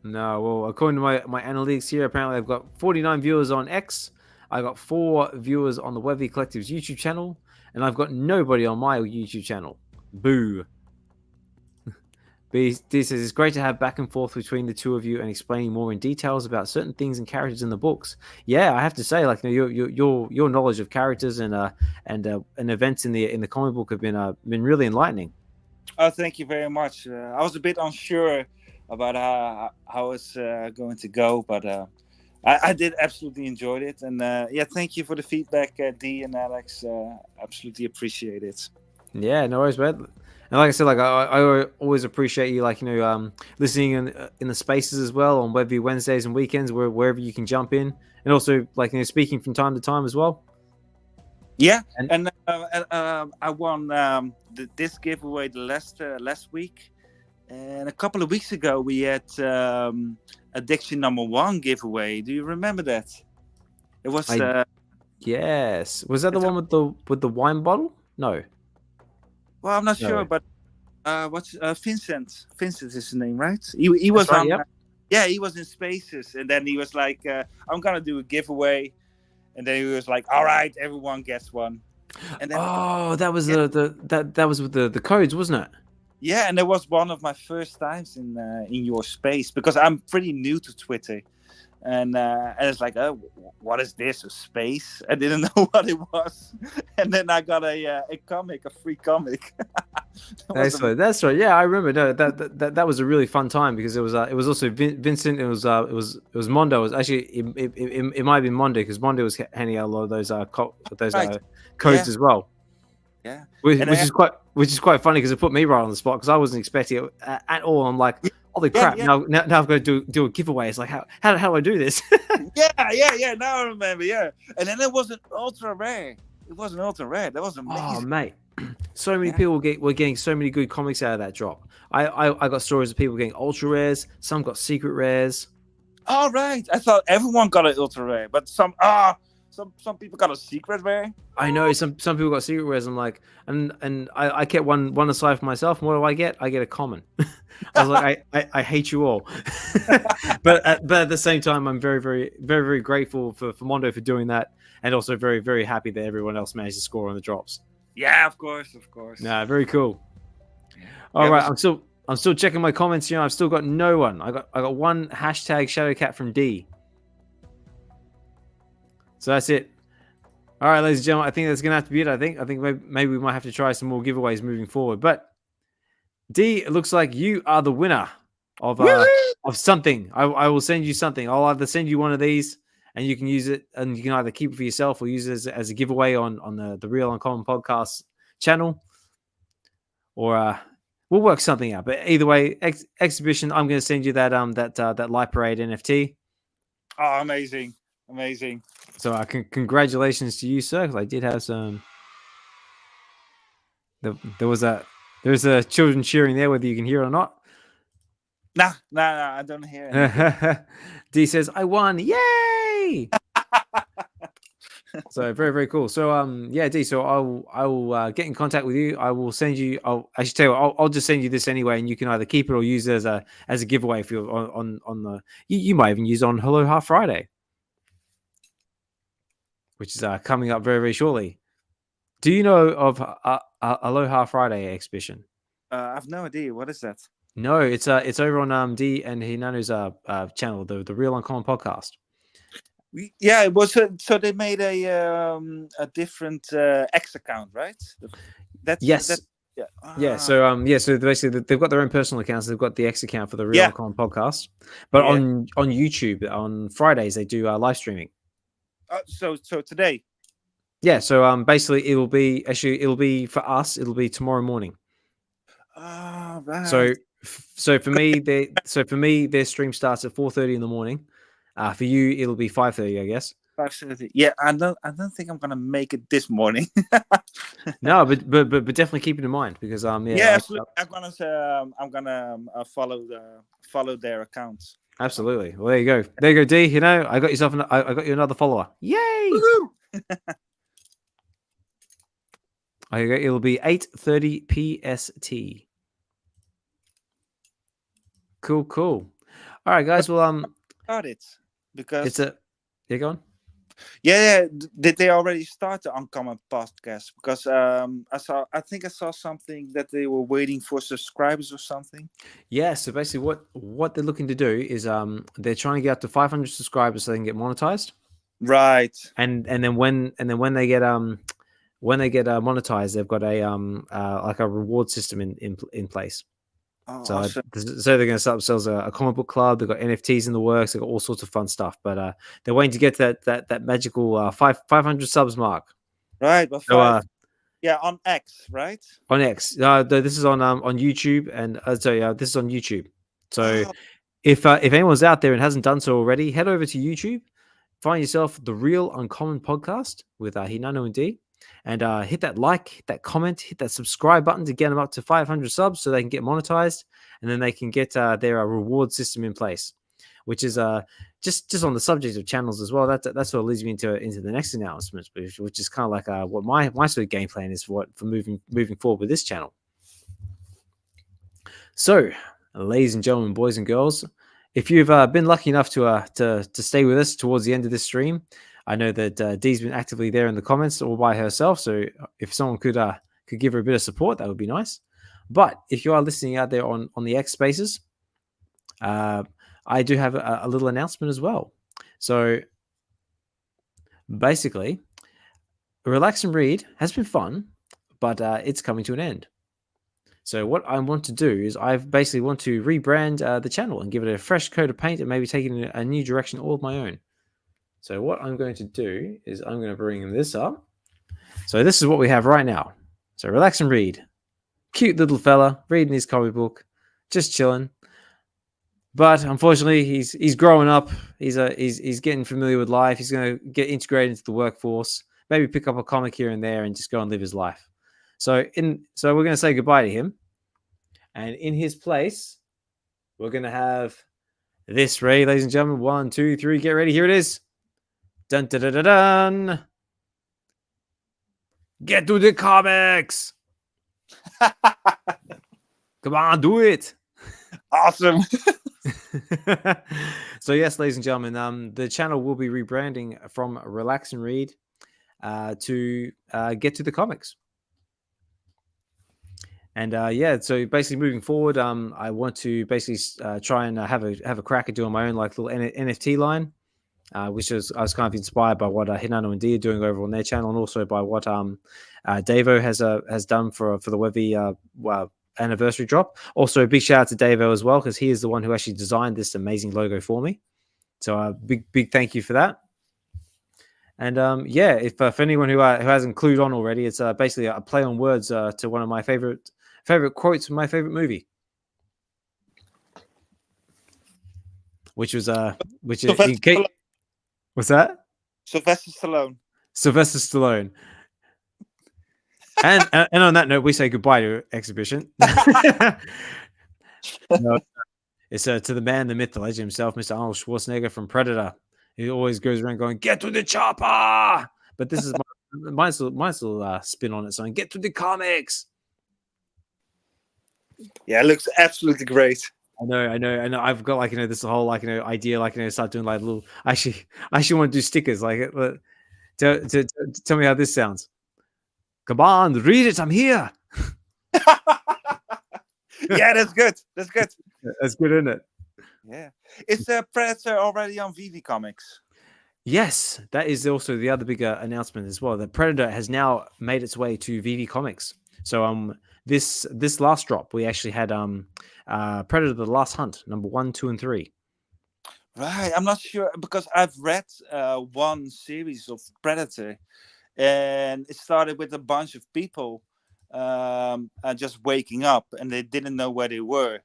A: No, well, according to my analytics here, apparently I've got 49 viewers on X. I got 4 viewers on the VeVe Collective's YouTube channel, and I've got nobody on my YouTube channel. Boo. B says it's great to have back and forth between the two of you and explaining more in details about certain things and characters in the books. Yeah, I have to say, like, your knowledge of characters and events in the comic book have been really enlightening.
B: Oh, thank you very much. I was a bit unsure about how it's going to go, but I did absolutely enjoy it. And yeah, thank you for the feedback, D and Alex. Absolutely appreciate it.
A: Yeah, no worries, man. And like I said, like I always appreciate you, like, listening in the spaces as well on VeVe Wednesdays and weekends, wherever you can jump in, and also, like, speaking from time to time as well.
B: Yeah, and I won this giveaway the last week, and a couple of weeks ago we had Addiction #1 giveaway. Do you remember that? It was
A: yes. Was that the one with the wine bottle? No.
B: Well, I'm not sure, but what's Vincent? Vincent is his name, right? He was
A: right,
B: on.
A: yep.
B: Yeah, he was in Spaces, and then he was like, "I'm gonna do a giveaway," and then he was like, "All right, everyone gets one." And then,
A: that was that was with the codes, wasn't it?
B: Yeah, and it was one of my first times in your space, because I'm pretty new to Twitter, and it's like, oh, what is this? A space? I didn't know what it was, and then I got a free comic.
A: Excellent. That's right. Yeah, I remember. No, that was a really fun time, because it was also Vincent. It was Mondo. It was actually it might have been Mondo, because Mondo was handing out a lot of those
B: Right.
A: codes as well.
B: Yeah,
A: which is quite funny, because it put me right on the spot, because I wasn't expecting it at all. I'm like, holy crap!
B: yeah.
A: Now I've got to do a giveaway. It's like, how do I do this?
B: yeah. Now I remember. Yeah, and then it wasn't ultra rare. It wasn't ultra rare. That was amazing.
A: Oh, mate. So many people were getting so many good comics out of that drop. I got stories of people getting ultra rares. Some got secret rares.
B: All right. I thought everyone got an ultra rare, but some people got a secret rare.
A: I know some people got secret rares. I'm like, and I kept one aside for myself. And what do I get? I get a common. I was like, I hate you all. but at the same time, I'm very, very, very, very grateful for Mondo for doing that, and also very, very happy that everyone else managed to score on the drops.
B: Yeah, of course.
A: Nah, very cool. All right, I'm still checking my comments. I've still got no one. I got one hashtag Shadowcat from D. So that's it. All right, ladies and gentlemen, I think that's gonna have to be it. I think maybe we might have to try some more giveaways moving forward. But D, it looks like you are the winner of something. I will send you something. I'll either send you one of these, and you can use it, and you can either keep it for yourself or use it as a giveaway on the Real Uncommon Podcast channel, or we'll work something out. But either way, Xhibition, I'm going to send you that that Light Parade NFT.
B: Oh, amazing.
A: So congratulations to you, sir, because I did have some. There's a children cheering there, whether you can hear it or not.
B: Nah, I don't hear anything.
A: D says, I won. Yay! So very, very cool. So yeah, D, so I will get in contact with you. I will send you, I should tell you, I'll just send you this anyway, and you can either keep it or use it as a giveaway if you're on the you might even use it on Hello Half Friday, which is coming up very, very shortly. Do you know of Aloha Friday Exhibition?
B: I have no idea. What is that?
A: No, it's over on D and Hinano's channel, the Real Uncommon Podcast.
B: Yeah, it was. So they made a different X account, right?
A: Yes. Yeah. So So basically, they've got their own personal accounts. They've got the X account for the Real Uncommon Podcast, but on YouTube on Fridays they do live streaming.
B: So today.
A: Yeah. So basically, it'll be for us. It'll be tomorrow morning.
B: Oh, right.
A: So for me, their stream starts at 4:30 in the morning. For you, it'll be 5:30, I guess.
B: 5:30. Yeah, I don't think I'm gonna make it this morning.
A: No, but definitely keep it in mind, because
B: absolutely. I'm gonna follow their accounts.
A: Absolutely. Well, there you go, D. I got I got you another follower. Yay! It'll be 8:30 PST. Cool. All right, guys. Well,
B: got it because
A: go on.
B: Yeah. Did they already start the Uncommon podcast? Because I think I saw something that they were waiting for subscribers or something.
A: Yeah, so basically what they're looking to do is they're trying to get up to 500 subscribers so they can get monetized.
B: Right.
A: And then when they get monetized, they've got a like a reward system in place.
B: Oh,
A: So
B: awesome.
A: so they're going to start themselves a comic book club. They've got NFTs in the works. They've got all sorts of fun stuff. But they're waiting to get to that magical 500 subs mark.
B: Right, but
A: So
B: yeah, on X, right?
A: on X. This is on YouTube, and this is on YouTube. So
B: Oh,
A: if anyone's out there and hasn't done so already, head over to YouTube, find yourself the Real Uncommon Podcast with Hinano and D, and hit that like, hit that comment, hit that subscribe button to get them up to 500 subs so they can get monetized, and then they can get their reward system in place, which is just on the subject of channels as well. That's what leads me into the next announcement, which is kind of like what my sort of game plan is for moving forward with this channel. So, ladies and gentlemen, boys and girls, if you've been lucky enough to stay with us towards the end of this stream, I know that Dee's been actively there in the comments all by herself. So if someone could give her a bit of support, that would be nice. But if you are listening out there on the X Spaces, I do have a little announcement as well. So basically, Relax and Read has been fun, but it's coming to an end. So what I want to do is I basically want to rebrand the channel and give it a fresh coat of paint and maybe take it in a new direction all of my own. So what I'm going to do is I'm going to bring this up. So this is what we have right now. So Relax and Read. Cute little fella reading his comic book, just chilling. But unfortunately, he's growing up. He's getting familiar with life. He's going to get integrated into the workforce. Maybe pick up a comic here and there and just go and live his life. So we're going to say goodbye to him. And in his place, we're going to have this Ray, ladies and gentlemen. 1, 2, 3, get ready. Here it is. Dun, dun, dun, dun, dun. Get to the comics. Come on, do it.
B: awesome.
A: So yes, ladies and gentlemen, the channel will be rebranding from Relax and Read to Get to the Comics. And so basically moving forward, I want to basically try and have a crack at doing my own like little NFT line, which I was kind of inspired by what Hinano and D are doing over on their channel, and also by what Davo has done for the VeVe anniversary drop. Also, a big shout out to Davo as well, because he is the one who actually designed this amazing logo for me. So big thank you for that. And if anyone who hasn't clued on already, it's basically a play on words to one of my favorite quotes from my favorite movie, which was what's that?
B: Sylvester Stallone.
A: Sylvester Stallone. And on that note, we say goodbye to Xhibition. No, it's to the man, the myth, the legend himself, Mr. Arnold Schwarzenegger from Predator. He always goes around going, "Get to the chopper!" But this is my little spin on it, saying, "Get to the comics."
B: Yeah, it looks absolutely great.
A: I know. I've got this whole idea, start doing like little. I actually want to do stickers. Tell me how this sounds. Come on, read it. I'm here.
B: Yeah, that's good. That's good.
A: That's good, isn't it?
B: Yeah. Is Predator already on VeVe Comics?
A: Yes, that is also the other bigger announcement as well. That Predator has now made its way to VeVe Comics. So this last drop, we actually had Predator: The Last Hunt, number 1, 2, and 3.
B: Right. I'm not sure, because I've read one series of Predator, and it started with a bunch of people just waking up, and they didn't know where they were.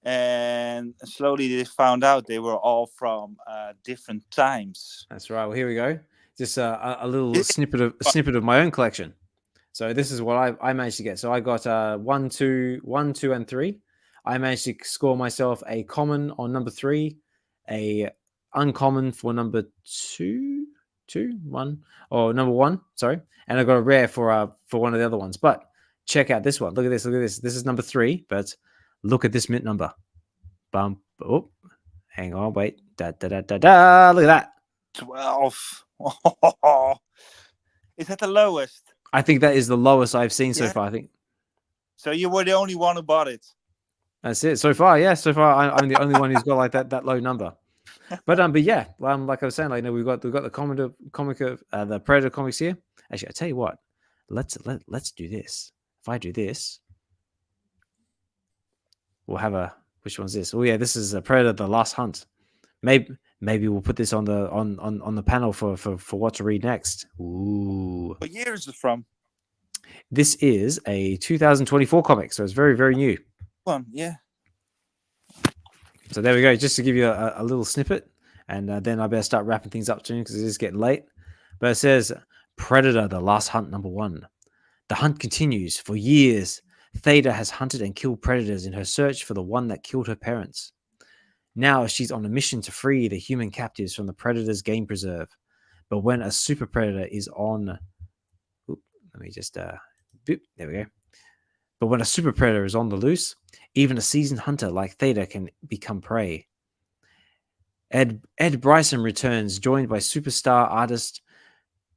B: And slowly they found out they were all from different times.
A: That's right. Well, here we go. Just a little snippet of my own collection. So this is what I managed to get. So I got 1, 2, and 3. I managed to score myself a common on number 3, a uncommon for number 2, number 1. Sorry, and I got a rare for one of the other ones. But check out this one. Look at this. This is number 3, but look at this mint number. Bump. Oh, hang on. Wait. Da. Look at that.
B: 12. Is that the lowest?
A: I think that is the lowest I've seen so
B: Yeah.
A: far. I think
B: So you were the only one who bought it.
A: that's it so far. Yeah, so far I'm the only one who's got like that low number. But yeah, like I was saying, like we've got the comic of the Predator comics here. Actually, I tell you what, let's do this. If I do this, we'll have a which one's this? Oh yeah, this is a Predator: The Last Hunt. Maybe we'll put this on the panel for what to read next. Ooh,
B: What year is it from?
A: this is a 2024 comic, so it's very very new.
B: One, yeah.
A: So there we go, just to give you a little snippet, and then I better start wrapping things up soon because it is getting late. But it says Predator: The Last Hunt #1. The hunt continues. For years, Theda has hunted and killed predators in her search for the one that killed her parents. Now she's on a mission to free the human captives from the predator's game preserve. But when a super predator is on... let me just... there we go. But when a super predator is on the loose, even a seasoned hunter like Theda can become prey. Ed Bryson returns, joined by superstar artist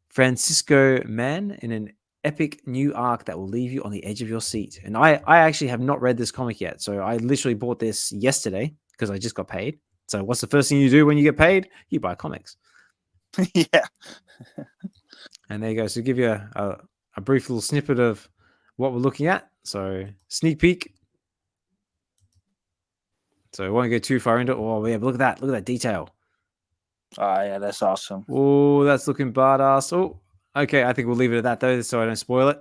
A: Francisco Mann in an epic new arc that will leave you on the edge of your seat. And I actually have not read this comic yet, so I literally bought this yesterday because I just got paid. So what's the first thing you do when you get paid? You buy comics.
B: Yeah.
A: And there you go. So give you a brief little snippet of what we're looking at. So sneak peek. So I won't go too far into it. Oh yeah, but look at that detail.
B: Oh yeah, that's awesome.
A: Oh, that's looking badass. Oh, okay. I think we'll leave it at that though, so I don't spoil it.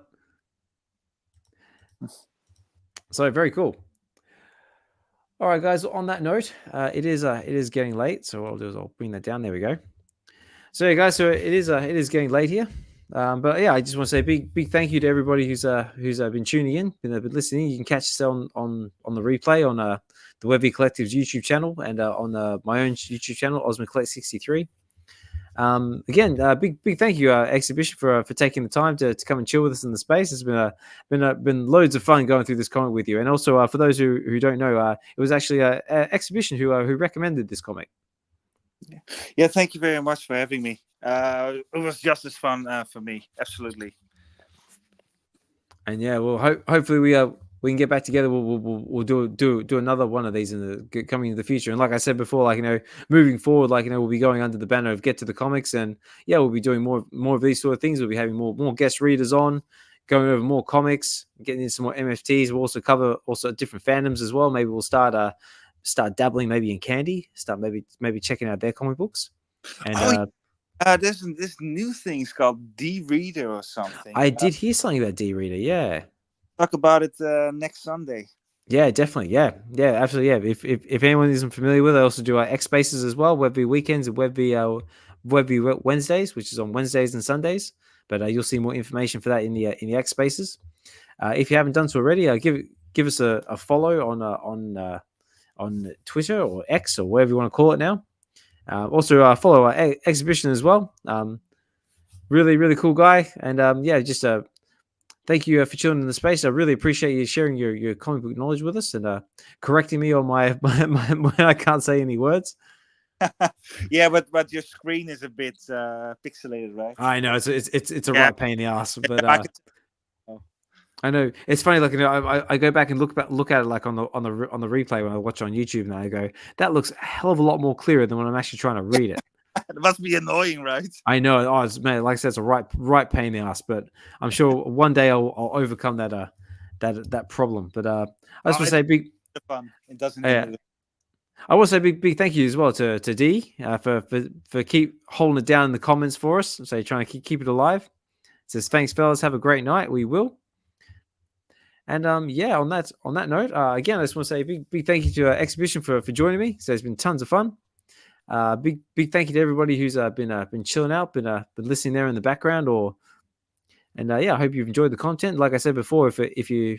A: So very cool. All right, guys. On that note, it is getting late. So what I'll do is I'll bring that down. There we go. So yeah, guys. So it is getting late here. But yeah, I just want to say big thank you to everybody who's been tuning in, been listening. You can catch us on the replay on the VeVe Collective's YouTube channel and on my own YouTube channel, Ozmankollects63. Again, big thank you, Xhibition, for taking the time to come and chill with us in the space. It's been loads of fun going through this comic with you. And also, for those who don't know, it was actually Xhibition who recommended this comic.
B: Yeah, thank you very much for having me. It was just as fun for me, absolutely.
A: And yeah, well, hopefully we can get back together. We'll do another one of these coming in the future. And like I said before, like moving forward, like we'll be going under the banner of Get to the Comics, and yeah, we'll be doing more of these sort of things. We'll be having more guest readers on, going over more comics, getting into some more MFTs. We'll also cover different fandoms as well. Maybe we'll start dabbling maybe in Candy. Start maybe checking out their comic books. And
B: there's this new thing called D-Reader or something.
A: I did hear something about D-Reader. Yeah.
B: Talk about it next Sunday.
A: Yeah, definitely. Yeah, absolutely. Yeah. If anyone isn't familiar with it, I also do X Spaces as well, VeVe Weekends and VeVe Wednesdays, which is on Wednesdays and Sundays. But you'll see more information for that in the X Spaces. If you haven't done so already, give us a follow on Twitter or X or whatever you want to call it now. Also follow our Xhibition as well. Really, really cool guy. And just thank you for chilling in the space. I really appreciate you sharing your comic book knowledge with us and correcting me on my when I can't say any words.
B: Yeah, but your screen is a bit pixelated, right?
A: I know it's a right pain in the ass, but I know it's funny. Like I go back and look at it like on the replay when I watch on YouTube, and I go, that looks a hell of a lot more clearer than when I'm actually trying to read it.
B: It must be annoying, right?
A: I know. Oh, man, like I said, it's a right pain in the ass, but I'm sure one day I'll overcome that problem. But I just want to say big
B: fun. It doesn't.
A: I want to say big thank you as well to D for keep holding it down in the comments for us. So trying to keep it alive. It says thanks, fellas. Have a great night. We will. And on that note, again, I just want to say big thank you to Xhibition for joining me. So it's been tons of fun. Big thank you to everybody who's been chilling out, been listening there in the background, I hope you've enjoyed the content. Like I said before, if you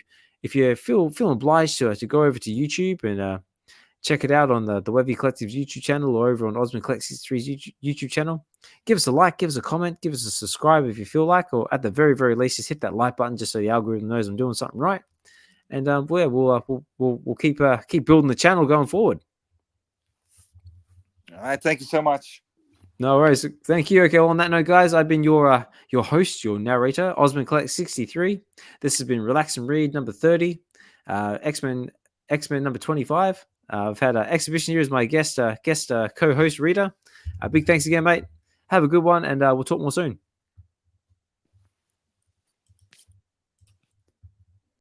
A: feel obliged to go over to YouTube and check it out on the VeVe Collective's YouTube channel or over on Ozmankollects63's YouTube channel, give us a like, give us a comment, give us a subscribe if you feel like, or at the very very least, just hit that like button just so the algorithm knows I'm doing something right. And we'll keep building the channel going forward.
B: All right, thank you so much.
A: No worries. Thank you. Okay, well, on that note, guys, I've been your host, your narrator, Ozmankollects63. This has been Relax and Read number 30, X-Men number 25. I've had Xhibition here as my guest co-host reader. Big thanks again, mate. Have a good one, and we'll talk more soon.